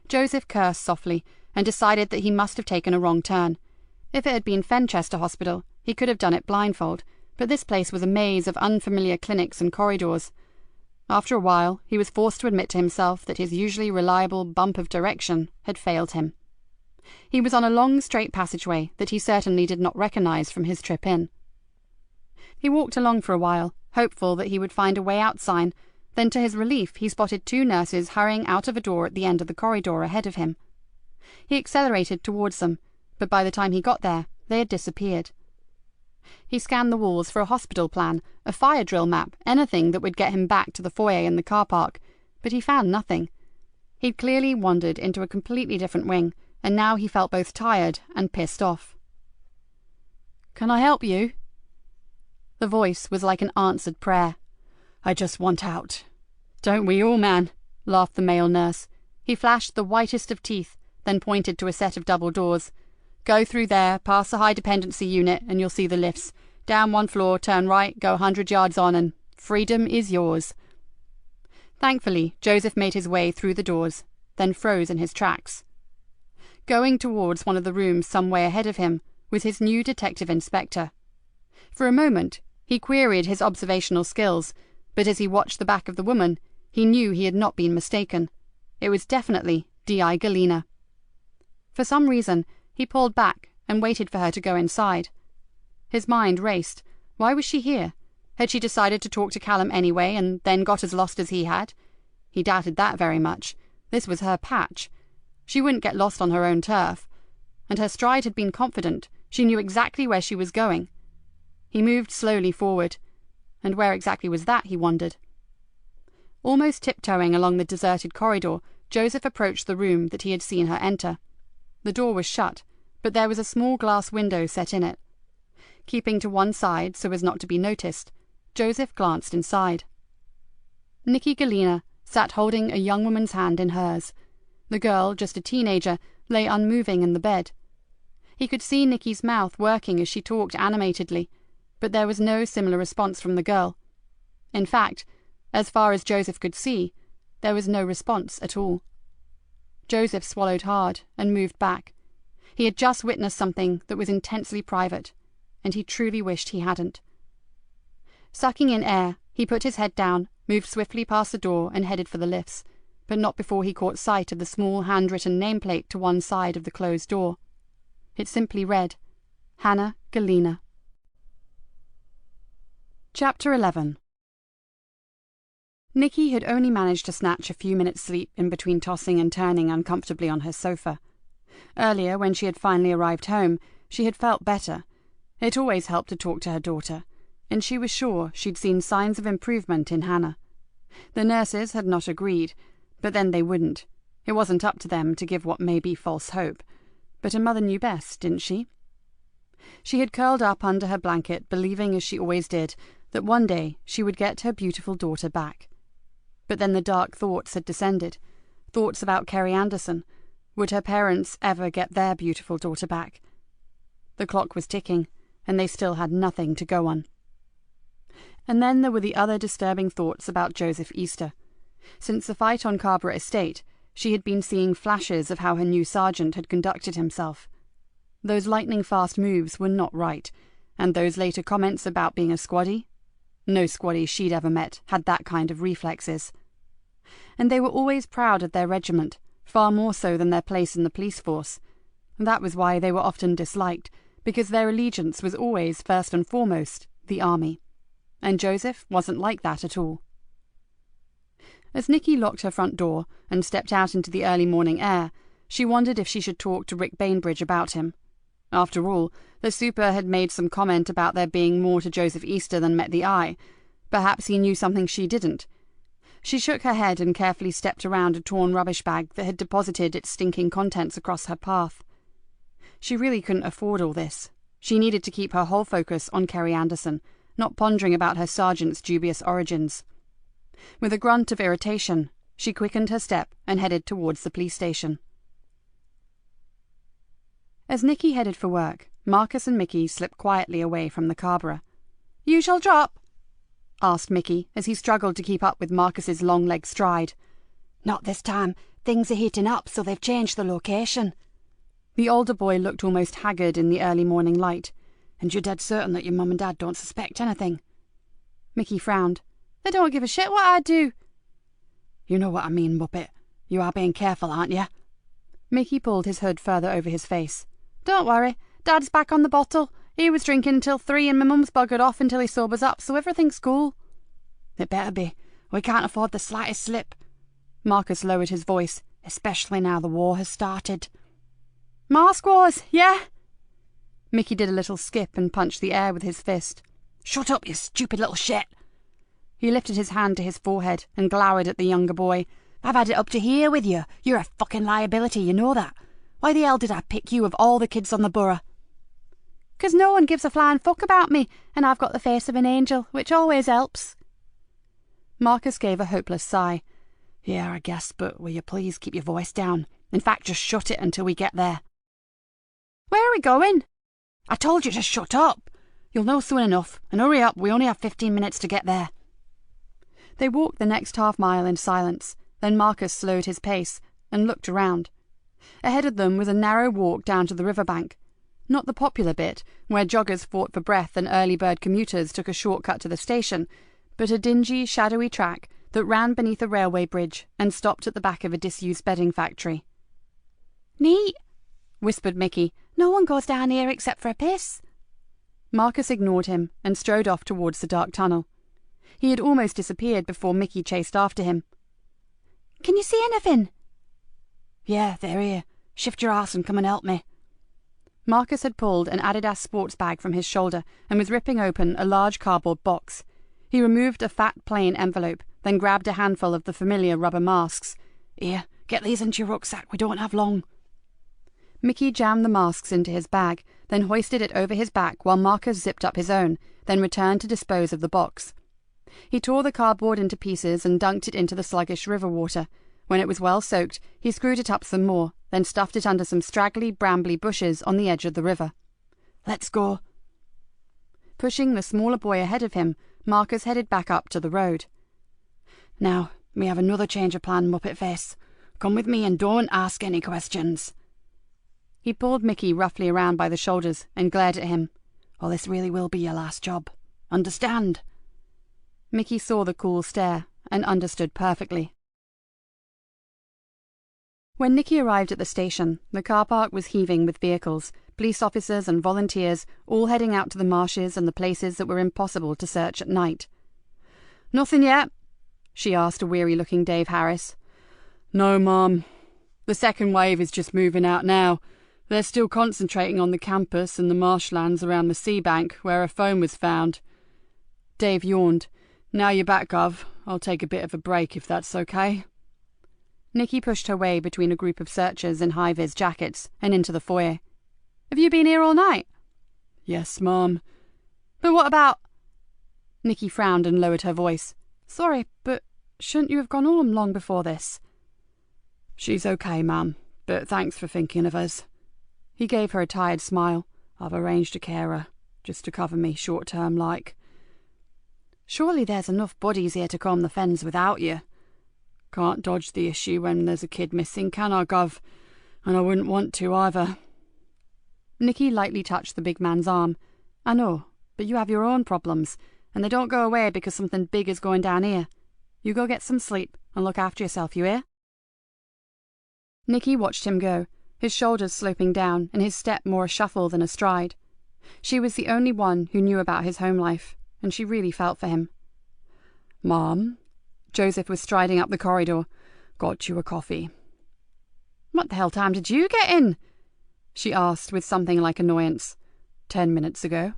Joseph cursed softly and decided that he must have taken a wrong turn. If it had been Fenchester Hospital, he could have done it blindfold, but this place was a maze of unfamiliar clinics and corridors. After a while, he was forced to admit to himself that his usually reliable bump of direction had failed him. He was on a long, straight passageway that he certainly did not recognize from his trip in. He walked along for a while, hopeful that he would find a way out sign. Then, to his relief, he spotted two nurses hurrying out of a door at the end of the corridor ahead of him. He accelerated towards them, but by the time he got there, they had disappeared. He scanned the walls for a hospital plan, a fire drill map, anything that would get him back to the foyer in the car park, but he found nothing. He'd clearly wandered into a completely different wing, and now he felt both tired and pissed off. "Can I help you?" The voice was like an answered prayer. "I just want out." "Don't we all, man?" laughed the male nurse. He flashed the whitest of teeth, then pointed to a set of double doors. "Go through there, past the high dependency unit, and you'll see the lifts. Down one floor, turn right, go 100 yards on, and freedom is yours." Thankfully, Joseph made his way through the doors, then froze in his tracks. Going towards one of the rooms some way ahead of him was his new detective inspector. For a moment, he queried his observational skills, but as he watched the back of the woman, he knew he had not been mistaken. It was definitely D.I. Galena. For some reason, he pulled back and waited for her to go inside. His mind raced. Why was she here? Had she decided to talk to Callum anyway and then got as lost as he had? He doubted that very much. This was her patch. She wouldn't get lost on her own turf. And her stride had been confident. She knew exactly where she was going. He moved slowly forward. And where exactly was that, he wondered. Almost tiptoeing along the deserted corridor, Joseph approached the room that he had seen her enter. The door was shut, but there was a small glass window set in it. Keeping to one side so as not to be noticed, Joseph glanced inside. Nikki Galena sat holding a young woman's hand in hers. The girl, just a teenager, lay unmoving in the bed. He could see Nikki's mouth working as she talked animatedly, but there was no similar response from the girl. In fact, as far as Joseph could see, there was no response at all. Joseph swallowed hard and moved back. He had just witnessed something that was intensely private, and he truly wished he hadn't. Sucking in air, he put his head down, moved swiftly past the door and headed for the lifts, but not before he caught sight of the small handwritten nameplate to one side of the closed door. It simply read, Hannah Galena. Chapter 11. Nikki had only managed to snatch a few minutes' sleep in between tossing and turning uncomfortably on her sofa. Earlier, when she had finally arrived home, she had felt better. It always helped to talk to her daughter, and she was sure she'd seen signs of improvement in Hannah. The nurses had not agreed, but then they wouldn't. It wasn't up to them to give what may be false hope. But a mother knew best, didn't she? She had curled up under her blanket, believing, as she always did, that one day she would get her beautiful daughter back. But then the dark thoughts had descended, thoughts about Kerry Anderson. Would her parents ever get their beautiful daughter back? The clock was ticking, and they still had nothing to go on. And then there were the other disturbing thoughts about Joseph Easter. Since the fight on Carrborough Estate, she had been seeing flashes of how her new sergeant had conducted himself. Those lightning-fast moves were not right, and those later comments about being a squaddy? No squaddy she'd ever met had that kind of reflexes. And they were always proud of their regiment, far more so than their place in the police force. That was why they were often disliked, because their allegiance was always, first and foremost, the army. And Joseph wasn't like that at all. As Nikki locked her front door and stepped out into the early morning air, she wondered if she should talk to Rick Bainbridge about him. After all, the super had made some comment about there being more to Joseph Easter than met the eye. Perhaps he knew something she didn't. She shook her head and carefully stepped around a torn rubbish bag that had deposited its stinking contents across her path. She really couldn't afford all this. She needed to keep her whole focus on Kerry Anderson, not pondering about her sergeant's dubious origins. With a grunt of irritation, she quickened her step and headed towards the police station. As Nikki headed for work, Marcus and Mickey slipped quietly away from the Carrborough. "You shall drop?" asked Mickey as he struggled to keep up with Marcus's long-legged stride. "Not this time. Things are heating up, so they've changed the location." The older boy looked almost haggard in the early morning light. "And you're dead certain that your mum and dad don't suspect anything?" Mickey frowned. "They don't give a shit what I do." "You know what I mean, Muppet. You are being careful, aren't you?" Mickey pulled his hood further over his face. "Don't worry. Dad's back on the bottle. He was drinking until 3 and my mum's buggered off until he sobers up, so everything's cool." "It better be. We can't afford the slightest slip." Marcus lowered his voice. "Especially now the war has started." "Mask wars, yeah?" Mickey did a little skip and punched the air with his fist. "Shut up, you stupid little shit!" He lifted his hand to his forehead and glowered at the younger boy. "I've had it up to here with you. You're a fucking liability, you know that. Why the hell did I pick you of all the kids on the borough?" "'Cause no one gives a flying fuck about me, and I've got the face of an angel, which always helps." Marcus gave a hopeless sigh. "Yeah, I guess, but will you please keep your voice down? In fact, just shut it until we get there." "Where are we going?" "I told you to shut up. You'll know soon enough, and hurry up, we only have 15 minutes to get there." They walked the next half-mile in silence, then Marcus slowed his pace and looked around. Ahead of them was a narrow walk down to the riverbank. Not the popular bit, where joggers fought for breath and early-bird commuters took a shortcut to the station, but a dingy, shadowy track that ran beneath a railway bridge and stopped at the back of a disused bedding factory. "Neat," whispered Mickey. "No one goes down here except for a piss." Marcus ignored him and strode off towards the dark tunnel. He had almost disappeared before Mickey chased after him. "Can you see anything?" "Yeah, they're here. Shift your ass and come and help me." Marcus had pulled an Adidas sports bag from his shoulder and was ripping open a large cardboard box. He removed a fat, plain envelope, then grabbed a handful of the familiar rubber masks. "Here, get these into your rucksack. We don't have long." Mickey jammed the masks into his bag, then hoisted it over his back while Marcus zipped up his own, then returned to dispose of the box. He tore the cardboard into pieces and dunked it into the sluggish river water. When it was well soaked, he screwed it up some more, then stuffed it under some straggly, brambly bushes on the edge of the river. "Let's go." Pushing the smaller boy ahead of him, Marcus headed back up to the road. "Now, we have another change of plan, Muppet Face. Come with me and don't ask any questions." He pulled Mickey roughly around by the shoulders and glared at him. "Well, this really will be your last job. Understand?" Mickey saw the cool stare and understood perfectly. When Nikki arrived at the station, the car park was heaving with vehicles, police officers and volunteers, all heading out to the marshes and the places that were impossible to search at night. Nothing yet? She asked a weary-looking Dave Harris. No, Mum. The second wave is just moving out now. They're still concentrating on the campus and the marshlands around the sea bank where a phone was found. Dave yawned. Now you're back, Gov. I'll take a bit of a break if that's okay. Nikki pushed her way between a group of searchers in high-vis jackets and into the foyer. Have you been here all night? Yes, Mum. But what about... Nikki frowned and lowered her voice. Sorry, but shouldn't you have gone home long before this? She's okay, Mum, but thanks for thinking of us. He gave her a tired smile. I've arranged a carer, just to cover me short-term like. Surely there's enough bodies here to comb the Fens without you. Can't dodge the issue when there's a kid missing, can I, Gov? And I wouldn't want to either. Nikki lightly touched the big man's arm. I know, but you have your own problems, and they don't go away because something big is going down here. You go get some sleep and look after yourself, you hear? Nikki watched him go, his shoulders sloping down and his step more a shuffle than a stride. She was the only one who knew about his home life, and she really felt for him. Mom, Joseph was striding up the corridor. Got you a coffee. What the hell time did you get in? She asked with something like annoyance. 10 minutes ago.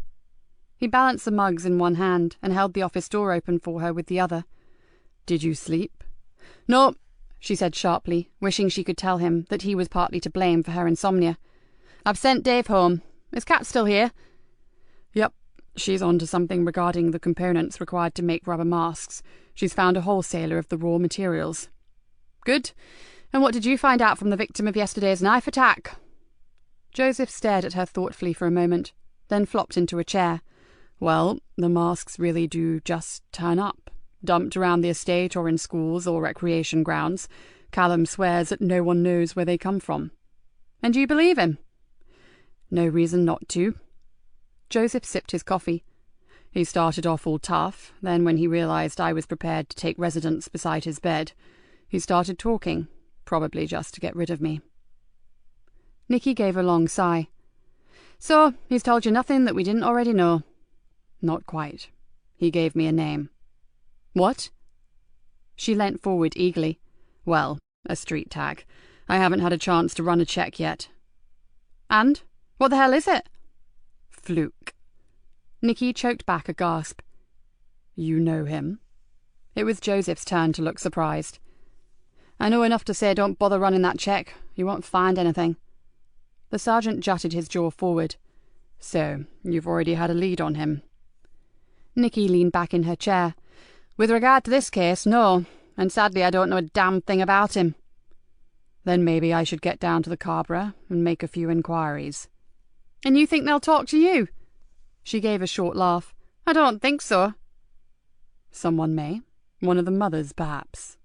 He balanced the mugs in one hand and held the office door open for her with the other. Did you sleep? No, she said sharply, wishing she could tell him that he was partly to blame for her insomnia. I've sent Dave home. Is Kat still here? Yep. She's on to something regarding the components required to make rubber masks. She's found a wholesaler of the raw materials. Good. And what did you find out from the victim of yesterday's knife attack? Joseph stared at her thoughtfully for a moment, then flopped into a chair. Well, the masks really do just turn up. Dumped around the estate or in schools or recreation grounds. Callum swears that no one knows where they come from. And you believe him? No reason not to. Joseph sipped his coffee. He started off all tough, then when he realised I was prepared to take residence beside his bed, he started talking, probably just to get rid of me. Nikki gave a long sigh. So, he's told you nothing that we didn't already know? Not quite. He gave me a name. What? She leant forward eagerly. Well, a street tag. I haven't had a chance to run a check yet. And? What the hell is it? Fluke. Nikki choked back a gasp. You know him? It was Joseph's turn to look surprised. I know enough to say don't bother running that check. You won't find anything. The sergeant jutted his jaw forward. So, you've already had a lead on him? Nikki leaned back in her chair. With regard to this case, no. And sadly I don't know a damn thing about him. Then maybe I should get down to the Cabra and make a few inquiries. And you think they'll talk to you? She gave a short laugh. I don't think so. Someone may. One of the mothers, perhaps.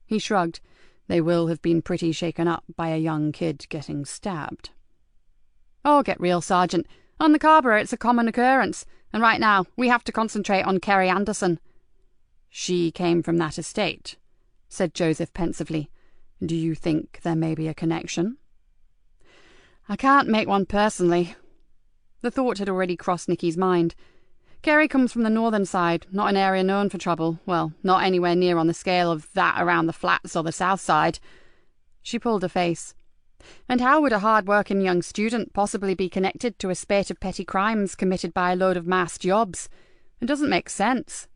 He shrugged. They will have been pretty shaken up by a young kid getting stabbed. Oh, get real, Sergeant. On the Cabra it's a common occurrence, and right now we have to concentrate on Kerry Anderson. She came from that estate, said Joseph pensively. Do you think there may be a connection? I can't make one personally. The thought had already crossed Nikki's mind. Kerry comes from the northern side, not an area known for trouble. Well, not anywhere near on the scale of that around the flats or the south side. She pulled a face. And how would a hard-working young student possibly be connected to a spate of petty crimes committed by a load of masked jobs? It doesn't make sense.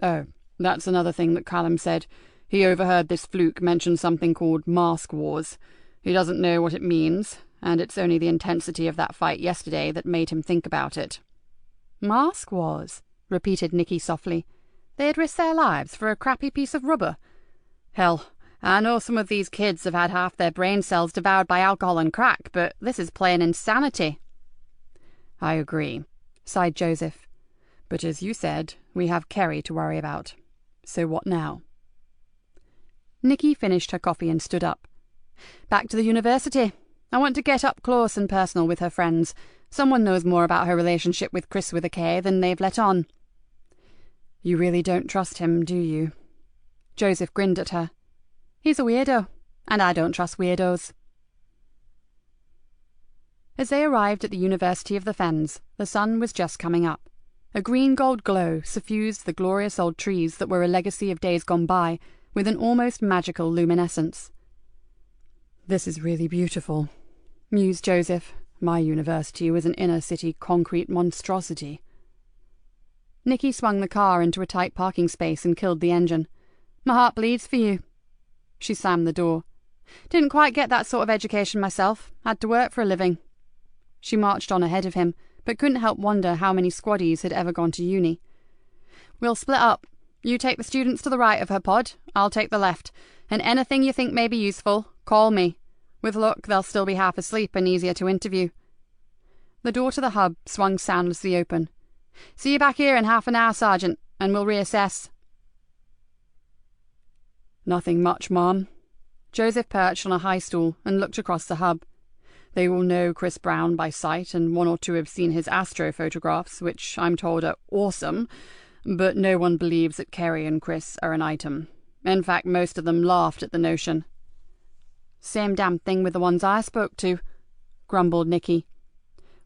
Oh, that's another thing that Callum said. He overheard this fluke mention something called mask wars. He doesn't know what it means, and it's only the intensity of that fight yesterday that made him think about it. Mask wars, repeated Nikki softly. They'd risk their lives for a crappy piece of rubber. Hell, I know some of these kids have had half their brain cells devoured by alcohol and crack, but this is plain insanity. I agree, sighed Joseph. But as you said, we have Kerry to worry about. So what now? Nikki finished her coffee and stood up. Back to the university. I want to get up close and personal with her friends. Someone knows more about her relationship with Chris with a K than they've let on. You really don't trust him, do you? Joseph grinned at her. He's a weirdo, and I don't trust weirdos. As they arrived at the University of the Fens, the sun was just coming up. A green-gold glow suffused the glorious old trees that were a legacy of days gone by with an almost magical luminescence. "This is really beautiful," mused Joseph. "My university was an inner-city concrete monstrosity." Nikki swung the car into a tight parking space and killed the engine. "My heart bleeds for you." She slammed the door. "Didn't quite get that sort of education myself. Had to work for a living." She marched on ahead of him, but couldn't help wonder how many squaddies had ever gone to uni. "We'll split up. You take the students to the right of her pod, I'll take the left, and anything you think may be useful, call me. With luck, they'll still be half asleep and easier to interview." The door to the hub swung soundlessly open. "See you back here in half an hour, Sergeant, and we'll reassess." "Nothing much, Mom." Joseph perched on a high stool and looked across the hub. "They will know Chris Brown by sight, and one or two have seen his astro photographs, which I'm told are awesome, but no one believes that Kerry and Chris are an item. In fact, most of them laughed at the notion." "Same damn thing with the ones I spoke to," grumbled Nikki.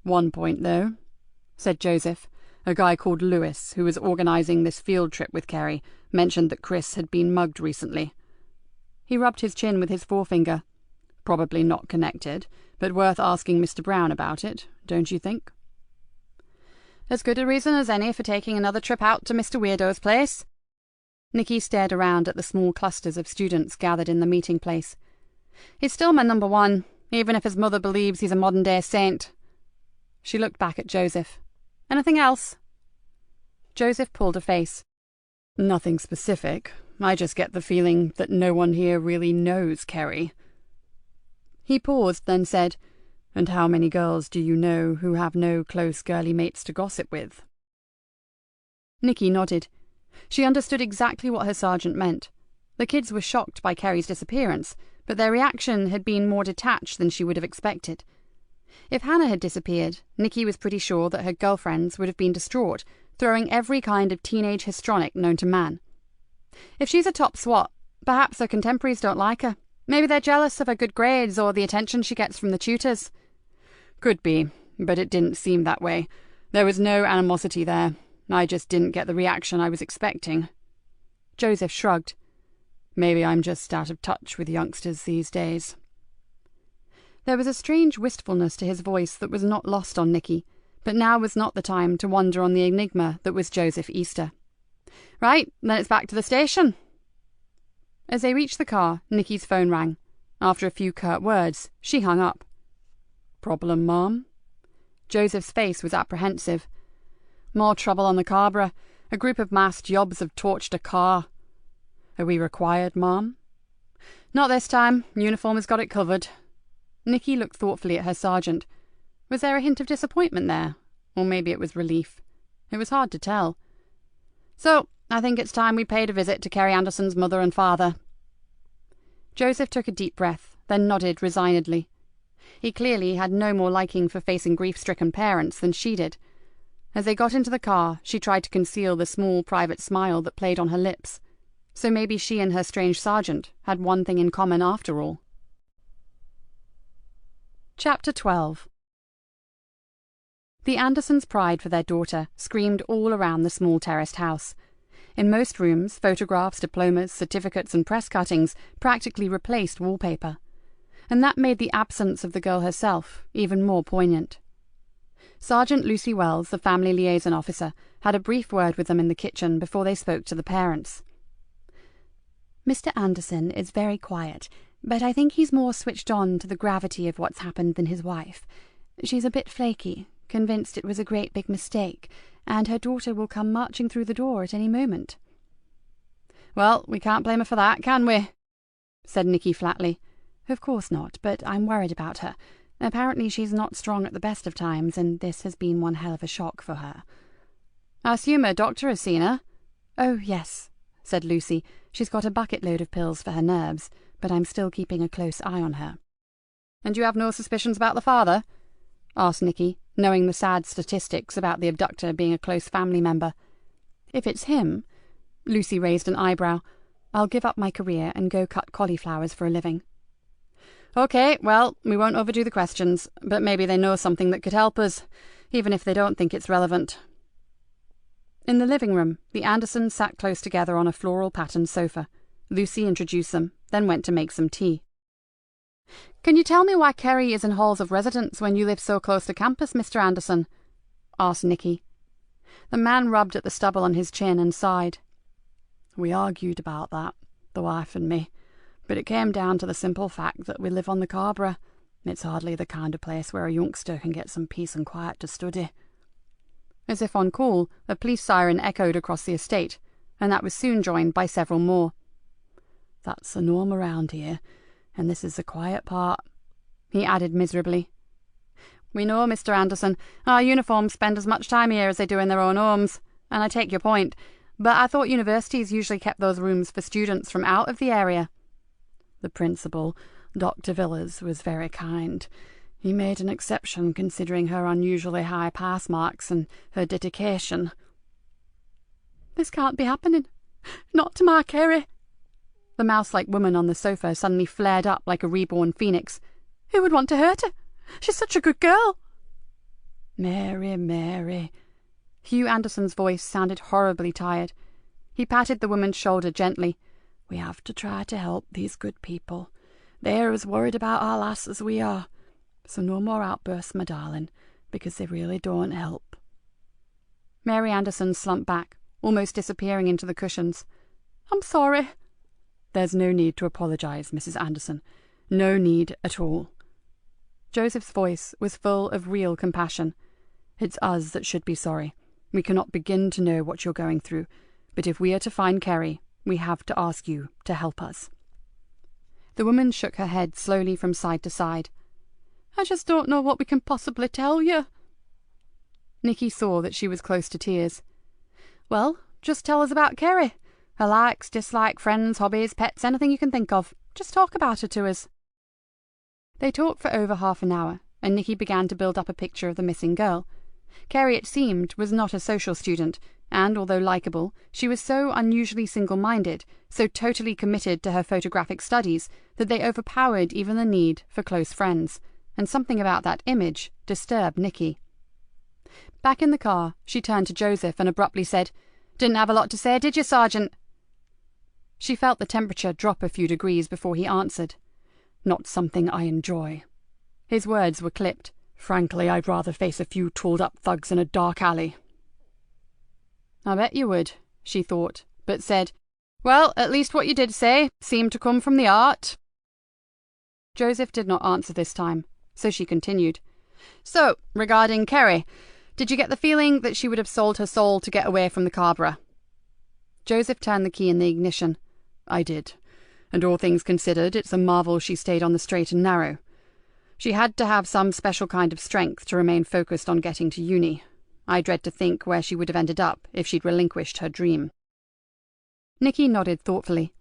"One point, though," said Joseph. "A guy called Lewis, who was organising this field trip with Kerry, mentioned that Chris had been mugged recently." He rubbed his chin with his forefinger. "Probably not connected, but worth asking Mr. Brown about it, don't you think?" "As good a reason as any for taking another trip out to Mr. Weirdo's place." Nikki stared around at the small clusters of students gathered in the meeting place. "He's still my number one, even if his mother believes he's a modern-day saint." She looked back at Joseph. "Anything else?" Joseph pulled a face. "Nothing specific. I just get the feeling that no one here really knows Kerry." He paused, then said, "And how many girls do you know who have no close girly mates to gossip with?" Nikki nodded. She understood exactly what her sergeant meant. The kids were shocked by Kerry's disappearance, but their reaction had been more detached than she would have expected. If Hannah had disappeared, Nikki was pretty sure that her girlfriends would have been distraught, throwing every kind of teenage histrionic known to man. If she's a top swat, perhaps her contemporaries don't like her. Maybe they're jealous of her good grades or the attention she gets from the tutors. "Could be, but it didn't seem that way. There was no animosity there. I just didn't get the reaction I was expecting." Joseph shrugged. "Maybe I'm just out of touch with youngsters these days." There was a strange wistfulness to his voice that was not lost on Nikki, but now was not the time to wonder on the enigma that was Joseph Easter. "Right, then it's back to the station." As they reached the car, Nikki's phone rang. After a few curt words, she hung up. "Problem, Mom?" Joseph's face was apprehensive. "More trouble on the Carbra. A group of masked yobs have torched a car." "Are we required, Mom?" "Not this time. Uniform has got it covered." Nikki looked thoughtfully at her sergeant. Was there a hint of disappointment there? Or maybe it was relief. It was hard to tell. "So, I think it's time we paid a visit to Kerry Anderson's mother and father." Joseph took a deep breath, then nodded resignedly. He clearly had no more liking for facing grief-stricken parents than she did. As they got into the car, she tried to conceal the small private smile that played on her lips. So maybe she and her strange sergeant had one thing in common after all. Chapter 12. The Andersons' pride for their daughter screamed all around the small terraced house. In most rooms, photographs, diplomas, certificates and press cuttings practically replaced wallpaper. And that made the absence of the girl herself even more poignant. Sergeant Lucy Wells, the family liaison officer, had a brief word with them in the kitchen before they spoke to the parents. "Mr. Anderson is very quiet, but I think he's more switched on to the gravity of what's happened than his wife. She's a bit flaky, convinced it was a great big mistake, and her daughter will come marching through the door at any moment." "Well, we can't blame her for that, can we?" said Nikki flatly. "Of course not, but I'm worried about her. Apparently she's not strong at the best of times, and this has been one hell of a shock for her." "I assume her doctor has seen her?" "Oh, yes," said Lucy. "She's got a bucket load of pills for her nerves, but I'm still keeping a close eye on her." "And you have no suspicions about the father?" asked Nikki, knowing the sad statistics about the abductor being a close family member. "If it's him," Lucy raised an eyebrow, "I'll give up my career and go cut cauliflowers for a living." OK, well, we won't overdo the questions, but maybe they know something that could help us, even if they don't think it's relevant. In the living room, the Andersons sat close together on a floral-patterned sofa. Lucy introduced them, then went to make some tea. "Can you tell me why Kerry is in halls of residence when you live so close to campus, Mr. Anderson?" asked Nikki. The man rubbed at the stubble on his chin and sighed. "We argued about that, the wife and me, but it came down to the simple fact that we live on the Carborough. It's hardly the kind of place where a youngster can get some peace and quiet to study." As if on call, a police siren echoed across the estate, and that was soon joined by several more. "That's the norm around here, and this is the quiet part," he added miserably. "We know, Mr. Anderson. Our uniforms spend as much time here as they do in their own homes, and I take your point, but I thought universities usually kept those rooms for students from out of the area." "The principal, Dr. Villas, was very kind. He made an exception considering her unusually high pass marks and her dedication." "This can't be happening. Not to my Kerry." The mouse-like woman on the sofa suddenly flared up like a reborn phoenix. "Who would want to hurt her? She's such a good girl." "Mary, Mary." Hugh Anderson's voice sounded horribly tired. He patted the woman's shoulder gently. "We have to try to help these good people. They're as worried about our lass as we are. So no more outbursts, my darling, because they really don't help." Mary Anderson slumped back, almost disappearing into the cushions. "I'm sorry." "There's no need to apologize, Mrs. Anderson. No need at all." Joseph's voice was full of real compassion. "It's us that should be sorry. We cannot begin to know what you're going through, but if we are to find Kerry, we have to ask you to help us." The woman shook her head slowly from side to side. "I just don't know what we can possibly tell you." Nikki saw that she was close to tears. "Well, just tell us about Kerry. Her likes, dislikes, friends, hobbies, pets, anything you can think of. Just talk about her to us." They talked for over half an hour, and Nikki began to build up a picture of the missing girl. Kerry, it seemed, was not a social student, and although likeable, she was so unusually single-minded, so totally committed to her photographic studies, that they overpowered even the need for close friends, and something about that image disturbed Nikki. Back in the car, she turned to Joseph and abruptly said, "Didn't have a lot to say, did you, Sergeant?" She felt the temperature drop a few degrees before he answered. "Not something I enjoy." His words were clipped. "Frankly, I'd rather face a few tooled-up thugs in a dark alley." "I bet you would," she thought, but said, "Well, at least what you did say seemed to come from the heart." Joseph did not answer this time, so she continued. "So, regarding Kerry, did you get the feeling that she would have sold her soul to get away from the Carborough?" Joseph turned the key in the ignition. "I did. And all things considered, it's a marvel she stayed on the straight and narrow. She had to have some special kind of strength to remain focused on getting to uni. I dread to think where she would have ended up if she'd relinquished her dream." Nikki nodded thoughtfully.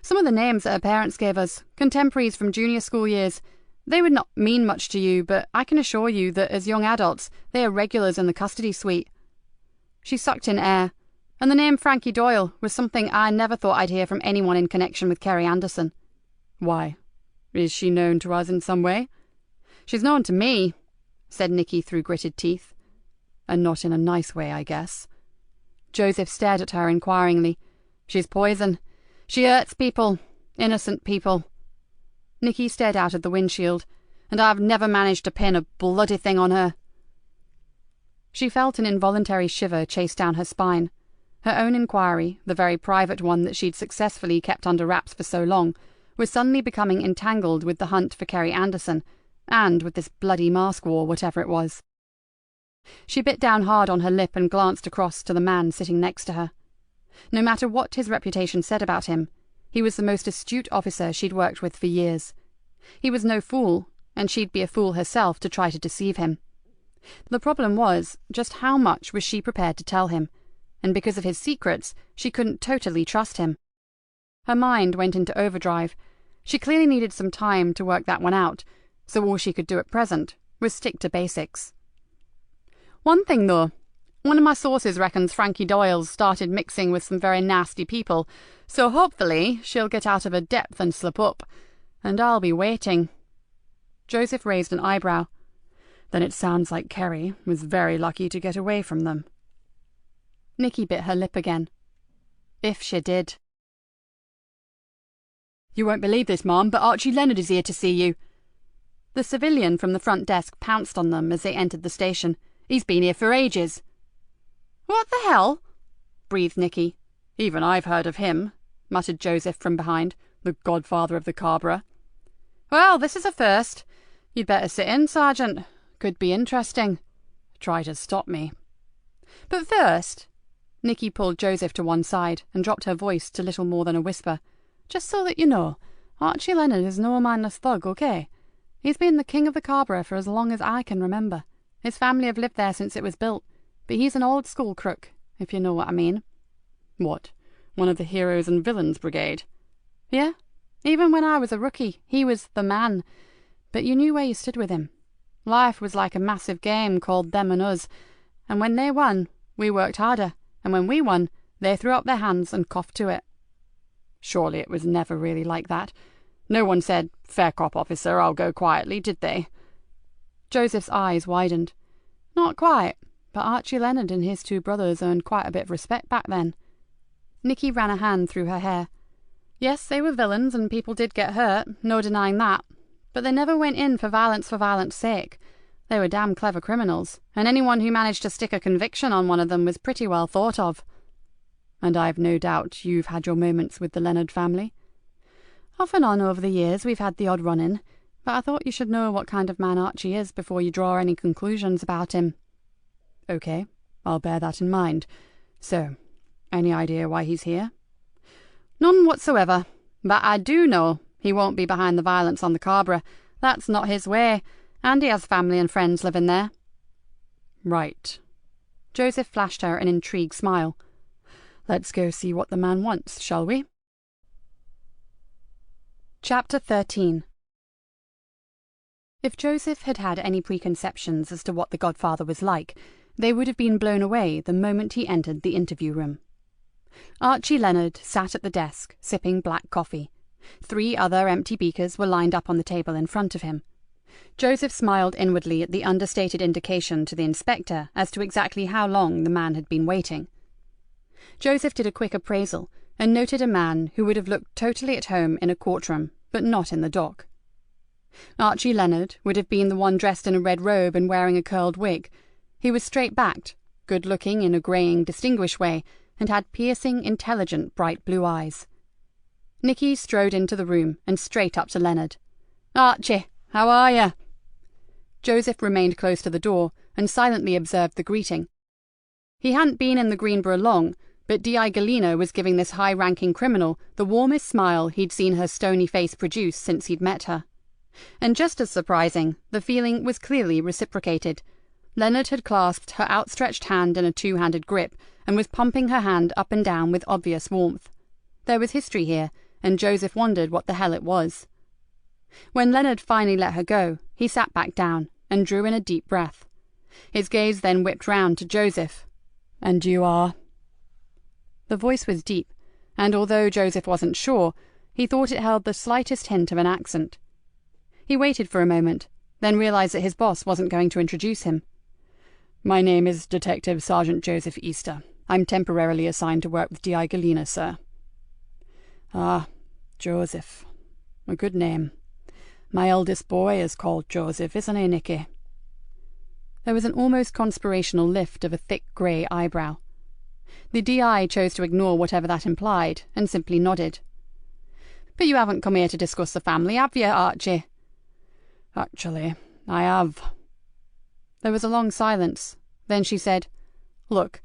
"Some of the names that her parents gave us, contemporaries from junior school years, they would not mean much to you, but I can assure you that as young adults, they are regulars in the custody suite." She sucked in air, and the name Frankie Doyle was something I never thought I'd hear from anyone in connection with Kerry Anderson. "Why? Is she known to us in some way?" "She's known to me," said Nikki through gritted teeth. "And not in a nice way, I guess." Joseph stared at her inquiringly. "She's poison. She hurts people. Innocent people." Nikki stared out of the windshield. "And I've never managed to pin a bloody thing on her." She felt an involuntary shiver chase down her spine. Her own inquiry, the very private one that she'd successfully kept under wraps for so long, was suddenly becoming entangled with the hunt for Kerry Anderson, and with this bloody mask war, whatever it was. She bit down hard on her lip and glanced across to the man sitting next to her. No matter what his reputation said about him, he was the most astute officer she'd worked with for years. He was no fool, and she'd be a fool herself to try to deceive him. The problem was, just how much was she prepared to tell him? And because of his secrets, she couldn't totally trust him. Her mind went into overdrive. She clearly needed some time to work that one out, so all she could do at present was stick to basics. "One thing, though. One of my sources reckons Frankie Doyle's started mixing with some very nasty people, so hopefully she'll get out of her depth and slip up. And I'll be waiting. Joseph raised an eyebrow. Then it sounds like Kerry was very lucky to get away from them. Nikki bit her lip again. If she did. You won't believe this, Mom, but Archie Leonard is here to see you. The civilian from the front desk pounced on them as they entered the station. He's been here for ages. What the hell? breathed Nikki. Even I've heard of him, muttered Joseph from behind, the godfather of the Cabra. Well, this is a first. You'd better sit in, Sergeant. Could be interesting. Try to stop me. But first, Nikki pulled Joseph to one side and dropped her voice to little more than a whisper. Just so that you know, Archie Leonard is no mindless thug, okay? He's been the king of the Cabra for as long as I can remember. His family have lived there since it was built, but he's an old-school crook, if you know what I mean. What, one of the heroes and villains brigade? Yeah, even when I was a rookie, he was the man. But you knew where you stood with him. Life was like a massive game called Them and Us, and when they won, we worked harder, and when we won, they threw up their hands and coughed to it. Surely it was never really like that. No one said, "Fair cop, officer, I'll go quietly," did they? Joseph's eyes widened. Not quite, but Archie Leonard and his two brothers earned quite a bit of respect back then. Nikki ran a hand through her hair. Yes, they were villains and people did get hurt, no denying that. But they never went in for violence sake. They were damn clever criminals, and anyone who managed to stick a conviction on one of them was pretty well thought of. And I've no doubt you've had your moments with the Leonard family. Off and on over the years we've had the odd run-in, but I thought you should know what kind of man Archie is before you draw any conclusions about him. Okay, I'll bear that in mind. So, any idea why he's here? None whatsoever, but I do know he won't be behind the violence on the Cabra. That's not his way, and he has family and friends living there. Right. Joseph flashed her an intrigued smile. Let's go see what the man wants, shall we? Chapter 13. If Joseph had had any preconceptions as to what the godfather was like, they would have been blown away the moment he entered the interview room. Archie Leonard sat at the desk, sipping black coffee. 3 other empty beakers were lined up on the table in front of him. Joseph smiled inwardly at the understated indication to the inspector as to exactly how long the man had been waiting. Joseph did a quick appraisal and noted a man who would have looked totally at home in a courtroom, but not in the dock. Archie Leonard would have been the one dressed in a red robe and wearing a curled wig. He was straight-backed, good-looking in a greying, distinguished way, and had piercing, intelligent, bright blue eyes. Nikki strode into the room and straight up to Leonard. "Archie, how are you?" Joseph remained close to the door and silently observed the greeting. He hadn't been in the Greenborough long, but D.I. Galena was giving this high-ranking criminal the warmest smile he'd seen her stony face produce since he'd met her. And just as surprising, the feeling was clearly reciprocated. Leonard had clasped her outstretched hand in a 2-handed grip and was pumping her hand up and down with obvious warmth. There was history here, and Joseph wondered what the hell it was. When Leonard finally let her go, he sat back down and drew in a deep breath. His gaze then whipped round to Joseph. "And you are?" The voice was deep, and although Joseph wasn't sure, he thought it held the slightest hint of an accent. He waited for a moment, then realized that his boss wasn't going to introduce him. "My name is Detective Sergeant Joseph Easter. I'm temporarily assigned to work with D.I. Galena, sir." "Ah, Joseph. A good name. My eldest boy is called Joseph, isn't he, Nikki?" There was an almost conspirational lift of a thick grey eyebrow. The D.I. chose to ignore whatever that implied, and simply nodded. "But you haven't come here to discuss the family, have you, Archie?" "Actually, I have." There was a long silence. Then she said, "Look,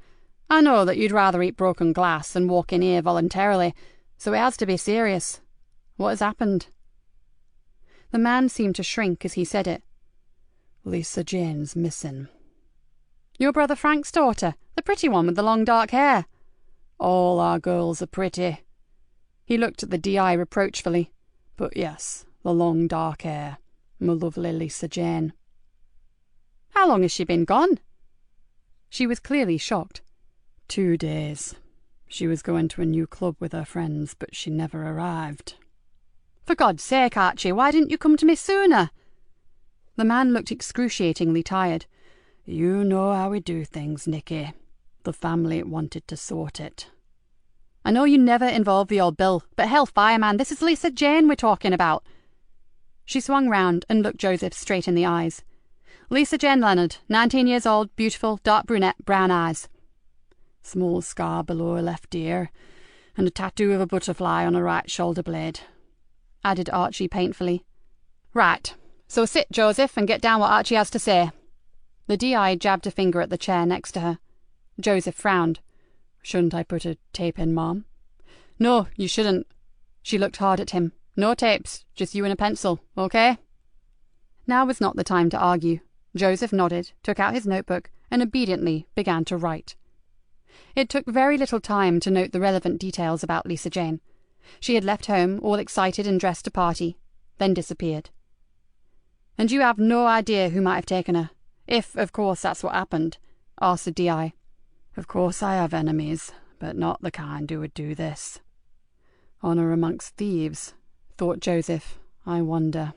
I know that you'd rather eat broken glass than walk in here voluntarily, so it has to be serious. What has happened?" The man seemed to shrink as he said it. "Lisa Jane's missing." "Your brother Frank's daughter, the pretty one with the long dark hair?" "All our girls are pretty." He looked at the D.I. reproachfully. "But yes, the long dark hair. My lovely Lisa Jane." "How long has she been gone?" She was clearly shocked. 2 days. She was going to a new club with her friends, but she never arrived." For God's sake, Archie, why didn't you come to me sooner? The man looked excruciatingly tired. You know how we do things, Nikki. The family wanted to sort it. I know you never involved the old Bill, but hellfire, man, this is Lisa Jane we're talking about. She swung round and looked Joseph straight in the eyes. Lisa Jane Leonard, 19 years old, beautiful, dark brunette, brown eyes. Small scar below her left ear, and a tattoo of a butterfly on her right shoulder blade, added Archie painfully. Right, so sit, Joseph, and get down what Archie has to say. The DI jabbed a finger at the chair next to her. Joseph frowned. Shouldn't I put a tape in, Mom? No, you shouldn't. She looked hard at him. No tapes, just you and a pencil, okay? Now was not the time to argue. Joseph nodded, took out his notebook, and obediently began to write. It took very little time to note the relevant details about Lisa Jane. She had left home, all excited and dressed to party, then disappeared. And you have no idea who might have taken her, if, of course, that's what happened, asked the DI. Of course I have enemies, but not the kind who would do this. Honour amongst thieves, thought Joseph. I wonder.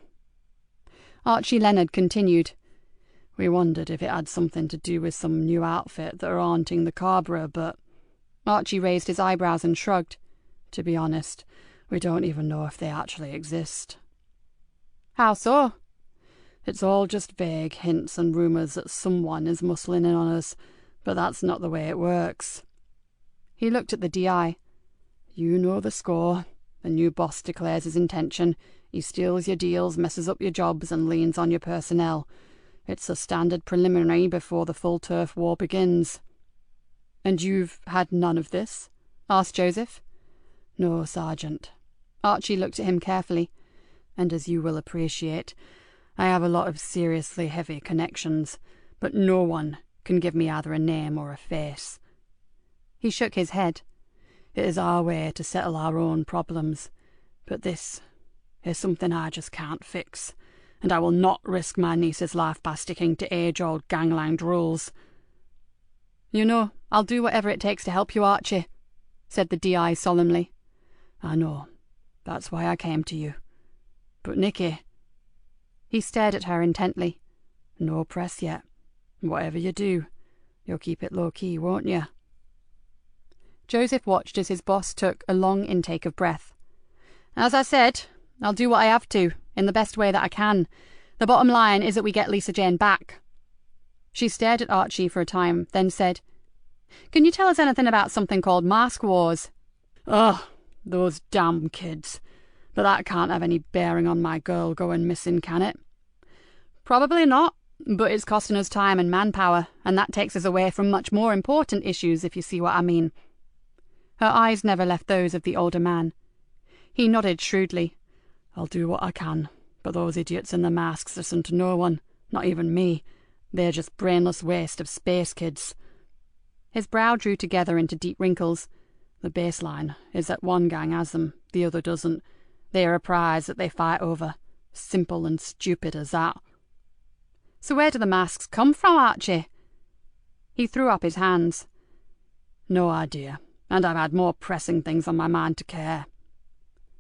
Archie Leonard continued. We wondered if it had something to do with some new outfit that are haunting the Carbureau, but... Archie raised his eyebrows and shrugged. To be honest, we don't even know if they actually exist. How so? It's all just vague hints and rumours that someone is muscling in on us, but that's not the way it works. He looked at the DI. You know the score. The new boss declares his intention. He steals your deals, messes up your jobs, and leans on your personnel. It's a standard preliminary before the full turf war begins. And you've had none of this? Asked Joseph. No, Sergeant. Archie looked at him carefully. And as you will appreciate, I have a lot of seriously heavy connections, but no one can give me either a name or a face. He shook his head. It is our way to settle our own problems, but this is something I just can't fix, and I will not risk my niece's life by sticking to age-old gangland rules. You know, I'll do whatever it takes to help you, Archie, said the DI solemnly. I know. That's why I came to you. But Nikki... He stared at her intently. No press yet. Whatever you do, you'll keep it low-key, won't you? Joseph watched as his boss took a long intake of breath. As I said, I'll do what I have to, in the best way that I can. The bottom line is that we get Lisa Jane back. She stared at Archie for a time, then said, Can you tell us anything about something called Mask Wars? Ugh, those damn kids. But that can't have any bearing on my girl going missing, can it? Probably not, but it's costing us time and manpower, and that takes us away from much more important issues, if you see what I mean. Her eyes never left those of the older man. He nodded shrewdly. I'll do what I can, but those idiots in the masks listen to no one, not even me. They're just brainless waste of space kids. His brow drew together into deep wrinkles. The baseline is that one gang has them, the other doesn't. They are a prize that they fight over. Simple and stupid as that. So where do the masks come from, Archie? He threw up his hands. No idea, and I've had more pressing things on my mind to care.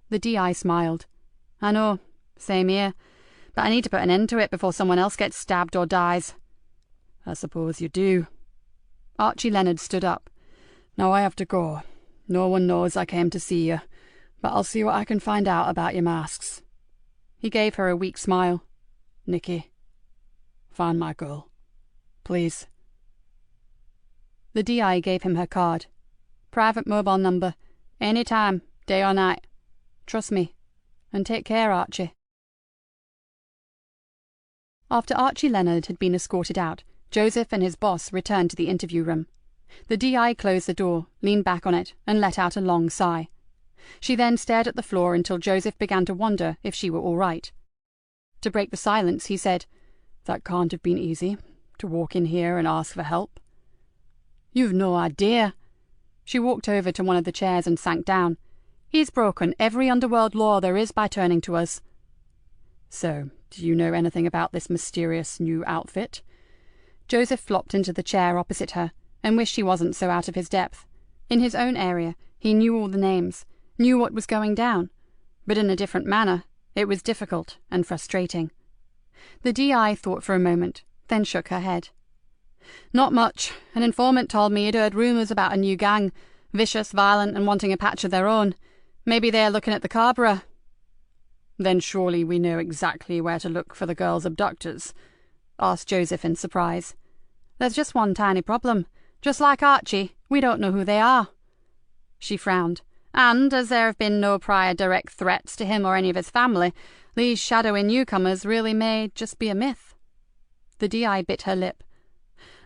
The DI smiled. I know, same here, but I need to put an end to it before someone else gets stabbed or dies. I suppose you do. Archie Leonard stood up. Now I have to go. No one knows I came to see you, but I'll see what I can find out about your masks. He gave her a weak smile. Nikki, find my girl. Please. The DI gave him her card. Private mobile number. Any time, day or night. Trust me. And take care, Archie. After Archie Leonard had been escorted out, Joseph and his boss returned to the interview room. The DI closed the door, leaned back on it, and let out a long sigh. She then stared at the floor until Joseph began to wonder if she were all right. To break the silence, he said, That can't have been easy, to walk in here and ask for help. You've no idea. She walked over to one of the chairs and sank down. He's broken every underworld law there is by turning to us. So, do you know anything about this mysterious new outfit? Joseph flopped into the chair opposite her, and wished he wasn't so out of his depth. In his own area, he knew all the names, knew what was going down. but in a different manner. It was difficult and frustrating. The DI thought for a moment, then shook her head. Not much. An informant told me he'd heard rumours about a new gang, vicious, violent, and wanting a patch of their own. Maybe they're looking at the Carbureau. Then surely we know exactly where to look for the girl's abductors, asked Joseph in surprise. There's just one tiny problem. Just like Archie, we don't know who they are. She frowned. And, as there have been no prior direct threats to him or any of his family, these shadowy newcomers really may just be a myth. The DI bit her lip.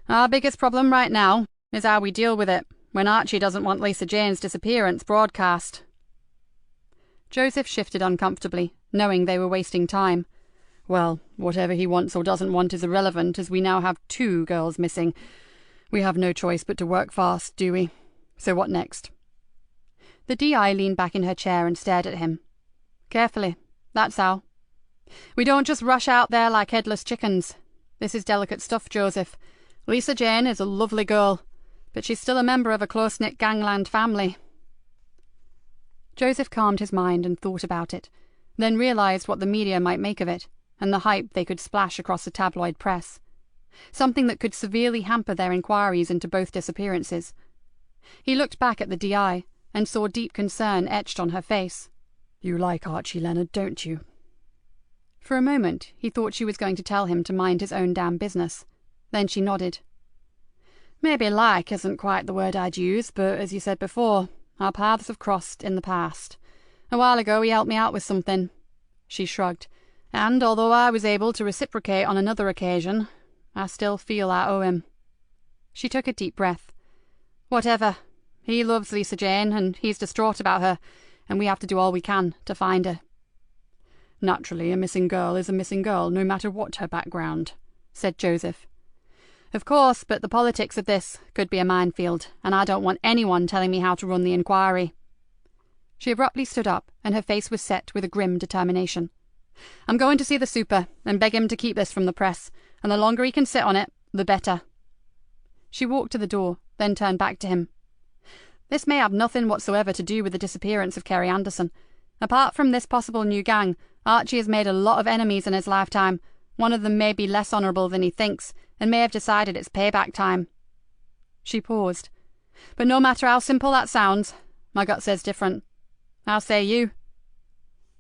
Our biggest problem right now is how we deal with it when Archie doesn't want Lisa Jane's disappearance broadcast. Joseph shifted uncomfortably, knowing they were wasting time. Well, whatever he wants or doesn't want is irrelevant, as we now have 2 girls missing. We have no choice but to work fast, do we? So what next? The DI leaned back in her chair and stared at him. Carefully, that's how. We don't just rush out there like headless chickens. This is delicate stuff, Joseph. Lisa Jane is a lovely girl, but she's still a member of a close-knit gangland family. Joseph calmed his mind and thought about it, then realised what the media might make of it, and the hype they could splash across the tabloid press. Something that could severely hamper their inquiries into both disappearances. He looked back at the DI, and saw deep concern etched on her face. You like Archie Leonard, don't you? For a moment he thought she was going to tell him to mind his own damn business. Then she nodded. Maybe like isn't quite the word I'd use, but as you said before, our paths have crossed in the past. A while ago he helped me out with something. She shrugged. And although I was able to reciprocate on another occasion, I still feel I owe him. She took a deep breath. Whatever. He loves Lisa Jane, and he's distraught about her, and we have to do all we can to find her. Naturally, a missing girl is a missing girl, no matter what her background, said Joseph. Of course, but the politics of this could be a minefield, and I don't want anyone telling me how to run the inquiry. She abruptly stood up, and her face was set with a grim determination. I'm going to see the super, and beg him to keep this from the press, and the longer he can sit on it, the better. She walked to the door, then turned back to him. This may have nothing whatsoever to do with the disappearance of Kerry Anderson. Apart from this possible new gang, Archie has made a lot of enemies in his lifetime. One of them may be less honourable than he thinks, and may have decided it's payback time. She paused. But no matter how simple that sounds, my gut says different. How say you?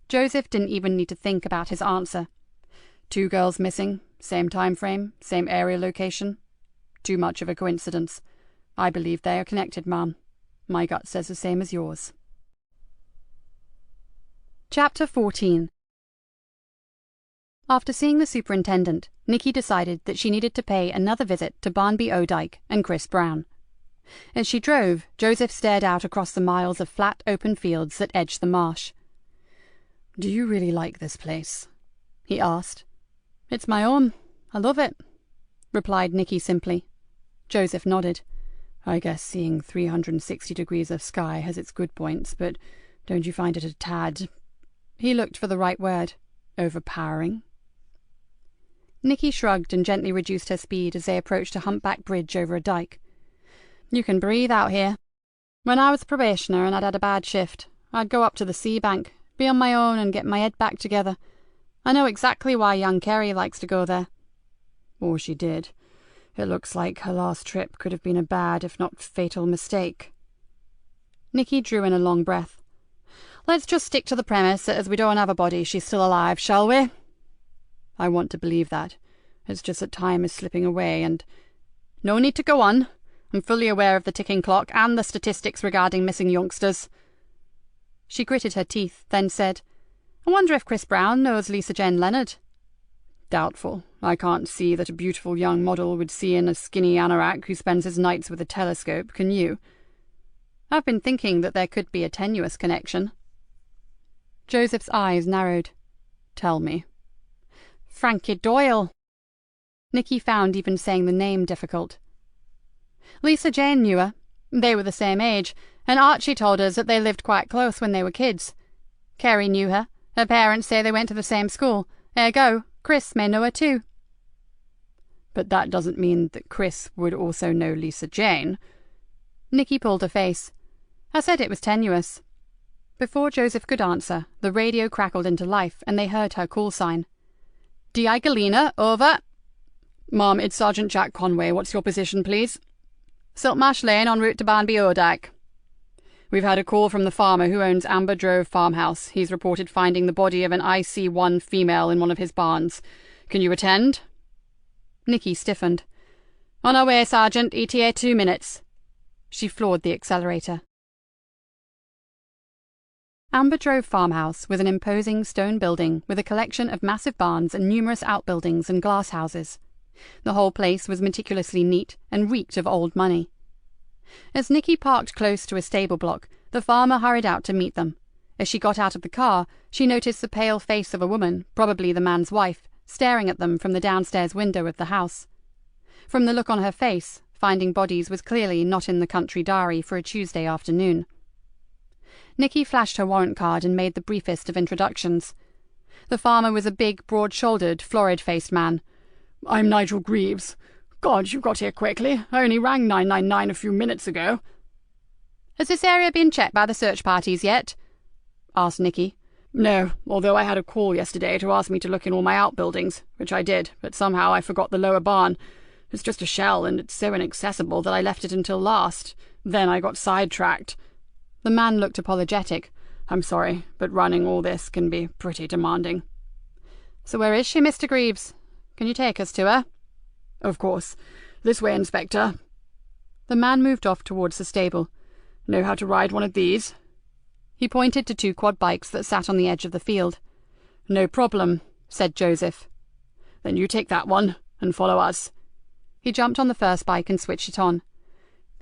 Joseph didn't even need to think about his answer. 2 girls missing, same time frame, same area location. Too much of a coincidence. I believe they are connected, ma'am. My gut says the same as yours. Chapter 14. After seeing the superintendent, Nikki decided that she needed to pay another visit to Barnby O'Dyke and Chris Brown. As she drove, Joseph stared out across the miles of flat, open fields that edged the marsh. Do you really like this place? He asked. It's my own. I love it, replied Nikki simply. Joseph nodded. I guess seeing 360 degrees of sky has its good points, but don't you find it a tad... He looked for the right word. Overpowering? Nikki shrugged and gently reduced her speed as they approached a humpback bridge over a dike. You can breathe out here. When I was a probationer and I'd had a bad shift, I'd go up to the sea bank, be on my own and get my head back together. I know exactly why young Kerry likes to go there. Or she did. It looks like her last trip could have been a bad, if not fatal, mistake. Nikki drew in a long breath. Let's just stick to the premise that as we don't have a body, she's still alive, shall we? I want to believe that. It's just that time is slipping away and... No need to go on. I'm fully aware of the ticking clock and the statistics regarding missing youngsters. She gritted her teeth, then said, I wonder if Chris Brown knows Lisa Jane Leonard. Doubtful. I can't see that a beautiful young model would see in a skinny anorak who spends his nights with a telescope, can you? I've been thinking that there could be a tenuous connection. Joseph's eyes narrowed. Tell me. Frankie Doyle. Nikki found even saying the name difficult. Lisa Jane knew her. They were the same age, and Archie told us that they lived quite close when they were kids. Kerry knew her. Her parents say they went to the same school. Ergo, Chris may know her too. But that doesn't mean that Chris would also know Lisa Jane. Nikki pulled her face. I said it was tenuous. Before Joseph could answer, the radio crackled into life and they heard her call sign. DI Galena, over. Ma'am, it's Sergeant Jack Conway. What's your position, please? Siltmarsh Lane en route to Barnby Odyke. We've had a call from the farmer who owns Amber Drove Farmhouse. He's reported finding the body of an IC1 female in one of his barns. Can you attend? Nikki stiffened. On our way, Sergeant. ETA 2 minutes. She floored the accelerator. Amber Drove Farmhouse was an imposing stone building with a collection of massive barns and numerous outbuildings and glass houses. The whole place was meticulously neat and reeked of old money. As Nikki parked close to a stable block, the farmer hurried out to meet them. As she got out of the car, she noticed the pale face of a woman, probably the man's wife, staring at them from the downstairs window of the house. From the look on her face, finding bodies was clearly not in the country diary for a Tuesday afternoon. Nikki flashed her warrant card and made the briefest of introductions. The farmer was a big, broad-shouldered, florid-faced man. I'm Nigel Greaves. God, you got here quickly. I only rang 999 a few minutes ago. Has this area been checked by the search parties yet? Asked Nikki. No, although I had a call yesterday to ask me to look in all my outbuildings, which I did, but somehow I forgot the lower barn. It's just a shell, and it's so inaccessible that I left it until last. Then I got sidetracked. The man looked apologetic. I'm sorry, but running all this can be pretty demanding. So where is she, Mr. Greaves? Can you take us to her? Of course. This way, Inspector. The man moved off towards the stable. Know how to ride one of these? He pointed to 2 quad bikes that sat on the edge of the field. No problem, said Joseph. Then you take that one and follow us. He jumped on the first bike and switched it on.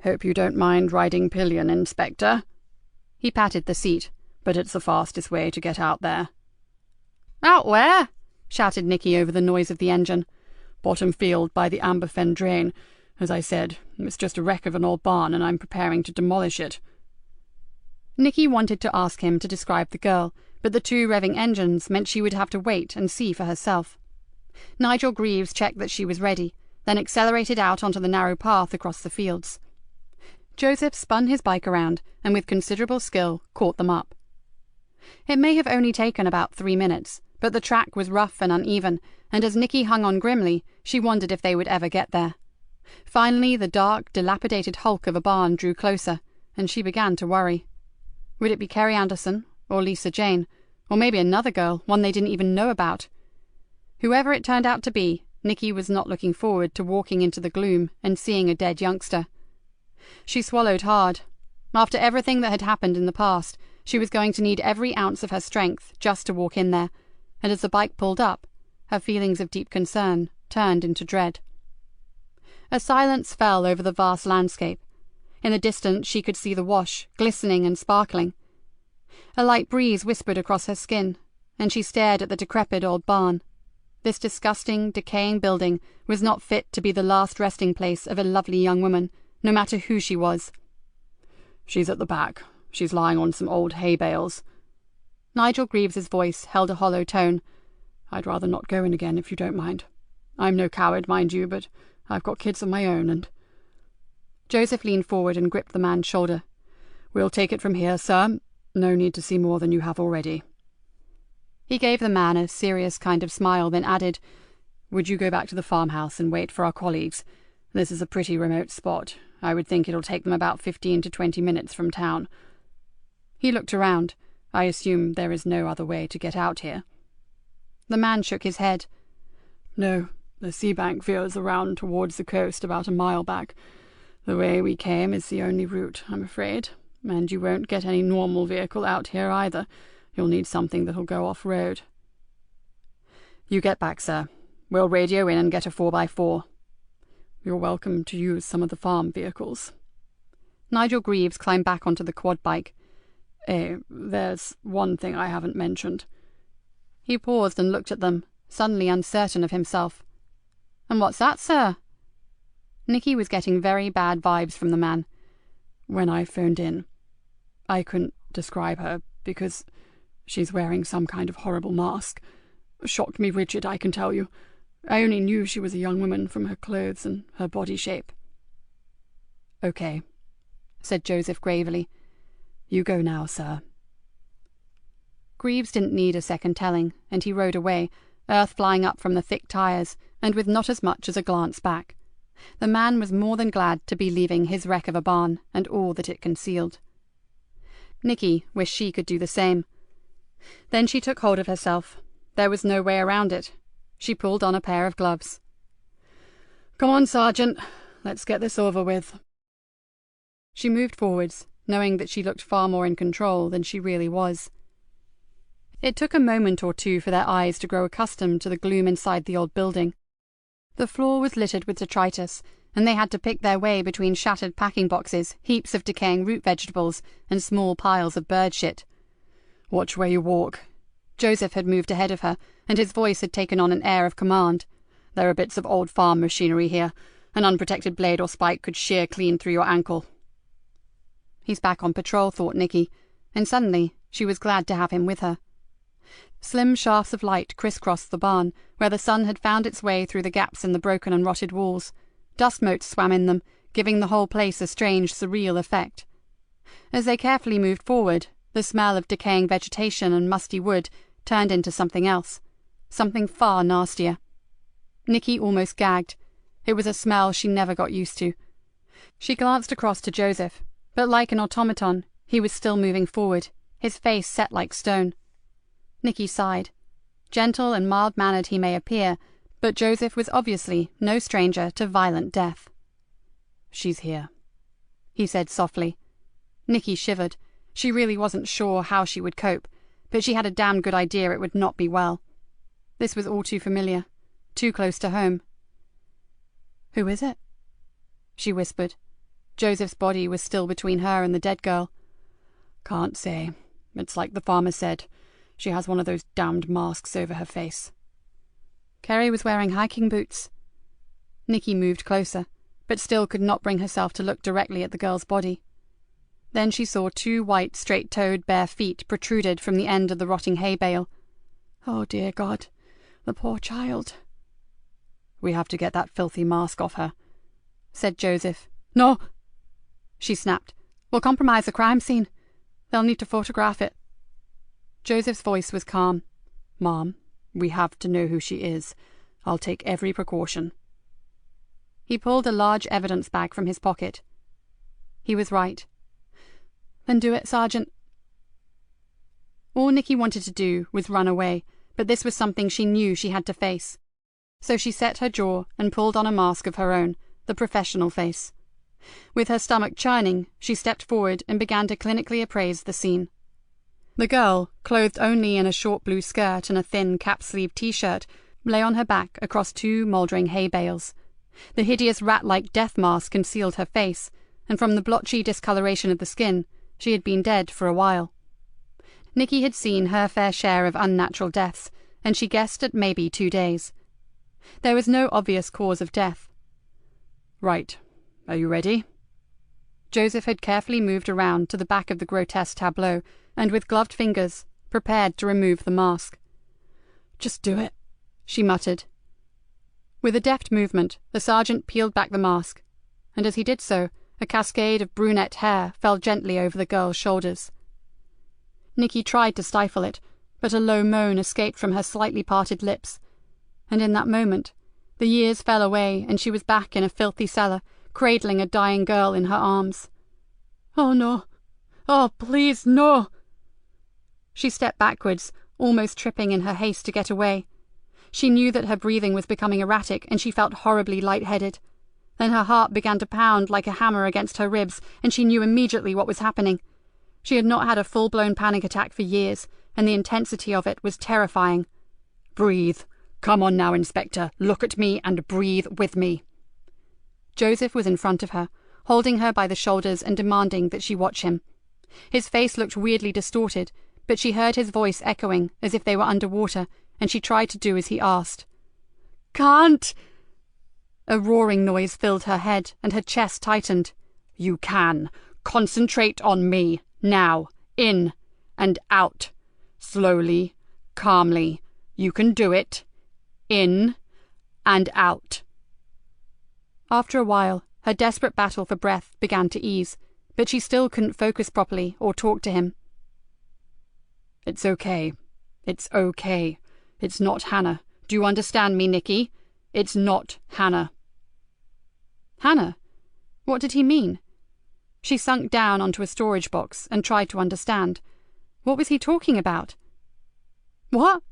Hope you don't mind riding pillion, Inspector. He patted the seat. But it's the fastest way to get out there. Out where? Shouted Nikki over the noise of the engine. Bottom field by the Amber Fen drain. As I said, it's just a wreck of an old barn and I'm preparing to demolish it. Nikki wanted to ask him to describe the girl, but the 2 revving engines meant she would have to wait and see for herself. Nigel Greaves checked that she was ready, then accelerated out onto the narrow path across the fields. Joseph spun his bike around and with considerable skill caught them up. It may have only taken about 3 minutes, but the track was rough and uneven, and as Nikki hung on grimly, she wondered if they would ever get there. Finally, the dark, dilapidated hulk of a barn drew closer, and she began to worry. Would it be Kerry Anderson, or Lisa Jane, or maybe another girl, one they didn't even know about? Whoever it turned out to be, Nikki was not looking forward to walking into the gloom and seeing a dead youngster. She swallowed hard. After everything that had happened in the past, she was going to need every ounce of her strength just to walk in there, and as the bike pulled up, her feelings of deep concern turned into dread. A silence fell over the vast landscape. In the distance she could see the wash, glistening and sparkling. A light breeze whispered across her skin, and she stared at the decrepit old barn. This disgusting, decaying building was not fit to be the last resting place of a lovely young woman, no matter who she was. She's at the back. She's lying on some old hay bales. Nigel Greaves's voice held a hollow tone. I'd rather not go in again if you don't mind. I'm no coward, mind you, but I've got kids of my own and... Joseph leaned forward and gripped the man's shoulder. We'll take it from here, sir. No need to see more than you have already. He gave the man a serious kind of smile, then added, Would you go back to the farmhouse and wait for our colleagues? This is a pretty remote spot. I would think it'll take them about 15 to 20 minutes from town. He looked around. I assume there is no other way to get out here. The man shook his head. No, the sea bank veers around towards the coast about a mile back. The way we came is the only route, I'm afraid, and you won't get any normal vehicle out here either. You'll need something that'll go off-road. You get back, sir. We'll radio in and get a 4x4. You're welcome to use some of the farm vehicles. Nigel Greaves climbed back onto the quad bike. There's one thing I haven't mentioned. He paused and looked at them, suddenly uncertain of himself. And what's that, sir? Nikki was getting very bad vibes from the man. When I phoned in, I couldn't describe her because she's wearing some kind of horrible mask. Shocked me rigid, I can tell you. I only knew she was a young woman from her clothes and her body shape. Okay, said Joseph gravely. You go now, sir. Greaves didn't need a second telling, and he rode away, earth flying up from the thick tyres, and with not as much as a glance back. The man was more than glad to be leaving his wreck of a barn and all that it concealed. Nikki wished she could do the same. Then she took hold of herself. There was no way around it. She pulled on a pair of gloves. "Come on, Sergeant. Let's get this over with." She moved forwards, knowing that she looked far more in control than she really was. It took a moment or two for their eyes to grow accustomed to the gloom inside the old building. The floor was littered with detritus, and they had to pick their way between shattered packing boxes, heaps of decaying root vegetables, and small piles of bird shit. "Watch where you walk." Joseph had moved ahead of her, and his voice had taken on an air of command. "There are bits of old farm machinery here. An unprotected blade or spike could shear clean through your ankle." He's back on patrol, thought Nikki, and suddenly she was glad to have him with her. Slim shafts of light crisscrossed the barn, where the sun had found its way through the gaps in the broken and rotted walls. Dust motes swam in them, giving the whole place a strange, surreal effect. As they carefully moved forward, the smell of decaying vegetation and musty wood turned into something else, something far nastier. Nikki almost gagged. It was a smell she never got used to. She glanced across to Joseph, but like an automaton, he was still moving forward, his face set like stone. Nikki sighed. Gentle and mild-mannered he may appear, but Joseph was obviously no stranger to violent death. "She's here," he said softly. Nikki shivered. She really wasn't sure how she would cope, but she had a damn good idea it would not be well. This was all too familiar, too close to home. "Who is it?" she whispered. Joseph's body was still between her and the dead girl. "Can't say. It's like the farmer said. She has one of those damned masks over her face." Kerry was wearing hiking boots. Nikki moved closer, but still could not bring herself to look directly at the girl's body. Then she saw 2 white, straight-toed, bare feet protruded from the end of the rotting hay bale. "Oh, dear God, the poor child." "We have to get that filthy mask off her," said Joseph. "No," she snapped. "We'll compromise the crime scene. They'll need to photograph it." Joseph's voice was calm. "Mom, we have to know who she is. I'll take every precaution." He pulled a large evidence bag from his pocket. He was right. "Then do it, Sergeant." All Nikki wanted to do was run away, but this was something she knew she had to face. So she set her jaw and pulled on a mask of her own, the professional face. With her stomach churning, she stepped forward and began to clinically appraise the scene. The girl, clothed only in a short blue skirt and a thin cap-sleeve t-shirt, lay on her back across 2 mouldering hay bales. The hideous rat-like death mask concealed her face, and from the blotchy discoloration of the skin, she had been dead for a while. Nikki had seen her fair share of unnatural deaths, and she guessed at maybe 2 days. There was no obvious cause of death. "Right. Are you ready?" Joseph had carefully moved around to the back of the grotesque tableau, and with gloved fingers, prepared to remove the mask. "Just do it," she muttered. With a deft movement, the sergeant peeled back the mask, and as he did so, a cascade of brunette hair fell gently over the girl's shoulders. Nikki tried to stifle it, but a low moan escaped from her slightly parted lips, and in that moment, the years fell away and she was back in a filthy cellar, cradling a dying girl in her arms. "Oh, no. Oh, please, no." She stepped backwards, almost tripping in her haste to get away. She knew that her breathing was becoming erratic, and she felt horribly lightheaded. Then her heart began to pound like a hammer against her ribs, and she knew immediately what was happening. She had not had a full-blown panic attack for years, and the intensity of it was terrifying. "Breathe. Come on now, Inspector. Look at me and breathe with me." Joseph was in front of her, holding her by the shoulders and demanding that she watch him. His face looked weirdly distorted, but she heard his voice echoing as if they were underwater, and she tried to do as he asked. "Can't!" A roaring noise filled her head, and her chest tightened. "You can. Concentrate on me. Now. In. And out. Slowly. Calmly. You can do it. In. And out." After a while, her desperate battle for breath began to ease, but she still couldn't focus properly or talk to him. It's okay. It's okay. It's not Hannah. Do you understand me, Nikki? It's not Hannah. Hannah? What did he mean? She sunk down onto a storage box and tried to understand. What was he talking about? What?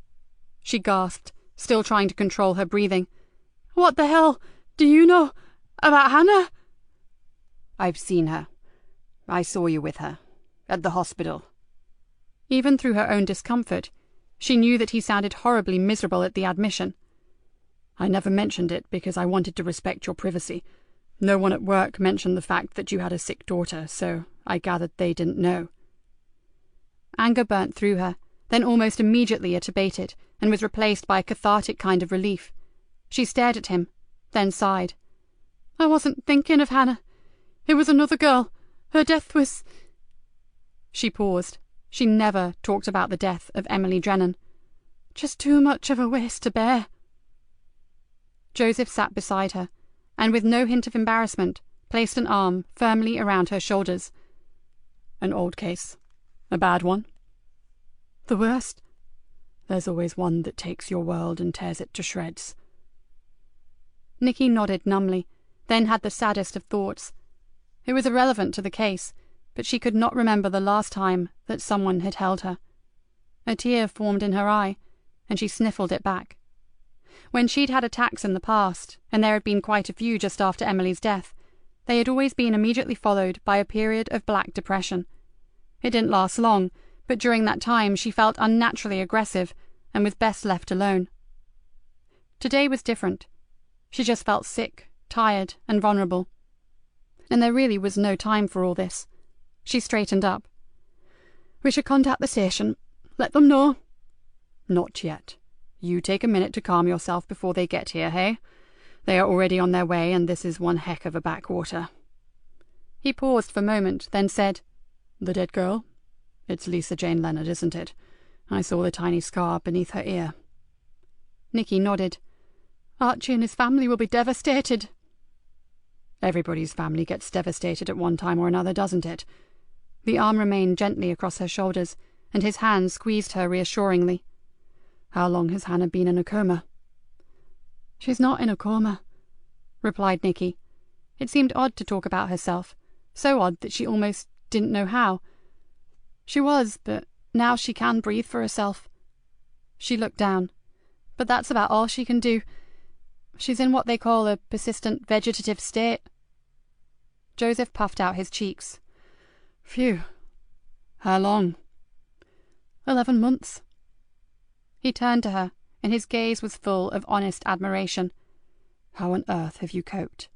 She gasped, still trying to control her breathing. What the hell do you know about Hannah? I've seen her. I saw you with her. At the hospital. Even through her own discomfort, she knew that he sounded horribly miserable at the admission. I never mentioned it because I wanted to respect your privacy. No one at work mentioned the fact that you had a sick daughter, so I gathered they didn't know. Anger burnt through her, then almost immediately it abated, and was replaced by a cathartic kind of relief. She stared at him, then sighed. I wasn't thinking of Hannah. It was another girl. Her death was... She paused. She never talked about the death of Emily Drennan. Just too much of a waste to bear. Joseph sat beside her, and with no hint of embarrassment, placed an arm firmly around her shoulders. An old case. A bad one. The worst. There's always one that takes your world and tears it to shreds. Nikki nodded numbly, then had the saddest of thoughts. It was irrelevant to the case, but she could not remember the last time that someone had held her. A tear formed in her eye, and she sniffled it back. When she'd had attacks in the past, and there had been quite a few just after Emily's death, they had always been immediately followed by a period of black depression. It didn't last long, but during that time she felt unnaturally aggressive and was best left alone. Today was different. She just felt sick, tired, and vulnerable. And there really was no time for all this. She straightened up. We should contact the station. Let them know. Not yet. You take a minute to calm yourself before they get here, hey? They are already on their way, and this is one heck of a backwater. He paused for a moment, then said, The dead girl? It's Lisa Jane Leonard, isn't it? I saw the tiny scar beneath her ear. Nikki nodded. Archie and his family will be devastated. Everybody's family gets devastated at one time or another, doesn't it? The arm remained gently across her shoulders, and his hand squeezed her reassuringly. How long has Hannah been in a coma? She's not in a coma, replied Nikki. It seemed odd to talk about herself, so odd that she almost didn't know how. She was, but now she can breathe for herself. She looked down. But that's about all she can do. She's in what they call a persistent vegetative state. Joseph puffed out his cheeks. Phew. How long? 11 months. He turned to her, and his gaze was full of honest admiration. How on earth have you coped?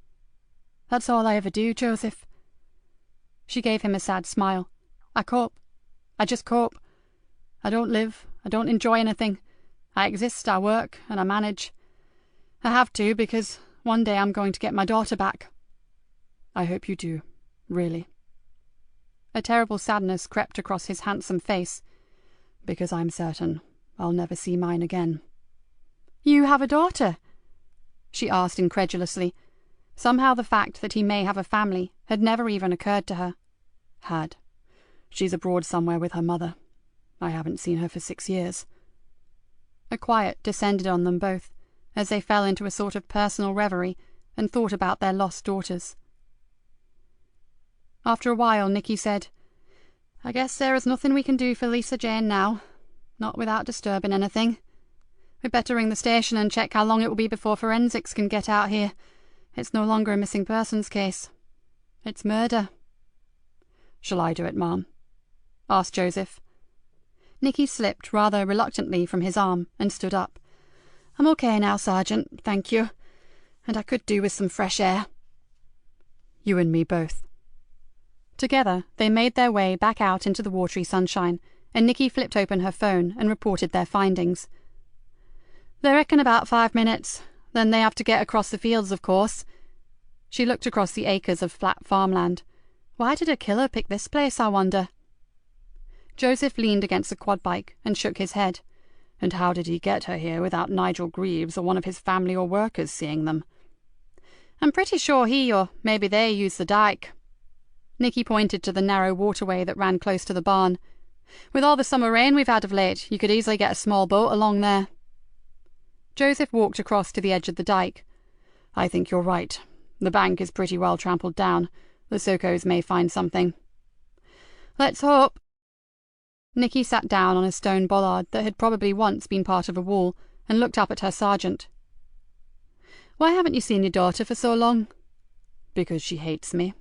That's all I ever do, Joseph. She gave him a sad smile. I cope. I just cope. I don't live. I don't enjoy anything. I exist, I work, and I manage. I have to, because one day I'm going to get my daughter back. I hope you do, really. A terrible sadness crept across his handsome face. Because I'm certain I'll never see mine again. You have a daughter? She asked incredulously. Somehow the fact that he may have a family had never even occurred to her. Had. She's abroad somewhere with her mother. I haven't seen her for 6 years. A quiet descended on them both, as they fell into a sort of personal reverie and thought about their lost daughters. After a while, Nikki said, I guess there is nothing we can do for Lisa Jane now, not without disturbing anything. We'd better ring the station and check how long it will be before forensics can get out here. It's no longer a missing persons case. It's murder. Shall I do it, Ma'am? Asked Joseph. Nikki slipped rather reluctantly from his arm and stood up. I'm okay now, Sergeant, thank you. And I could do with some fresh air. You and me both. Together, they made their way back out into the watery sunshine, and Nikki flipped open her phone and reported their findings. They reckon about 5 minutes. Then they have to get across the fields, of course. She looked across the acres of flat farmland. Why did a killer pick this place, I wonder? Joseph leaned against a quad bike and shook his head. And how did he get her here without Nigel Greaves or one of his family or workers seeing them? I'm pretty sure he or maybe they used the dike. Nikki pointed to the narrow waterway that ran close to the barn. With all the summer rain we've had of late, you could easily get a small boat along there. Joseph walked across to the edge of the dike. I think you're right. The bank is pretty well trampled down. The Sokos may find something. Let's hope. Nikki sat down on a stone bollard that had probably once been part of a wall and looked up at her sergeant. Why haven't you seen your daughter for so long? Because she hates me.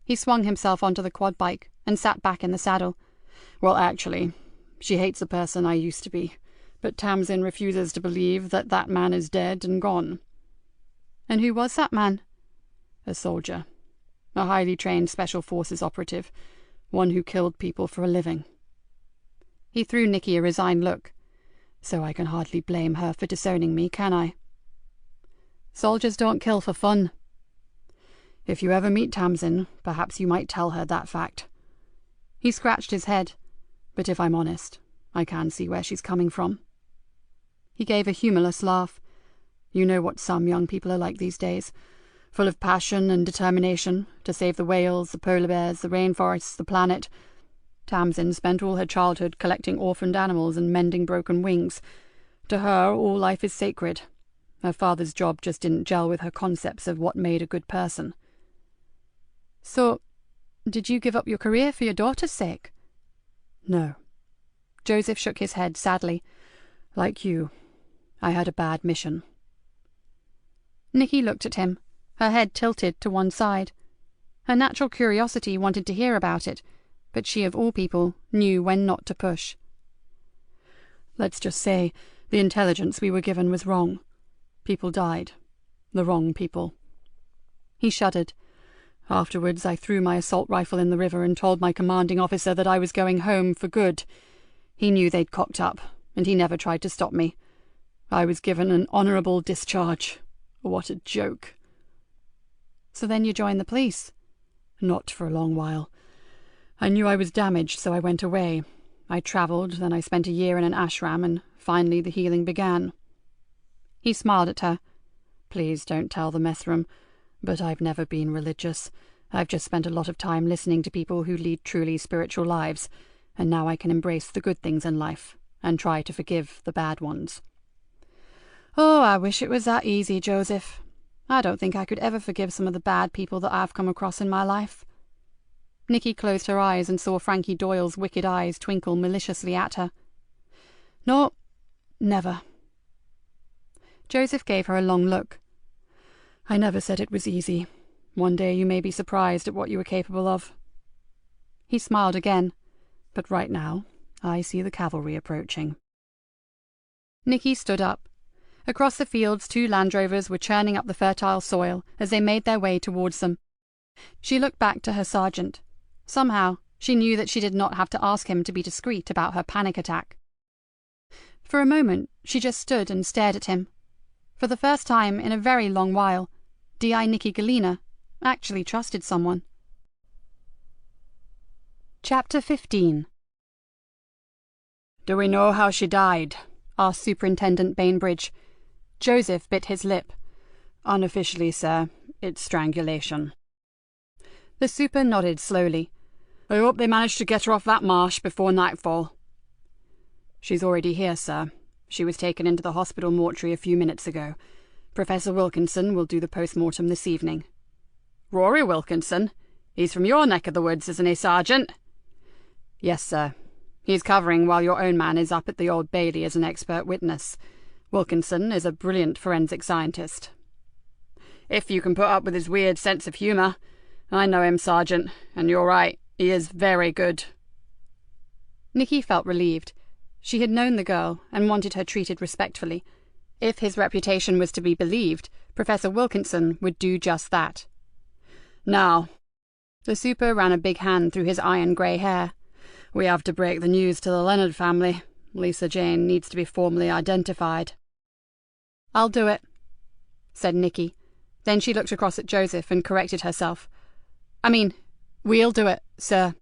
He swung himself onto the quad bike and sat back in the saddle. Well, actually, she hates the person I used to be, but Tamsin refuses to believe that that man is dead and gone. And who was that man? A soldier. A highly trained Special Forces operative. One who killed people for a living. He threw Nikki a resigned look. So I can hardly blame her for disowning me, can I? Soldiers don't kill for fun. If you ever meet Tamsin, perhaps you might tell her that fact. He scratched his head, but if I'm honest, I can see where she's coming from. He gave a humorless laugh. You know what some young people are like these days, full of passion and determination to save the whales, the polar bears, the rainforests, the planet. Tamsin spent all her childhood collecting orphaned animals and mending broken wings. To her, all life is sacred. Her father's job just didn't gel with her concepts of what made a good person. So, did you give up your career for your daughter's sake? No. Joseph shook his head sadly. Like you, I had a bad mission. Nikki looked at him, her head tilted to one side. Her natural curiosity wanted to hear about it, but she of all people knew when not to push. Let's just say the intelligence we were given was wrong. People died. The wrong people. He shuddered. Afterwards I threw my assault rifle in the river and told my commanding officer that I was going home for good. He knew they'd cocked up, and he never tried to stop me. I was given an honourable discharge. What a joke. So then you joined the police? Not for a long while. I knew I was damaged, so I went away. I travelled, then I spent a year in an ashram, and finally the healing began. He smiled at her. Please don't tell the mess room, but I've never been religious. I've just spent a lot of time listening to people who lead truly spiritual lives, and now I can embrace the good things in life, and try to forgive the bad ones. Oh, I wish it was that easy, Joseph. I don't think I could ever forgive some of the bad people that I've come across in my life. Nikki closed her eyes and saw Frankie Doyle's wicked eyes twinkle maliciously at her. No, never. Joseph gave her a long look. I never said it was easy. One day you may be surprised at what you are capable of. He smiled again, but right now I see the cavalry approaching. Nikki stood up. Across the fields 2 Land Rovers were churning up the fertile soil as they made their way towards them. She looked back to her sergeant. Somehow, she knew that she did not have to ask him to be discreet about her panic attack. For a moment, she just stood and stared at him. For the first time in a very long while, D.I. Nikki Galena actually trusted someone. Chapter 15. Do we know how she died? Asked Superintendent Bainbridge. Joseph bit his lip. Unofficially, sir, it's strangulation. The super nodded slowly. I hope they managed to get her off that marsh before nightfall. She's already here, sir. She was taken into the hospital mortuary a few minutes ago. Professor Wilkinson will do the post-mortem this evening. Rory Wilkinson? He's from your neck of the woods, isn't he, Sergeant? Yes, sir. He's covering while your own man is up at the Old Bailey as an expert witness. Wilkinson is a brilliant forensic scientist. If you can put up with his weird sense of humour. I know him, Sergeant, and you're right, he is very good. Nikki felt relieved. She had known the girl and wanted her treated respectfully. If his reputation was to be believed, Professor Wilkinson would do just that. Now, the super ran a big hand through his iron-grey hair. We have to break the news to the Leonard family. Lisa Jane needs to be formally identified. I'll do it, said Nikki. Then she looked across at Joseph and corrected herself. We'll do it, sir.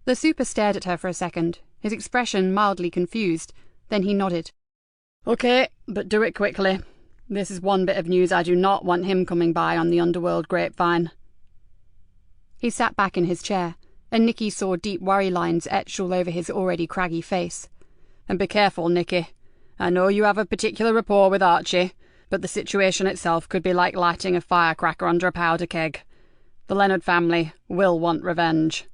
The super stared at her for a second, his expression mildly confused. Then he nodded. Okay, but do it quickly. This is one bit of news I do not want him coming by on the underworld grapevine. He sat back in his chair, and Nikki saw deep worry lines etched all over his already craggy face. "And be careful, Nikki. I know you have a particular rapport with Archie, but the situation itself could be like lighting a firecracker under a powder keg. The Leonard family will want revenge."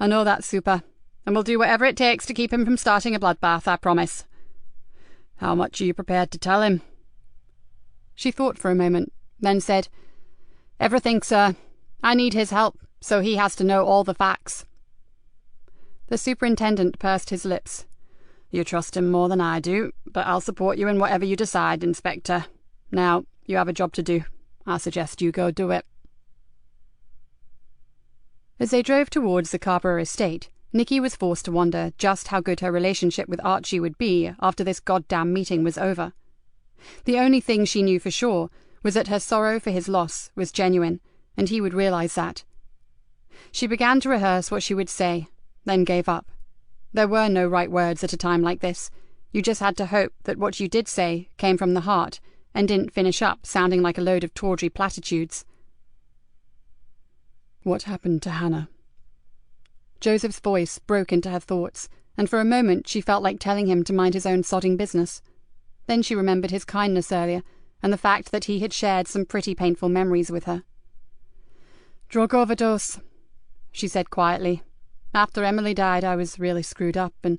"I know that, Super, and we'll do whatever it takes to keep him from starting a bloodbath, I promise." "How much are you prepared to tell him?" She thought for a moment, then said, "Everything, sir. I need his help, so he has to know all the facts." The superintendent pursed his lips. "You trust him more than I do, but I'll support you in whatever you decide, Inspector. Now, you have a job to do. I suggest you go do it." As they drove towards the Carver estate, Nikki was forced to wonder just how good her relationship with Archie would be after this goddamn meeting was over. The only thing she knew for sure was that her sorrow for his loss was genuine, and he would realize that. She began to rehearse what she would say, then gave up. There were no right words at a time like this. You just had to hope that what you did say came from the heart and didn't finish up sounding like a load of tawdry platitudes. "What happened to Hannah?" Joseph's voice broke into her thoughts, and for a moment she felt like telling him to mind his own sodding business. Then she remembered his kindness earlier, and the fact that he had shared some pretty painful memories with her. "Drug overdose," she said quietly. "After Emily died, I was really screwed up, and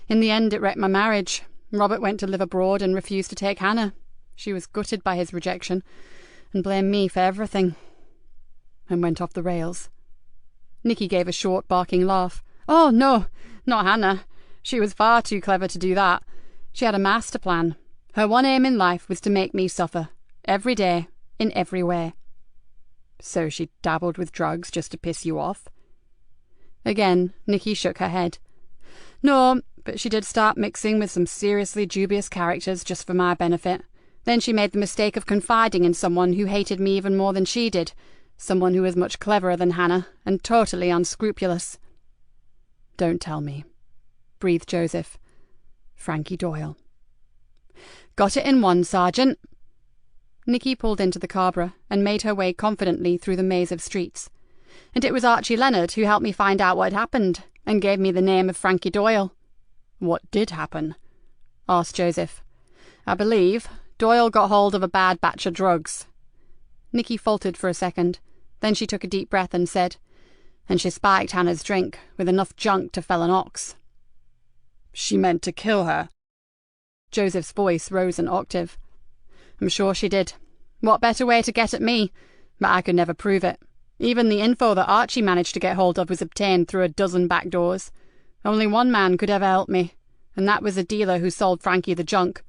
in the end it wrecked my marriage. Robert went to live abroad and refused to take Hannah. She was gutted by his rejection, and blamed me for everything." "And went off the rails?" Nikki gave a short, barking laugh. "Oh, no, not Hannah. She was far too clever to do that. She had a master plan. Her one aim in life was to make me suffer, every day, in every way." "So she dabbled with drugs just to piss you off?" Again, Nikki shook her head. "No, but she did start mixing with some seriously dubious characters just for my benefit. Then she made the mistake of confiding in someone who hated me even more than she did, someone who was much cleverer than Hannah and totally unscrupulous." "Don't tell me," breathed Joseph. "Frankie Doyle." "Got it in one, Sergeant." Nikki pulled into the Cabra and made her way confidently through the maze of streets. "And it was Archie Leonard who helped me find out what had happened, and gave me the name of Frankie Doyle." "What did happen?" asked Joseph. "I believe Doyle got hold of a bad batch of drugs." Nikki faltered for a second. Then she took a deep breath and said, "And she spiked Hannah's drink with enough junk to fell an ox." "She meant to kill her?" Joseph's voice rose an octave. "I'm sure she did. What better way to get at me? But I could never prove it. Even the info that Archie managed to get hold of was obtained through a dozen back doors. Only one man could ever help me, and that was a dealer who sold Frankie the junk.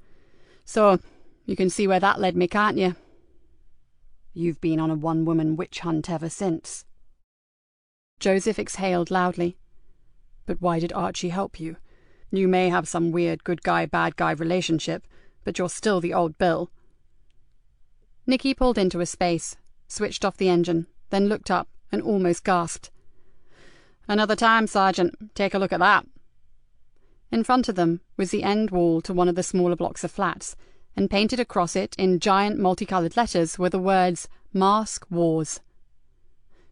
So, you can see where that led me, can't you?" "You've been on a one-woman witch hunt ever since." Joseph exhaled loudly. "But why did Archie help you? You may have some weird good guy, bad guy relationship, but you're still the old Bill." Nikki pulled into a space, switched off the engine, then looked up and almost gasped. "Another time, Sergeant. Take a look at that." In front of them was the end wall to one of the smaller blocks of flats, and painted across it in giant multicoloured letters were the words "Mask Wars."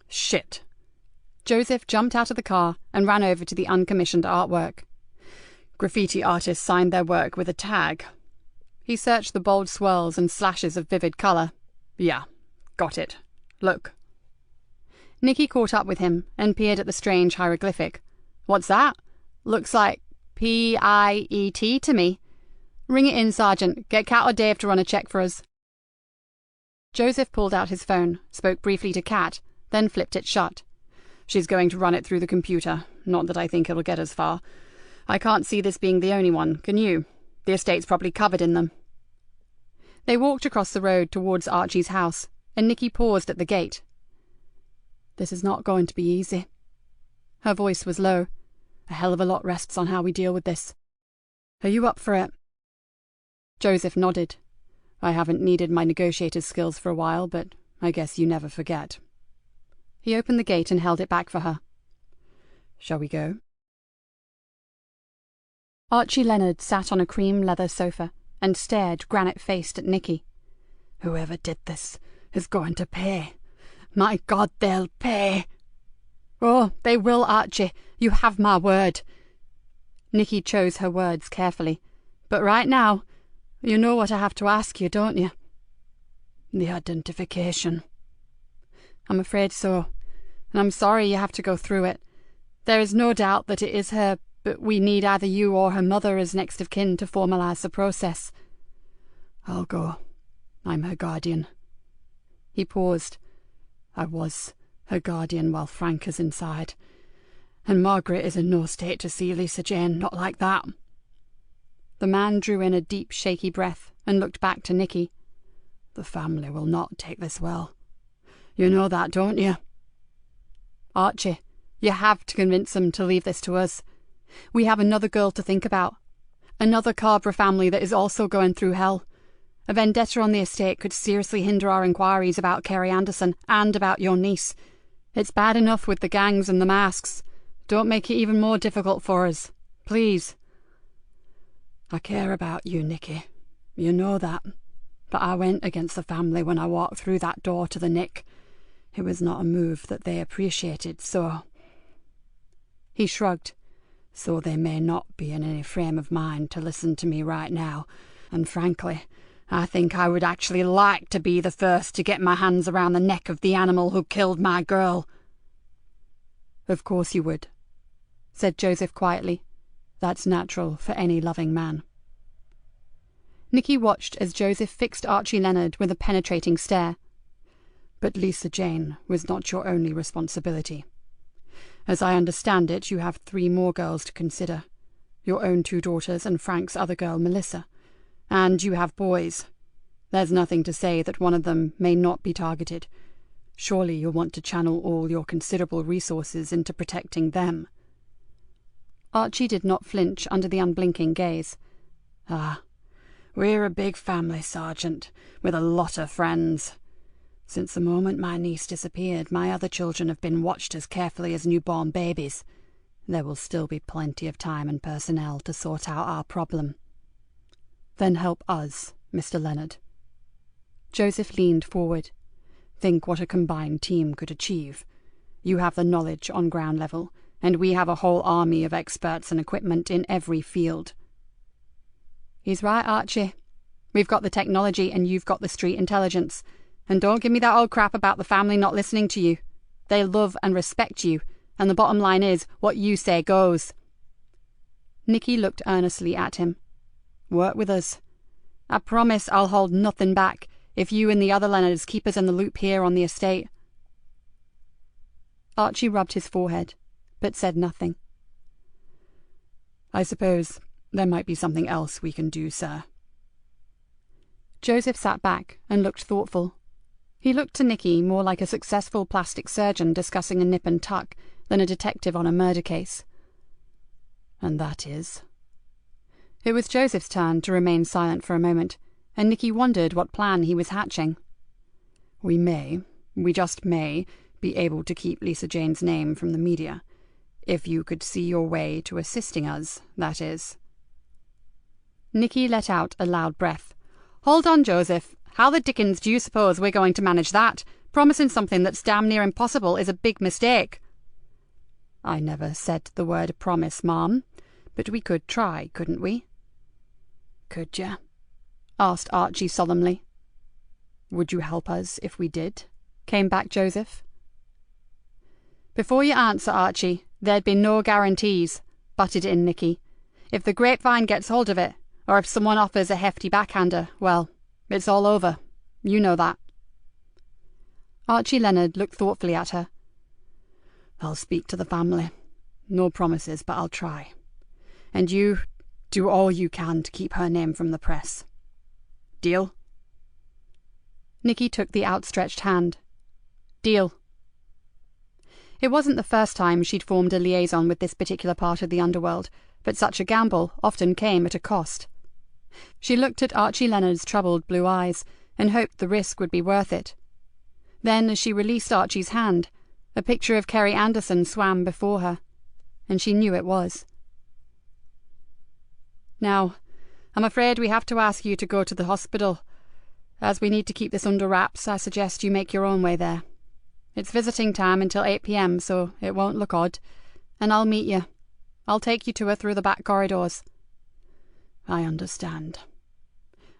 "Shit!" Joseph jumped out of the car and ran over to the uncommissioned artwork. "Graffiti artists signed their work with a tag." He searched the bold swirls and slashes of vivid colour. "Yeah, got it. Look." Nikki caught up with him and peered at the strange hieroglyphic. "What's that? Looks like P-I-E-T to me. Ring it in, Sergeant. Get Kat or Dave to run a check for us." Joseph pulled out his phone, spoke briefly to Kat, then flipped it shut. "She's going to run it through the computer. Not that I think it'll get as far. I can't see this being the only one, can you? The estate's probably covered in them." They walked across the road towards Archie's house, and Nikki paused at the gate. "This is not going to be easy." Her voice was low. "A hell of a lot rests on how we deal with this. Are you up for it?" Joseph nodded. "I haven't needed my negotiator's skills for a while, but I guess you never forget." He opened the gate and held it back for her. "Shall we go?" Archie Leonard sat on a cream leather sofa and stared granite-faced at Nikki. "Whoever did this is going to pay. My God, they'll pay." Oh, they will, Archie. You have my word. Nikki chose her words carefully. But right now, you know what I have to ask you, don't you? The identification. I'm afraid so, and I'm sorry you have to go through it. There is no doubt that it is her, but we need either you or her mother as next of kin to formalise the process. I'll go. I'm her guardian. He paused. I was her guardian while Frank is inside, and Margaret is in no state to see Lisa Jane, not like that. The man drew in a deep, shaky breath and looked back to Nikki. The family will not take this well. You know that, don't you? Archie, you have to convince them to leave this to us. We have another girl to think about. Another Carver family that is also going through hell. A vendetta on the estate could seriously hinder our inquiries about Kerry Anderson and about your niece. It's bad enough with the gangs and the masks. Don't make it even more difficult for us. Please. I care about you, Nikki. You know that. But I went against the family when I walked through that door to the Nick. It was not a move that they appreciated, so... He shrugged. So they may not be in any frame of mind to listen to me right now, and frankly, I think I would actually like to be the first to get my hands around the neck of the animal who killed my girl. Of course you would, said Joseph quietly. That's natural for any loving man. Nikki watched as Joseph fixed Archie Leonard with a penetrating stare. But Lisa Jane was not your only responsibility. As I understand it, you have 3 more girls to consider. Your own 2 daughters and Frank's other girl, Melissa. And you have boys. There's nothing to say that one of them may not be targeted. Surely you'll want to channel all your considerable resources into protecting them. Archie did not flinch under the unblinking gaze. We're a big family, Sergeant, with a lot of friends. Since the moment my niece disappeared, my other children have been watched as carefully as newborn babies. There will still be plenty of time and personnel to sort out our problem. Then help us, Mr. Leonard. Joseph leaned forward. Think what a combined team could achieve. You have the knowledge on ground level, and we have a whole army of experts and equipment in every field. He's right, Archie. We've got the technology and you've got the street intelligence. And don't give me that old crap about the family not listening to you. They love and respect you, and the bottom line is, what you say goes. Nikki looked earnestly at him. Work with us. I promise I'll hold nothing back if you and the other Leonards keep us in the loop here on the estate. Archie rubbed his forehead, but said nothing. I suppose there might be something else we can do, sir. Joseph sat back and looked thoughtful. He looked to Nikki more like a successful plastic surgeon discussing a nip and tuck than a detective on a murder case. And that is? It was Joseph's turn to remain silent for a moment, and Nikki wondered what plan he was hatching. We just may, be able to keep Lisa Jane's name from the media. If you could see your way to assisting us, that is. Nikki let out a loud breath. Hold on, Joseph. How the dickens do you suppose we're going to manage that? Promising something that's damn near impossible is a big mistake. I never said the word promise, Ma'am, but we could try, couldn't we? Could ya? Asked Archie solemnly. Would you help us if we did? Came back Joseph. Before you answer, Archie, there'd be no guarantees, butted in Nikki. If the grapevine gets hold of it, or if someone offers a hefty backhander, well, it's all over. You know that. Archie Leonard looked thoughtfully at her. I'll speak to the family. No promises, but I'll try. And you do all you can to keep her name from the press. Deal? Nikki took the outstretched hand. Deal. It wasn't the first time she'd formed a liaison with this particular part of the underworld, but such a gamble often came at a cost. She looked at Archie Leonard's troubled blue eyes and hoped the risk would be worth it. Then, as she released Archie's hand, a picture of Kerry Anderson swam before her, and she knew it was. Now, I'm afraid we have to ask you to go to the hospital. As we need to keep this under wraps, I suggest you make your own way there. It's visiting time until 8 p.m, so it won't look odd. And I'll meet you. I'll take you to her through the back corridors." "I understand."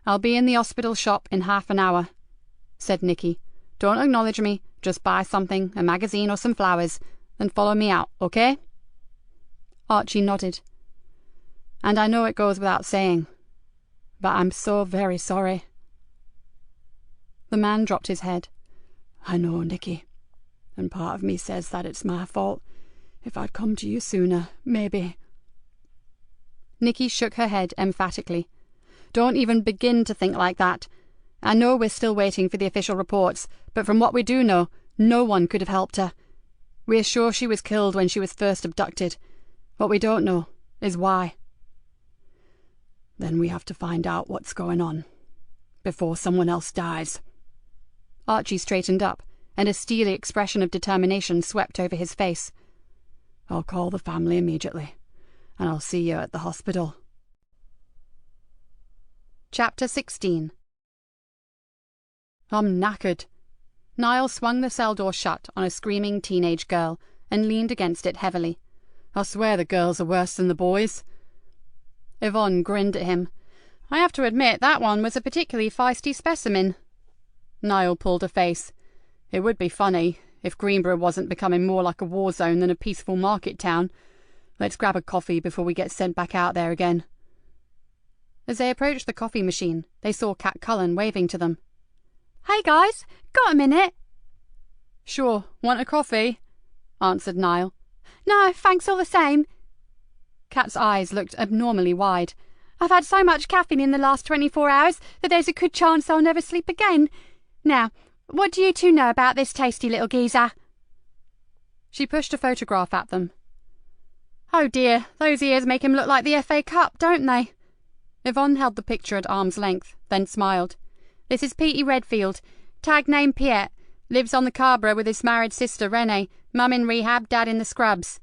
"I'll be in the hospital shop in half an hour," said Nikki. "Don't acknowledge me. Just buy something, a magazine or some flowers, then follow me out, okay?" Archie nodded. "And I know it goes without saying, but I'm so very sorry." The man dropped his head. "I know, Nikki, and part of me says that it's my fault. If I'd come to you sooner, maybe." Nikki shook her head emphatically. "Don't even begin to think like that. I know we're still waiting for the official reports, but from what we do know, no one could have helped her. We're sure she was killed when she was first abducted. What we don't know is why." "Then we have to find out what's going on, before someone else dies." Archie straightened up, and a steely expression of determination swept over his face. "I'll call the family immediately, and I'll see you at the hospital." Chapter 16. I'm knackered. Niall swung the cell door shut on a screaming teenage girl and leaned against it heavily. "I swear the girls are worse than the boys." Yvonne grinned at him. "I have to admit that one was a particularly feisty specimen." Niall pulled a face. "It would be funny if Greenborough wasn't becoming more like a war zone than a peaceful market town. Let's grab a coffee before we get sent back out there again." As they approached the coffee machine, they saw Cat Cullen waving to them. "Hey guys, got a minute?" "Sure, want a coffee?" answered Niall. "No, thanks all the same." Cat's eyes looked abnormally wide. "I've had so much caffeine in the last 24 hours that there's a good chance I'll never sleep again. Now, what do you two know about this tasty little geezer?" She pushed a photograph at them. "Oh dear, those ears make him look like the FA Cup, don't they?" Yvonne held the picture at arm's length, then smiled. "This is Petey Redfield, tag name Piet, lives on the Carborough with his married sister Renee, mum in rehab, dad in the scrubs."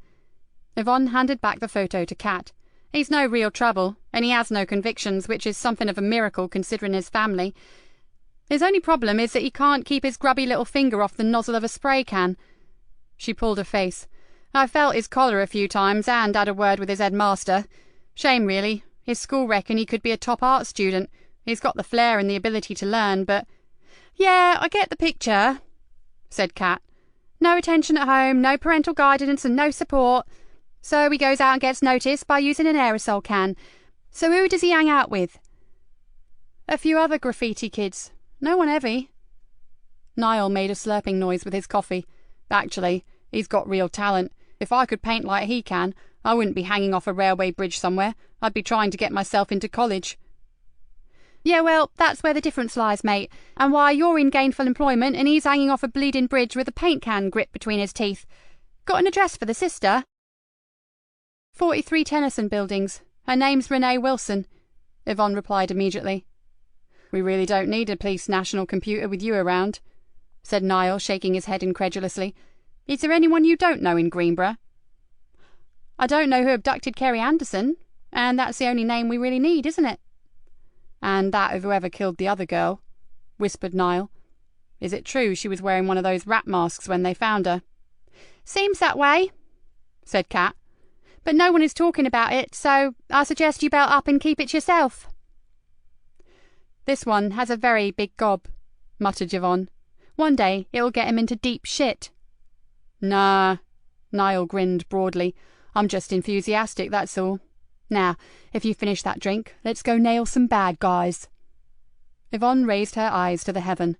Yvonne handed back the photo to Cat. "He's no real trouble, and he has no convictions, which is something of a miracle considering his family. His only problem is that he can't keep his grubby little finger off the nozzle of a spray can." She pulled her face. "I felt his collar a few times and had a word with his headmaster. Shame, really. His school reckon he could be a top art student. He's got the flair and the ability to learn, but—" "Yeah, I get the picture," said Cat. "No attention at home, no parental guidance and no support. So he goes out and gets noticed by using an aerosol can. So who does he hang out with?" "A few other graffiti kids. No one heavy." Niall made a slurping noise with his coffee. "Actually, he's got real talent. If I could paint like he can, I wouldn't be hanging off a railway bridge somewhere. I'd be trying to get myself into college." "Yeah, well, that's where the difference lies, mate, and why you're in gainful employment and he's hanging off a bleeding bridge with a paint can gripped between his teeth. Got an address for the sister?" 43 Tennyson Buildings. Her name's Renee Wilson," Yvonne replied immediately. "We really don't need a police national computer with you around," said Niall, shaking his head incredulously. "Is there anyone you don't know in Greenborough?" "I don't know who abducted Kerry Anderson, and that's the only name we really need, isn't it?" "And that of whoever killed the other girl," whispered Niall. "Is it true she was wearing one of those rat masks when they found her?" "Seems that way," said Cat. "But no one is talking about it, so I suggest you belt up and keep it yourself." "This one has a very big gob," muttered Yvonne. "One day it'll get him into deep shit." "Nah," Niall grinned broadly. "I'm just enthusiastic, that's all. Now, if you finish that drink, let's go nail some bad guys." Yvonne raised her eyes to the heaven.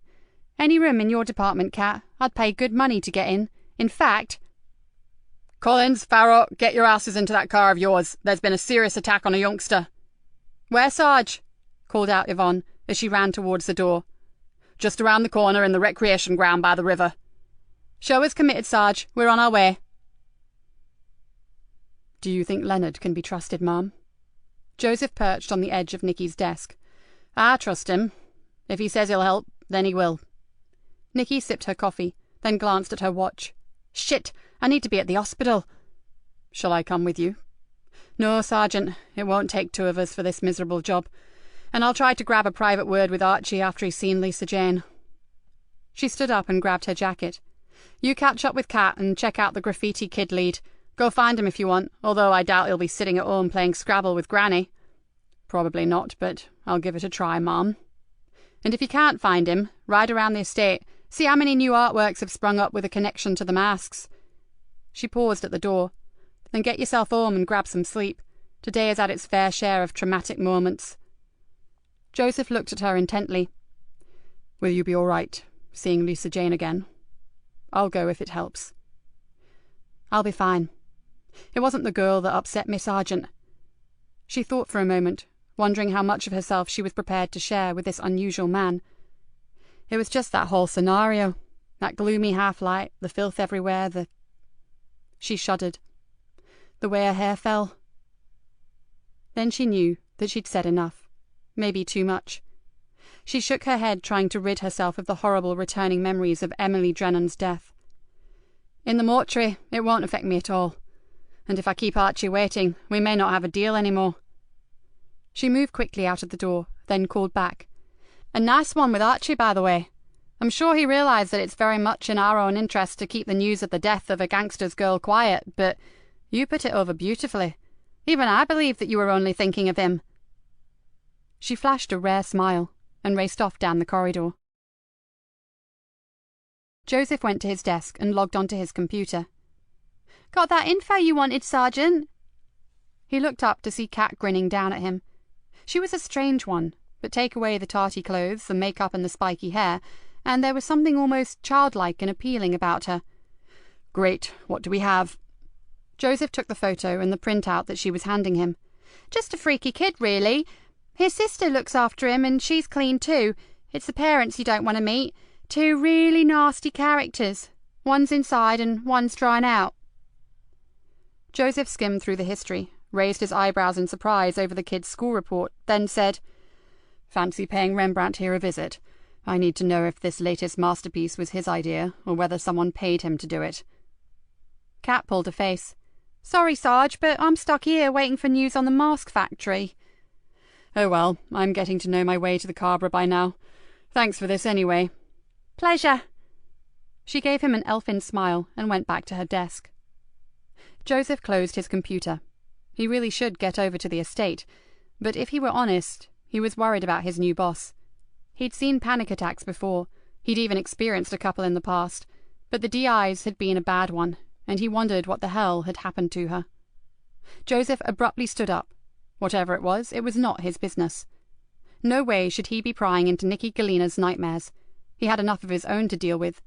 "Any room in your department, Cat? I'd pay good money to get in. In fact—" "Collins, Farrow, get your asses into that car of yours. There's been a serious attack on a youngster." "Where, Sarge?" called out Yvonne as she ran towards the door. "Just around the corner in the recreation ground by the river." "Show us committed, Sarge. We're on our way." "Do you think Leonard can be trusted, Mum?" Joseph perched on the edge of Nikki's desk. "I trust him. If he says he'll help, then he will." Nikki sipped her coffee, then glanced at her watch. "Shit! I need to be at the hospital." "Shall I come with you?" "No, Sergeant. It won't take two of us for this miserable job. And I'll try to grab a private word with Archie after he's seen Lisa Jane." She stood up and grabbed her jacket. You catch up with Kat and check out the graffiti kid lead. Go find him if you want, although I doubt he'll be sitting at home playing Scrabble with Granny. Probably not, but I'll give it a try, Mom. And if you can't find him, ride around the estate. See how many new artworks have sprung up with a connection to the masks. She paused at the door. Then get yourself home and grab some sleep. Today has had its fair share of traumatic moments. Joseph looked at her intently. Will you be all right, seeing Lisa Jane again? I'll go if it helps. I'll be fine. It wasn't the girl that upset me, Sergeant. She thought for a moment, wondering how much of herself she was prepared to share with this unusual man. It was just that whole scenario, that gloomy half-light, the filth everywhere, She shuddered. The way her hair fell. Then she knew that she'd said enough, maybe too much. She shook her head, trying to rid herself of the horrible returning memories of Emily Drennan's death. In the mortuary, it won't affect me at all. And if I keep Archie waiting, we may not have a deal anymore. She moved quickly out of the door, then called back. A nice one with Archie, by the way. I'm sure he realised that it's very much in our own interest to keep the news of the death of a gangster's girl quiet, but you put it over beautifully. Even I believe that you were only thinking of him. She flashed a rare smile and raced off down the corridor. Joseph went to his desk and logged onto his computer. Got that info you wanted, Sergeant? He looked up to see Kat grinning down at him. She was a strange one, but take away the tarty clothes, the makeup and the spiky hair, and there was something almost childlike and appealing about her. Great, what do we have? Joseph took the photo and the printout that she was handing him. Just a freaky kid, really. His sister looks after him and she's clean too. It's the parents you don't want to meet. Two really nasty characters. One's inside and one's drying out. Joseph skimmed through the history, raised his eyebrows in surprise over the kid's school report, then said, Fancy paying Rembrandt here a visit. I need to know if this latest masterpiece was his idea, or whether someone paid him to do it. Kat pulled a face. Sorry, Sarge, but I'm stuck here waiting for news on the mask factory. Oh well, I'm getting to know my way to the Cabra by now. Thanks for this anyway. Pleasure. She gave him an elfin smile and went back to her desk. Joseph closed his computer. He really should get over to the estate, but if he were honest, he was worried about his new boss. He'd seen panic attacks before. He'd even experienced a couple in the past, but the DI's had been a bad one, and he wondered what the hell had happened to her. Joseph abruptly stood up. Whatever it was not his business. No way should he be prying into Nikki Galena's nightmares. He had enough of his own to deal with.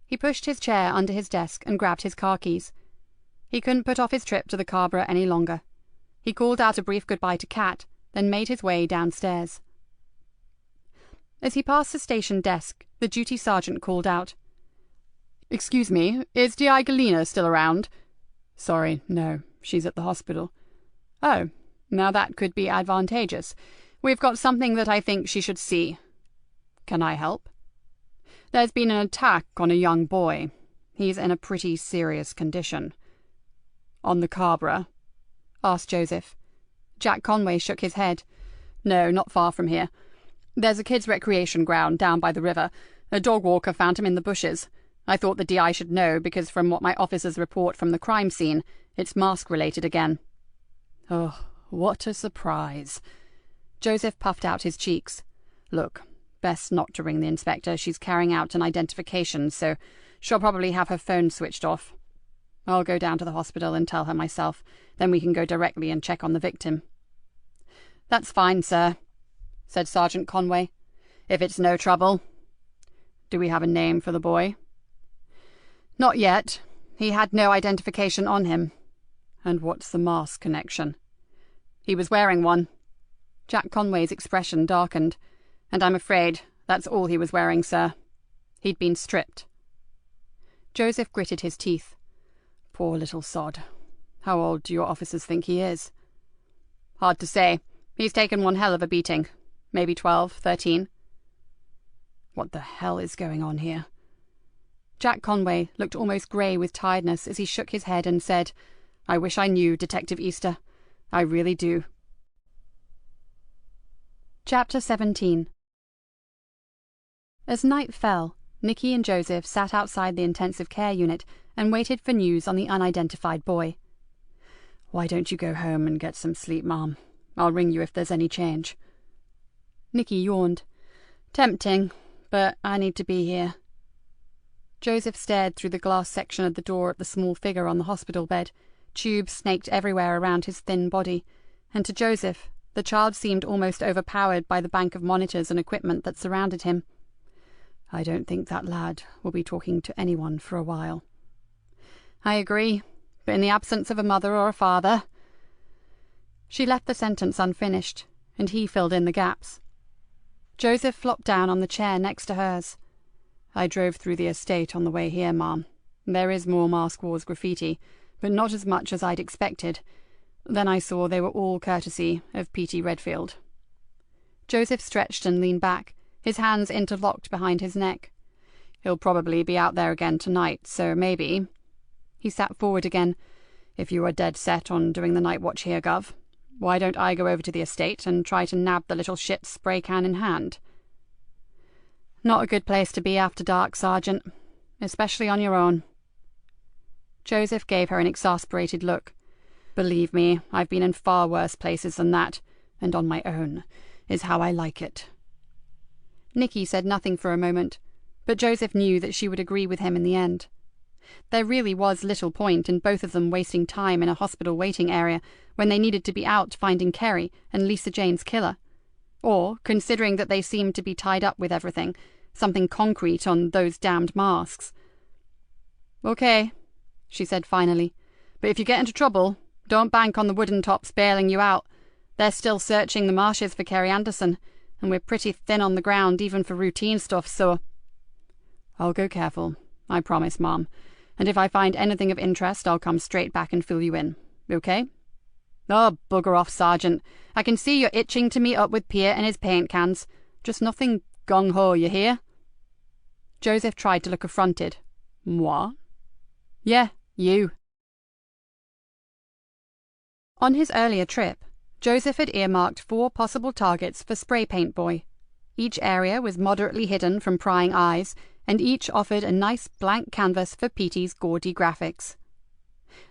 He pushed his chair under his desk and grabbed his car keys. He couldn't put off his trip to the Cabra any longer. He called out a brief goodbye to Kat, then made his way downstairs. As he passed the station desk, the duty sergeant called out, Excuse me, is D.I. Galena still around? Sorry, no, she's at the hospital. Oh, now that could be advantageous. We've got something that I think she should see. Can I help? There's been an attack on a young boy. He's in a pretty serious condition. On the Cabra? Asked Joseph. Jack Conway shook his head. No, not far from here. There's a kids' recreation ground down by the river. A dog walker found him in the bushes. I thought the DI should know, because from what my officers report from the crime scene, it's mask-related again. Oh, what a surprise. Joseph puffed out his cheeks. Look, best not to ring the inspector. She's carrying out an identification, so she'll probably have her phone switched off. I'll go down to the hospital and tell her myself. Then we can go directly and check on the victim. That's fine, sir, said Sergeant Conway. If it's no trouble. Do we have a name for the boy? Not yet. He had no identification on him. And what's the mask connection? He was wearing one. Jack Conway's expression darkened. And I'm afraid that's all he was wearing, sir. He'd been stripped. Joseph gritted his teeth. Poor little sod. How old do your officers think he is? Hard to say. He's taken one hell of a beating. Maybe 12, 13. What the hell is going on here? Jack Conway looked almost grey with tiredness as he shook his head and said, I wish I knew, Detective Easter. I really do. Chapter 17. As night fell, Nikki and Joseph sat outside the intensive care unit and waited for news on the unidentified boy. "Why don't you go home and get some sleep, Mom? I'll ring you if there's any change." Nikki yawned. "Tempting, but I need to be here." Joseph stared through the glass section of the door at the small figure on the hospital bed. Tubes snaked everywhere around his thin body, and to Joseph, the child seemed almost overpowered by the bank of monitors and equipment that surrounded him. "I don't think that lad will be talking to anyone for a while." "I agree, but in the absence of a mother or a father—" She left the sentence unfinished, and he filled in the gaps. Joseph flopped down on the chair next to hers. "I drove through the estate on the way here, Mom. There is more Mask Wars graffiti, but not as much as I'd expected. Then I saw they were all courtesy of P.T. Redfield." Joseph stretched and leaned back, his hands interlocked behind his neck. "He'll probably be out there again tonight, so maybe—" He sat forward again. "If you are dead set on doing the night watch here, Gov, why don't I go over to the estate and try to nab the little shit spray can in hand?" "Not a good place to be after dark, Sergeant, especially on your own." Joseph gave her an exasperated look. "Believe me, I've been in far worse places than that, and on my own is how I like it." Nikki said nothing for a moment, but Joseph knew that she would agree with him in the end. There really was little point in both of them wasting time in a hospital waiting area when they needed to be out finding Kerry and Lisa Jane's killer. Or, considering that they seemed to be tied up with everything, something concrete on those damned masks. "Okay," she said finally, "but if you get into trouble, don't bank on the wooden tops bailing you out. They're still searching the marshes for Kerry Anderson, and we're pretty thin on the ground even for routine stuff, so—" "I'll go careful, I promise, Mom, and if I find anything of interest, I'll come straight back and fill you in. Okay?" "Oh, bugger off, Sergeant. I can see you're itching to meet up with Pierre and his paint cans. Just nothing gung-ho, you hear?" Joseph tried to look affronted. "Moi?" "Yeah, you." On his earlier trip, Joseph had earmarked 4 possible targets for Spray Paint Boy. Each area was moderately hidden from prying eyes, and each offered a nice blank canvas for Petey's gaudy graphics.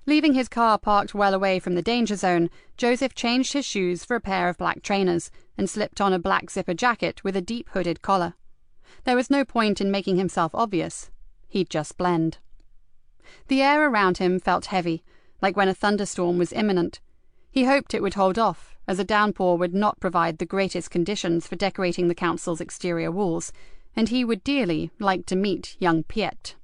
Leaving his car parked well away from the danger zone, Joseph changed his shoes for a pair of black trainers and slipped on a black zipper jacket with a deep hooded collar. There was no point in making himself obvious. He'd just blend. The air around him felt heavy, like when a thunderstorm was imminent. He hoped it would hold off, as a downpour would not provide the greatest conditions for decorating the council's exterior walls, and he would dearly like to meet young Piet.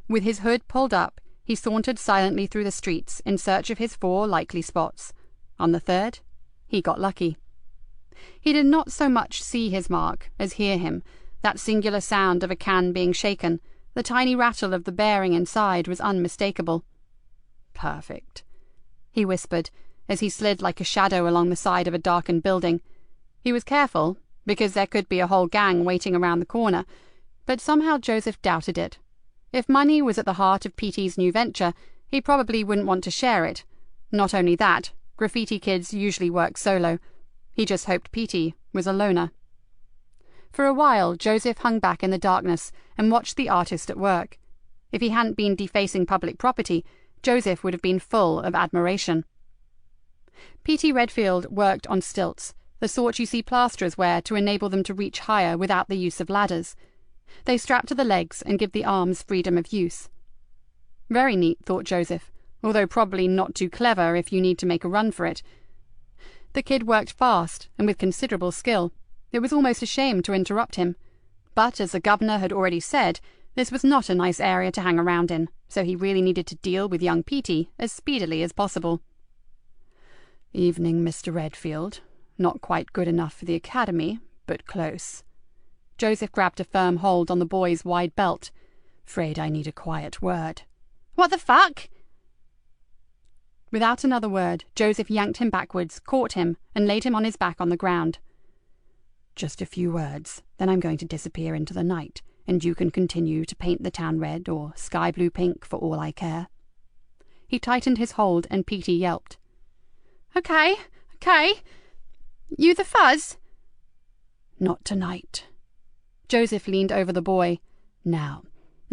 With his hood pulled up, he sauntered silently through the streets in search of his 4 likely spots. On the 3rd, he got lucky. He did not so much see his mark as hear him, that singular sound of a can being shaken. The tiny rattle of the bearing inside was unmistakable. "Perfect," he whispered, as he slid like a shadow along the side of a darkened building. He was careful, because there could be a whole gang waiting around the corner, but somehow Joseph doubted it. If money was at the heart of Petey's new venture, he probably wouldn't want to share it. Not only that, graffiti kids usually work solo. He just hoped Petey was a loner. For a while, Joseph hung back in the darkness and watched the artist at work. If he hadn't been defacing public property, Joseph would have been full of admiration. P.T. Redfield worked on stilts, the sort you see plasterers wear to enable them to reach higher without the use of ladders. They strap to the legs and give the arms freedom of use. Very neat, thought Joseph, although probably not too clever if you need to make a run for it. The kid worked fast and with considerable skill. It was almost a shame to interrupt him. But, as the governor had already said, this was not a nice area to hang around in, so he really needed to deal with young Petey as speedily as possible. "Evening, Mr. Redfield. Not quite good enough for the academy, but close." Joseph grabbed a firm hold on the boy's wide belt. "'Fraid I need a quiet word." "What the fuck?" Without another word, Joseph yanked him backwards, caught him, and laid him on his back on the ground. "Just a few words, then I'm going to disappear into the night, and you can continue to paint the town red or sky blue pink for all I care." He tightened his hold, and Petey yelped. Okay. You the fuzz?" "Not tonight." Joseph leaned over the boy. Now,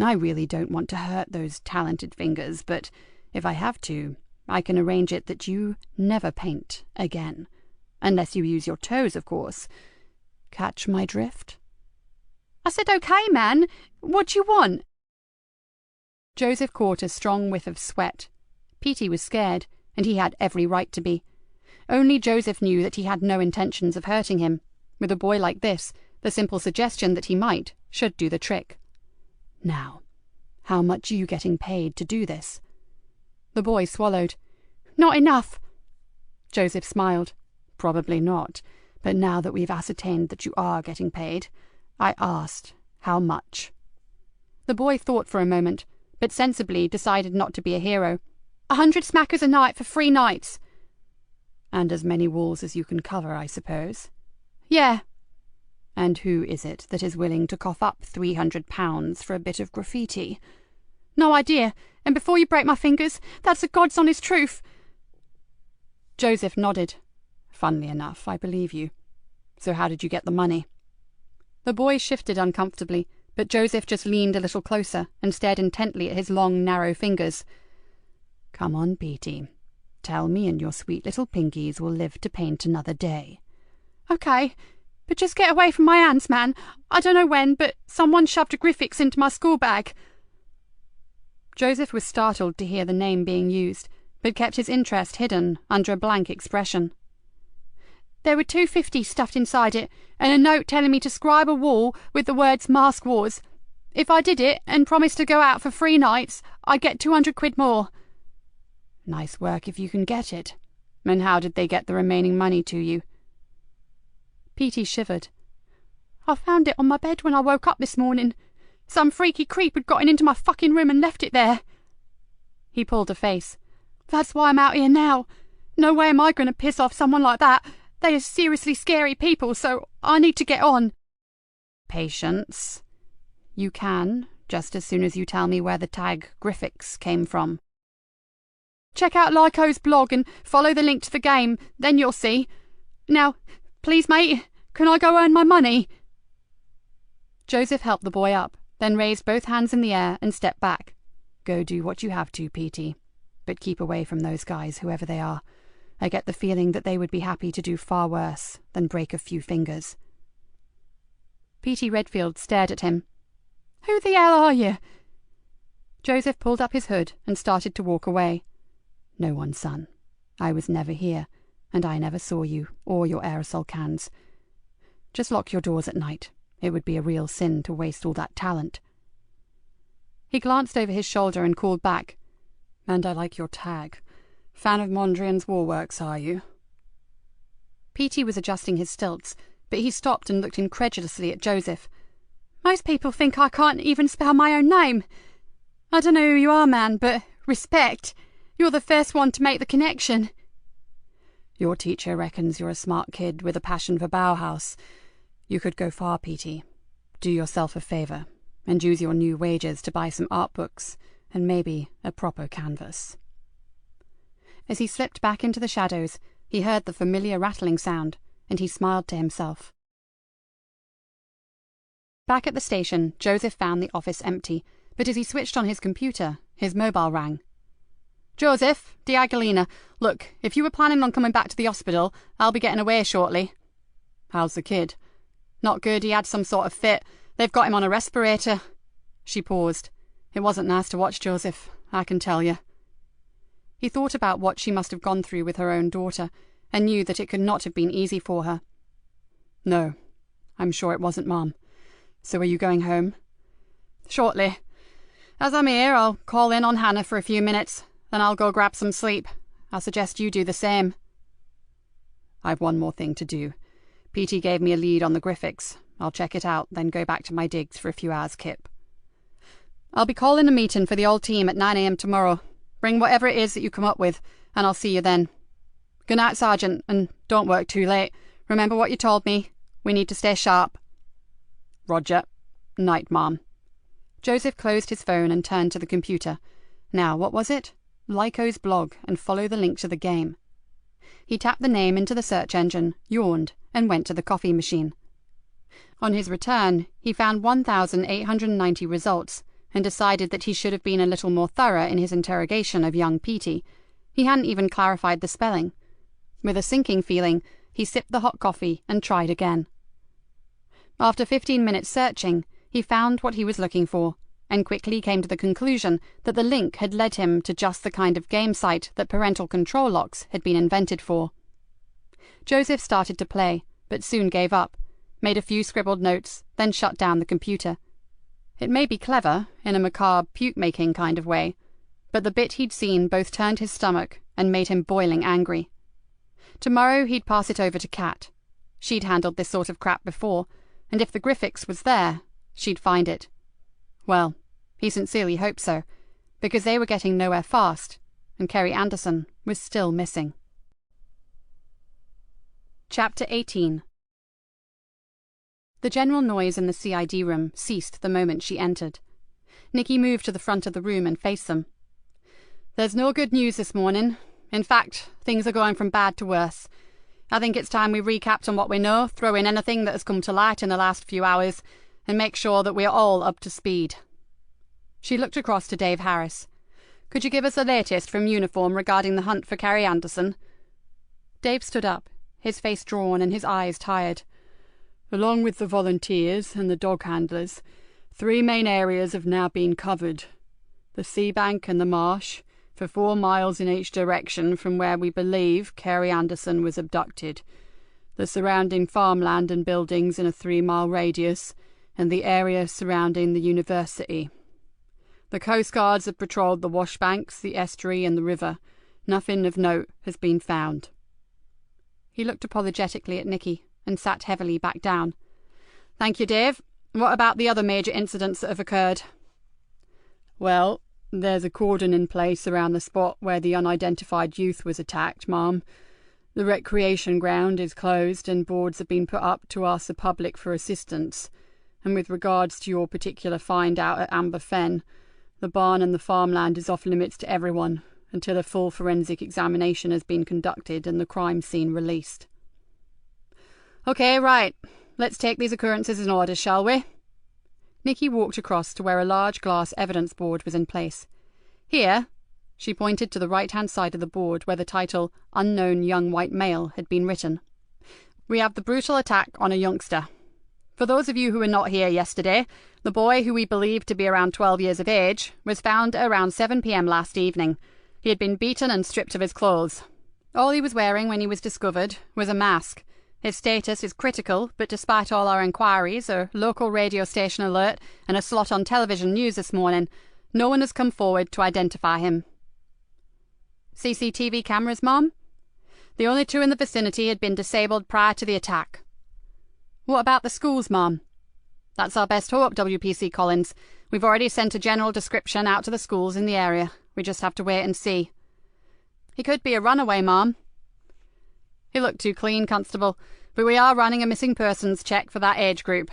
I really don't want to hurt those talented fingers, but if I have to, I can arrange it that you never paint again. Unless you use your toes, of course. Catch my drift? I said, okay, man. What do you want? Joseph caught a strong whiff of sweat. Petey was scared, and he had every right to be. Only Joseph knew that he had no intentions of hurting him. With a boy like this, the simple suggestion that he might should do the trick. Now, how much are you getting paid to do this? The boy swallowed. Not enough. Joseph smiled. Probably not, but now that we've ascertained that you are getting paid, I asked how much. The boy thought for a moment, but sensibly decided not to be a hero. 100 smackers a night for 3 nights. And as many walls as you can cover, I suppose? Yeah. And who is it that is willing to cough up £300 for a bit of graffiti? No idea, and before you break my fingers, that's the God's honest truth. Joseph nodded. Funnily enough, I believe you. So how did you get the money? The boy shifted uncomfortably, but Joseph just leaned a little closer and stared intently at his long, narrow fingers. Come on, Petey. Tell me, and your sweet little pinkies will live to paint another day. Okay, but just get away from my hands, man. I don't know when, but someone shoved a Griffix into my school bag. Joseph was startled to hear the name being used, but kept his interest hidden under a blank expression. There were £2.50 stuffed inside it, and a note telling me to scribe a wall with the words Mask Wars. If I did it and promised to go out for 3 nights, I'd get 200 quid more. Nice work if you can get it. And how did they get the remaining money to you? Petey shivered. I found it on my bed when I woke up this morning. Some freaky creep had gotten into my fucking room and left it there. He pulled a face. That's why I'm out here now. No way am I going to piss off someone like that. They are seriously scary people, so I need to get on. Patience. You can, just as soon as you tell me where the tag Griffix came from. Check out Lyco's blog and follow the link to the game, then you'll see. Now, please, mate, can I go earn my money? Joseph helped the boy up, then raised both hands in the air and stepped back. Go do what you have to, Petey, but keep away from those guys, whoever they are. I get the feeling that they would be happy to do far worse than break a few fingers. Petey Redfield stared at him. Who the hell are you? Joseph pulled up his hood and started to walk away. No one, son. I was never here, and I never saw you or your aerosol cans. Just lock your doors at night. It would be a real sin to waste all that talent. He glanced over his shoulder and called back. And I like your tag. Fan of Mondrian's Warworks, are you? Petey was adjusting his stilts, but he stopped and looked incredulously at Joseph. Most people think I can't even spell my own name. I don't know who you are, man, but respect. You're the first one to make the connection. Your teacher reckons you're a smart kid with a passion for Bauhaus. You could go far, Petey. Do yourself a favour, and use your new wages to buy some art books, and maybe a proper canvas. As he slipped back into the shadows, he heard the familiar rattling sound, and he smiled to himself. Back at the station, Joseph found the office empty, but as he switched on his computer, his mobile rang. Joseph, dear Galena, look, if you were planning on coming back to the hospital, I'll be getting away shortly. How's the kid? Not good, he had some sort of fit. They've got him on a respirator. She paused. It wasn't nice to watch, Joseph, I can tell you. He thought about what she must have gone through with her own daughter, and knew that it could not have been easy for her. No, I'm sure it wasn't, Mom. So are you going home? Shortly. As I'm here, I'll call in on Hannah for a few minutes. Then I'll go grab some sleep. I suggest you do the same. I've one more thing to do. Petey gave me a lead on the Griffix. I'll check it out, then go back to my digs for a few hours kip. I'll be calling a meeting for the old team at 9 a.m. tomorrow. Bring whatever it is that you come up with, and I'll see you then. Good night, Sergeant, and don't work too late. Remember what you told me. We need to stay sharp. Roger. Night, Mom. Joseph closed his phone and turned to the computer. Now, what was it? Lyco's blog, and follow the link to the game. He tapped the name into the search engine, yawned, and went to the coffee machine. On his return, he found 1,890 results and decided that he should have been a little more thorough in his interrogation of young Petey. He hadn't even clarified the spelling. With a sinking feeling, he sipped the hot coffee and tried again. After 15 minutes searching, he found what he was looking for, and quickly came to the conclusion that the link had led him to just the kind of game site that parental control locks had been invented for. Joseph started to play, but soon gave up, made a few scribbled notes, then shut down the computer. It may be clever, in a macabre puke-making kind of way, but the bit he'd seen both turned his stomach and made him boiling angry. Tomorrow he'd pass it over to Kat. She'd handled this sort of crap before, and if the Griffiths was there, she'd find it. Well, he sincerely hoped so, because they were getting nowhere fast, and Kerry Anderson was still missing. Chapter 18. The general noise in the CID room ceased the moment she entered. Nikki moved to the front of the room and faced them. "There's no good news this morning. In fact, things are going from bad to worse. I think it's time we recapped on what we know, throw in anything that has come to light in the last few hours, and make sure that we are all up to speed." She looked across to Dave Harris. "Could you give us the latest from Uniform regarding the hunt for Kerry Anderson?" Dave stood up, his face drawn and his eyes tired. "Along with the volunteers and the dog handlers, 3 main areas have now been covered. The sea bank and the marsh, for 4 miles in each direction from where we believe Kerry Anderson was abducted. The surrounding farmland and buildings in a 3-mile radius, and the area surrounding the university. The Coast Guards have patrolled the washbanks, the estuary and the river. Nothing of note has been found." He looked apologetically at Nikki and sat heavily back down. "Thank you, Dave. What about the other major incidents that have occurred?" "Well, there's a cordon in place around the spot where the unidentified youth was attacked, Ma'am. The recreation ground is closed and boards have been put up to ask the public for assistance. And with regards to your particular find out at Amber Fen, the barn and the farmland is off limits to everyone until a full forensic examination has been conducted and the crime scene released." "Okay, right. Let's take these occurrences in order, shall we?" Nikki walked across to where a large glass evidence board was in place. "Here," she pointed to the right-hand side of the board where the title "Unknown Young White Male" had been written. "We have the brutal attack on a youngster. For those of you who were not here yesterday, the boy, who we believe to be around 12 years of age, was found at around 7 p.m. last evening. He had been beaten and stripped of his clothes. All he was wearing when he was discovered was a mask. His status is critical, but despite all our inquiries, a local radio station alert, and a slot on television news this morning, no one has come forward to identify him." "CCTV cameras, Mom?" "The only 2 in the vicinity had been disabled prior to the attack." "What about the schools, Mom?" "That's our best hope, WPC Collins. We've already sent a general description out to the schools in the area. We just have to wait and see." "He could be a runaway, Mom." "He looked too clean, Constable, but we are running a missing persons check for that age group."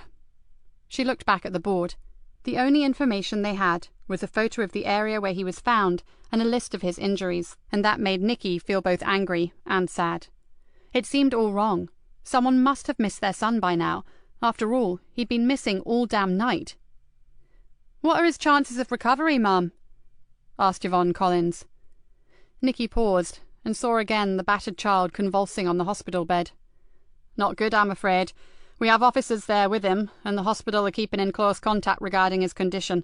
She looked back at the board. The only information they had was a photo of the area where he was found and a list of his injuries, and that made Nikki feel both angry and sad. It seemed all wrong. Someone must have missed their son by now. After all, he'd been missing all damn night. "What are his chances of recovery, Mum?" asked Yvonne Collins. Nikki paused and saw again the battered child convulsing on the hospital bed. "Not good, I'm afraid. We have officers there with him, and the hospital are keeping in close contact regarding his condition.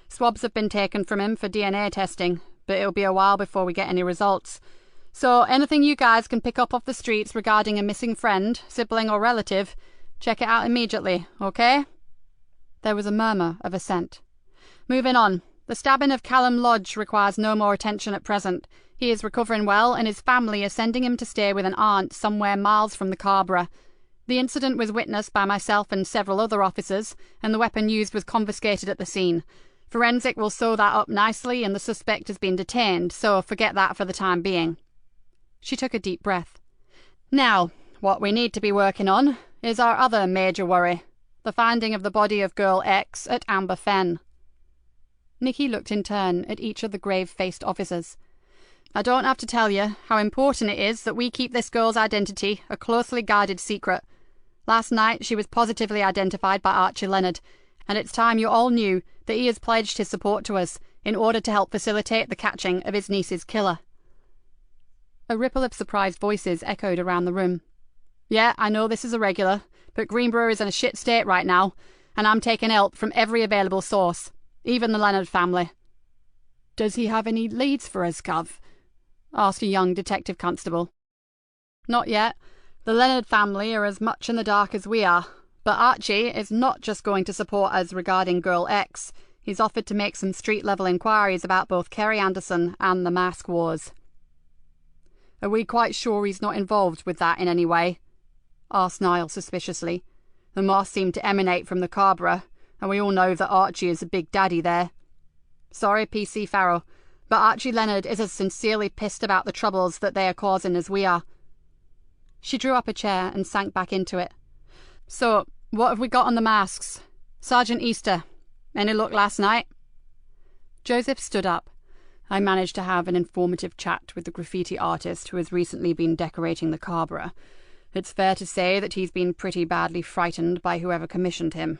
Swabs have been taken from him for DNA testing, but it'll be a while before we get any results. So anything you guys can pick up off the streets regarding a missing friend, sibling or relative, check it out immediately, okay?" There was a murmur of assent. "Moving on. The stabbing of Callum Lodge requires no more attention at present. He is recovering well, and his family is sending him to stay with an aunt somewhere miles from the Carborough. The incident was witnessed by myself and several other officers, and the weapon used was confiscated at the scene. Forensic will sew that up nicely, and the suspect has been detained, so forget that for the time being." She took a deep breath. "Now, what we need to be working on is our other major worry, the finding of the body of girl X at Amber Fen." Nikki looked in turn at each of the grave-faced officers. "I don't have to tell you how important it is that we keep this girl's identity a closely guarded secret. Last night she was positively identified by Archie Leonard, and it's time you all knew that he has pledged his support to us in order to help facilitate the catching of his niece's killer." A ripple of surprised voices echoed around the room. "Yeah, I know this is irregular, but Greenborough is in a shit state right now, and I'm taking help from every available source, even the Leonard family." "Does he have any leads for us, Cov?" asked a young detective constable. "Not yet. The Leonard family are as much in the dark as we are, but Archie is not just going to support us regarding Girl X. He's offered to make some street-level inquiries about both Kerry Anderson and the Mask Wars." "Are we quite sure he's not involved with that in any way?" asked Niall suspiciously. "The moss seemed to emanate from the Carborough, and we all know that Archie is a big daddy there." "Sorry, PC Farrow, but Archie Leonard is as sincerely pissed about the troubles that they are causing as we are." She drew up a chair and sank back into it. "So, what have we got on the masks? Sergeant Easter, any luck last night?" Joseph stood up. "I managed to have an informative chat with the graffiti artist who has recently been decorating the Carborough. It's fair to say that he's been pretty badly frightened by whoever commissioned him.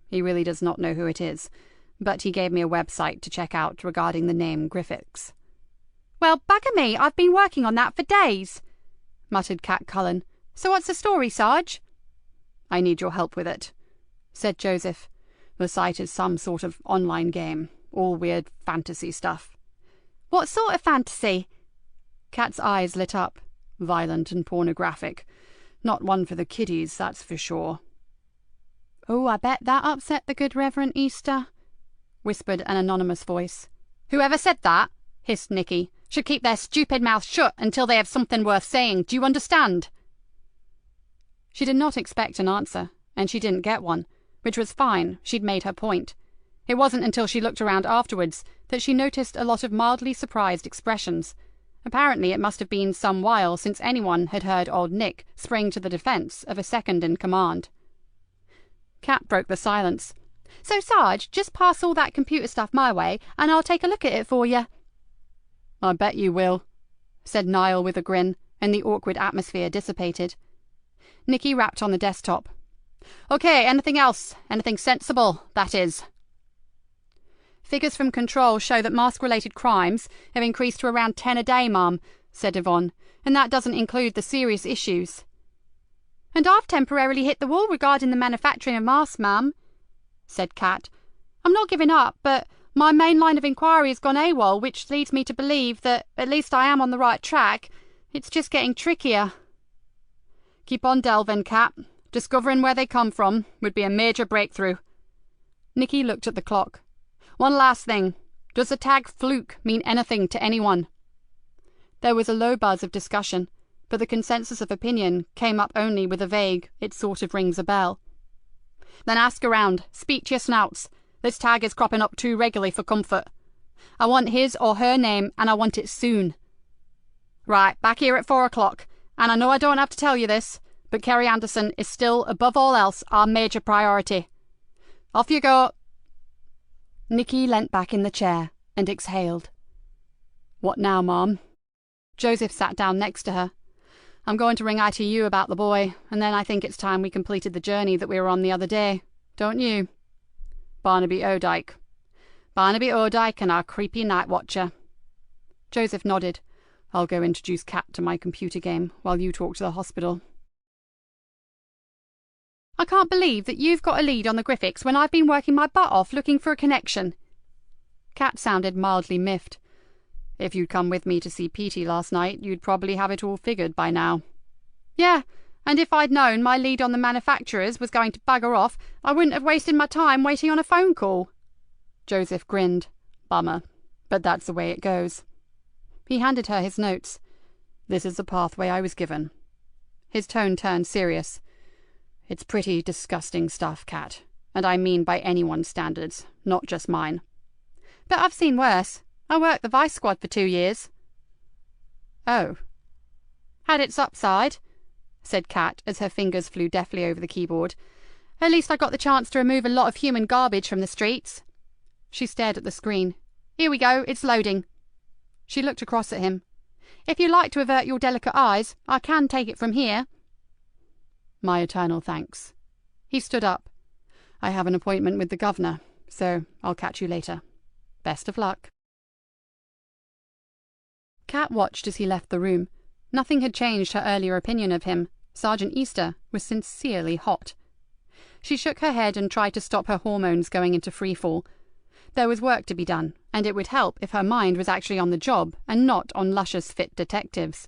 He really does not know who it is, but he gave me a website to check out regarding the name Griffiths." "Well, bugger me, I've been working on that for days," muttered Cat Cullen. "So what's the story, Sarge?" "I need your help with it," said Joseph. "The site is some sort of online game, all weird fantasy stuff." "What sort of fantasy?" Cat's eyes lit up. "Violent and pornographic. Not one for the kiddies, that's for sure." "Oh, I bet that upset the good Reverend Easter," whispered an anonymous voice. "Whoever said that," hissed Nikki, "should keep their stupid mouth shut until they have something worth saying. Do you understand?" She did not expect an answer, and she didn't get one, which was fine. She'd made her point. It wasn't until she looked around afterwards that she noticed a lot of mildly surprised expressions. Apparently it must have been some while since anyone had heard old Nick spring to the defence of a second-in-command. Cat broke the silence. "So, Sarge, just pass all that computer stuff my way, and I'll take a look at it for you." "I bet you will," said Niall with a grin, and the awkward atmosphere dissipated. Nikki rapped on the desktop. "OK, anything else? Anything sensible, that is?" "Figures from Control show that mask-related crimes have increased to around 10 a day, ma'am," said Yvonne, "and that doesn't include the serious issues." "And I've temporarily hit the wall regarding the manufacturing of masks, ma'am," said Cat. "I'm not giving up, but my main line of inquiry has gone AWOL, which leads me to believe that at least I am on the right track. It's just getting trickier." "Keep on delving, Cat. Discovering where they come from would be a major breakthrough." Nikki looked at the clock. "One last thing. Does the tag fluke mean anything to anyone?" There was a low buzz of discussion, but the consensus of opinion came up only with a vague, "it sort of rings a bell." "Then ask around. Speak to your snouts. This tag is cropping up too regularly for comfort. I want his or her name, and I want it soon. Right, back here at 4 o'clock. And I know I don't have to tell you this, but Kerry Anderson is still, above all else, our major priority. Off you go." Nikki leant back in the chair and exhaled. "What now, Mom?" Joseph sat down next to her. "I'm going to ring ITU about the boy, and then I think it's time we completed the journey that we were on the other day. Don't you? Barnaby O'Dyke. Barnaby O'Dyke and our creepy night watcher." Joseph nodded. "I'll go introduce Cat to my computer game while you talk to the hospital." "I can't believe that you've got a lead on the Griffiths when I've been working my butt off looking for a connection." Cat sounded mildly miffed. "If you'd come with me to see Petey last night, you'd probably have it all figured by now." "Yeah, and if I'd known my lead on the manufacturers was going to bugger off, I wouldn't have wasted my time waiting on a phone call." Joseph grinned. "Bummer, but that's the way it goes." He handed her his notes. "This is the pathway I was given." His tone turned serious. "It's pretty disgusting stuff, Cat, and I mean by anyone's standards, not just mine." "But I've seen worse. I worked the Vice Squad for 2 years." "Oh." "Had its upside," said Cat as her fingers flew deftly over the keyboard. "At least I got the chance to remove a lot of human garbage from the streets." She stared at the screen. "Here we go, it's loading." She looked across at him. "If you like to avert your delicate eyes, I can take it from here." My eternal thanks. He stood up. I have an appointment with the governor, so I'll catch you later. Best of luck. Kat watched as he left the room. Nothing had changed her earlier opinion of him. Sergeant Easter was sincerely hot. She shook her head and tried to stop her hormones going into freefall. There was work to be done, and it would help if her mind was actually on the job and not on luscious fit detectives.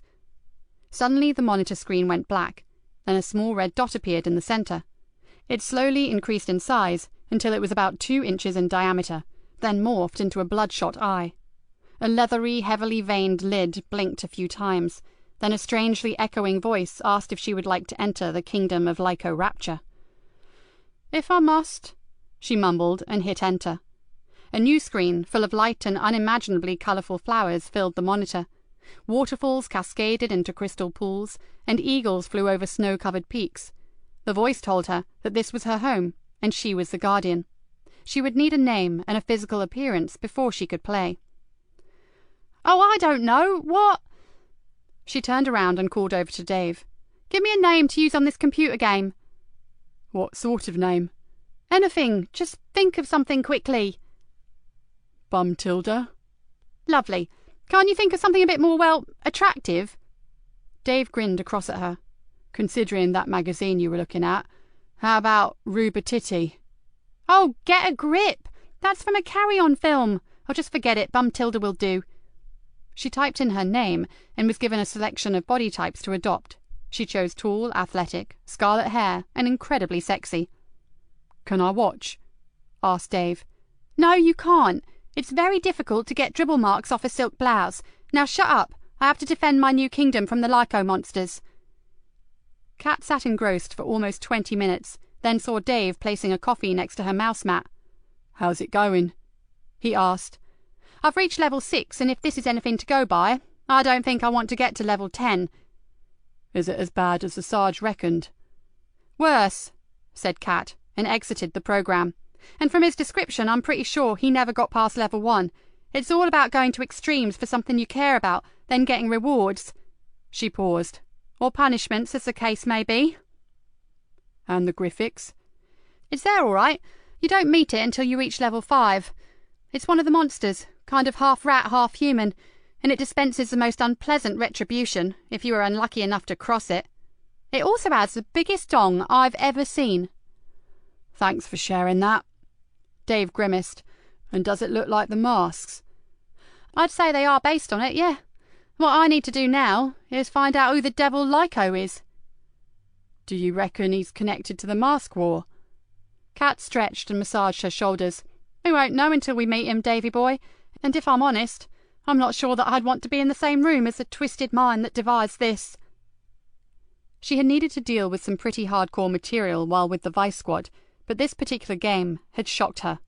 Suddenly the monitor screen went black, then a small red dot appeared in the centre. It slowly increased in size until it was about 2 inches in diameter, then morphed into a bloodshot eye. A leathery, heavily veined lid blinked a few times, then a strangely echoing voice asked if she would like to enter the kingdom of lyco-rapture. "If I must," she mumbled and hit enter. A new screen, full of light and unimaginably colourful flowers, filled the monitor. Waterfalls cascaded into crystal pools, and eagles flew over snow-covered peaks. The voice told her that this was her home, and she was the guardian. She would need a name and a physical appearance before she could play. "Oh, I don't know. What—" She turned around and called over to Dave. "Give me a name to use on this computer game." What sort of name? "Anything. Just think of something quickly." Bumtilda. "Lovely. Can't you think of something a bit more, well, attractive?" Dave grinned across at her. "Considering that magazine you were looking at, how about Rubatiti?" "Oh, get a grip. That's from a Carry-On film. I'll just forget it. Bumtilda will do." She typed in her name and was given a selection of body types to adopt. She chose tall, athletic, scarlet hair, and incredibly sexy. "Can I watch?" asked Dave. "No, you can't. It's very difficult to get dribble marks off a silk blouse. Now shut up. I have to defend my new kingdom from the Lyco monsters." Kat sat engrossed for almost 20 minutes, then saw Dave placing a coffee next to her mouse mat. "How's it going?" he asked. "I've reached level 6, and if this is anything to go by, I don't think I want to get to level 10. "Is it as bad as the Sarge reckoned?" "Worse," said Kat, and exited the program. "And from his description, I'm pretty sure he never got past level 1. It's all about going to extremes for something you care about, then getting rewards." She paused. "Or punishments, as the case may be." "And the Griffics?" "It's there all right. You don't meet it until you reach level 5. It's one of the monsters, kind of half rat, half human, and it dispenses the most unpleasant retribution if you are unlucky enough to cross it. It also has the biggest dong I've ever seen." "Thanks for sharing that." Dave grimaced. "And does it look like the masks?" "I'd say they are based on it, yeah. What I need to do now is find out who the devil Lyco is." "Do you reckon he's connected to the mask war?" Kat stretched and massaged her shoulders. "We won't know until we meet him, Davy boy. And if I'm honest, I'm not sure that I'd want to be in the same room as the twisted mind that devised this." She had needed to deal with some pretty hardcore material while with the Vice Squad, but this particular game had shocked her.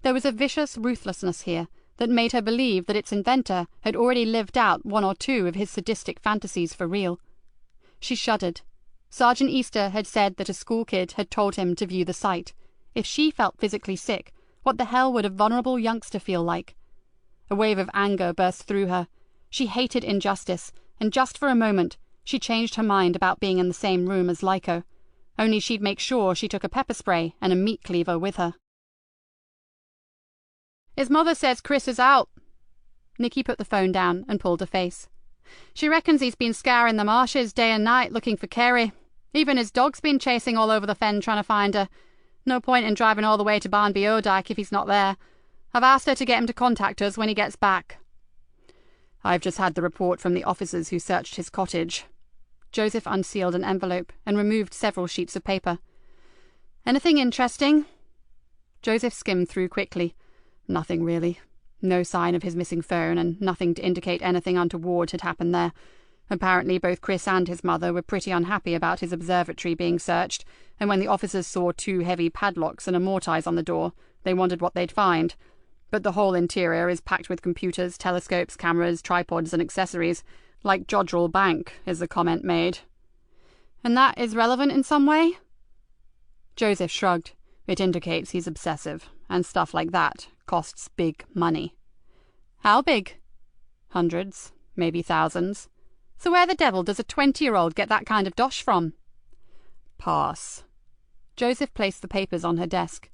There was a vicious ruthlessness here that made her believe that its inventor had already lived out 1 or 2 of his sadistic fantasies for real. She shuddered. Sergeant Easter had said that a school kid had told him to view the site. If she felt physically sick, what the hell would a vulnerable youngster feel like? A wave of anger burst through her. She hated injustice, and just for a moment she changed her mind about being in the same room as Lyco. Only she'd make sure she took a pepper spray and a meat cleaver with her. "His mother says Chris is out." Nikki put the phone down and pulled a face. "She reckons he's been scouring the marshes day and night looking for Kerry. Even his dog's been chasing all over the fen trying to find her. No point in driving all the way to Barnby Odike if he's not there. I've asked her to get him to contact us when he gets back." "I've just had the report from the officers who searched his cottage." Joseph unsealed an envelope and removed several sheets of paper. "Anything interesting?" Joseph skimmed through quickly. Nothing really. No sign of his missing phone, and nothing to indicate anything untoward had happened there. Apparently both Chris and his mother were pretty unhappy about his observatory being searched, and when the officers saw 2 heavy padlocks and a mortise on the door, they wondered what they'd find. But the whole interior is packed with computers, telescopes, cameras, tripods, and accessories. Like Jodrell Bank, is the comment made. "And that is relevant in some way?" Joseph shrugged. "It indicates he's obsessive, and stuff like that costs big money." "How big?" "Hundreds, maybe thousands." "So where the devil does a 20-year-old get that kind of dosh from?" Pass. Joseph placed the papers on her desk.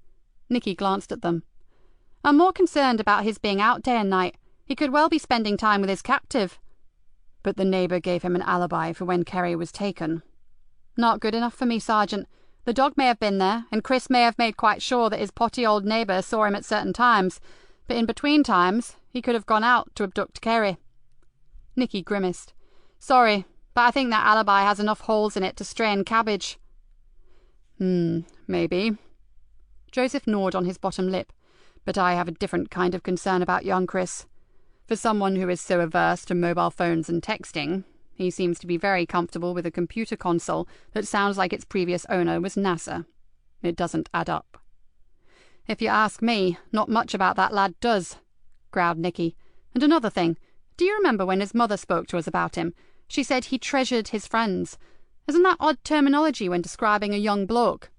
Nikki glanced at them. I'm more concerned about his being out day and night. He could well be spending time with his captive. But the neighbour gave him an alibi for when Kerry was taken. Not good enough for me, Sergeant. The dog may have been there, and Chris may have made quite sure that his potty old neighbour saw him at certain times, but in between times he could have gone out to abduct Kerry. Nikki grimaced. Sorry, but I think that alibi has enough holes in it to strain cabbage. Maybe. Joseph gnawed on his bottom lip. But I have a different kind of concern about young Chris. For someone who is so averse to mobile phones and texting, he seems to be very comfortable with a computer console that sounds like its previous owner was NASA. It doesn't add up. If you ask me, not much about that lad does, growled Nikki. And another thing, do you remember when his mother spoke to us about him? She said he treasured his friends. Isn't that odd terminology when describing a young bloke?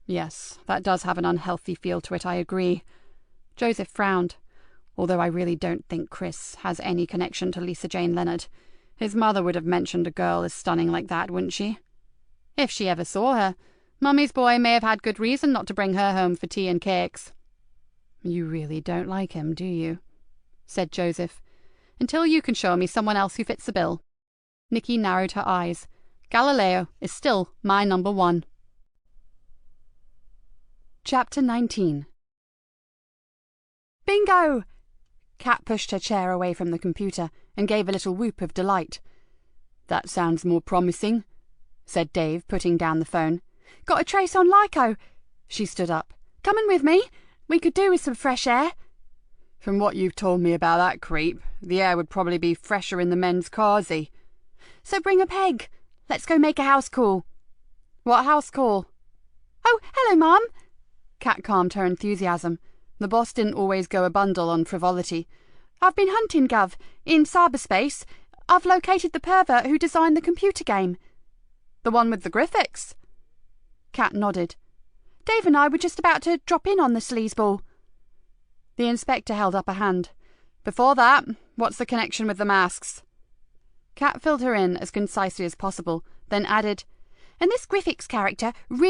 Yes, that does have an unhealthy feel to it, I agree. Joseph frowned. Although I really don't think Chris has any connection to Lisa Jane Leonard. His mother would have mentioned a girl as stunning like that, wouldn't she? If she ever saw her. Mummy's boy may have had good reason not to bring her home for tea and cakes. You really don't like him, do you? Said Joseph. Until you can show me someone else who fits the bill. Nikki narrowed her eyes. Galileo is still my number one. Chapter 19. Bingo! Kat pushed her chair away from the computer and gave a little whoop of delight. That sounds more promising, said Dave, putting down the phone. Got a trace on Lyco. She stood up. Coming with me? We could do with some fresh air. From what you've told me about that creep, the air would probably be fresher in the men's carsy. So bring a peg. Let's go make a house call. What house call? Oh, hello, Mum. Kat calmed her enthusiasm. The boss didn't always go a bundle on frivolity. I've been hunting, Gov, in cyberspace. I've located the pervert who designed the computer game. The one with the graphics? Kat nodded. Dave and I were just about to drop in on the sleazeball. The inspector held up a hand. Before that, what's the connection with the masks? Kat filled her in as concisely as possible, then added, And this Griffiths character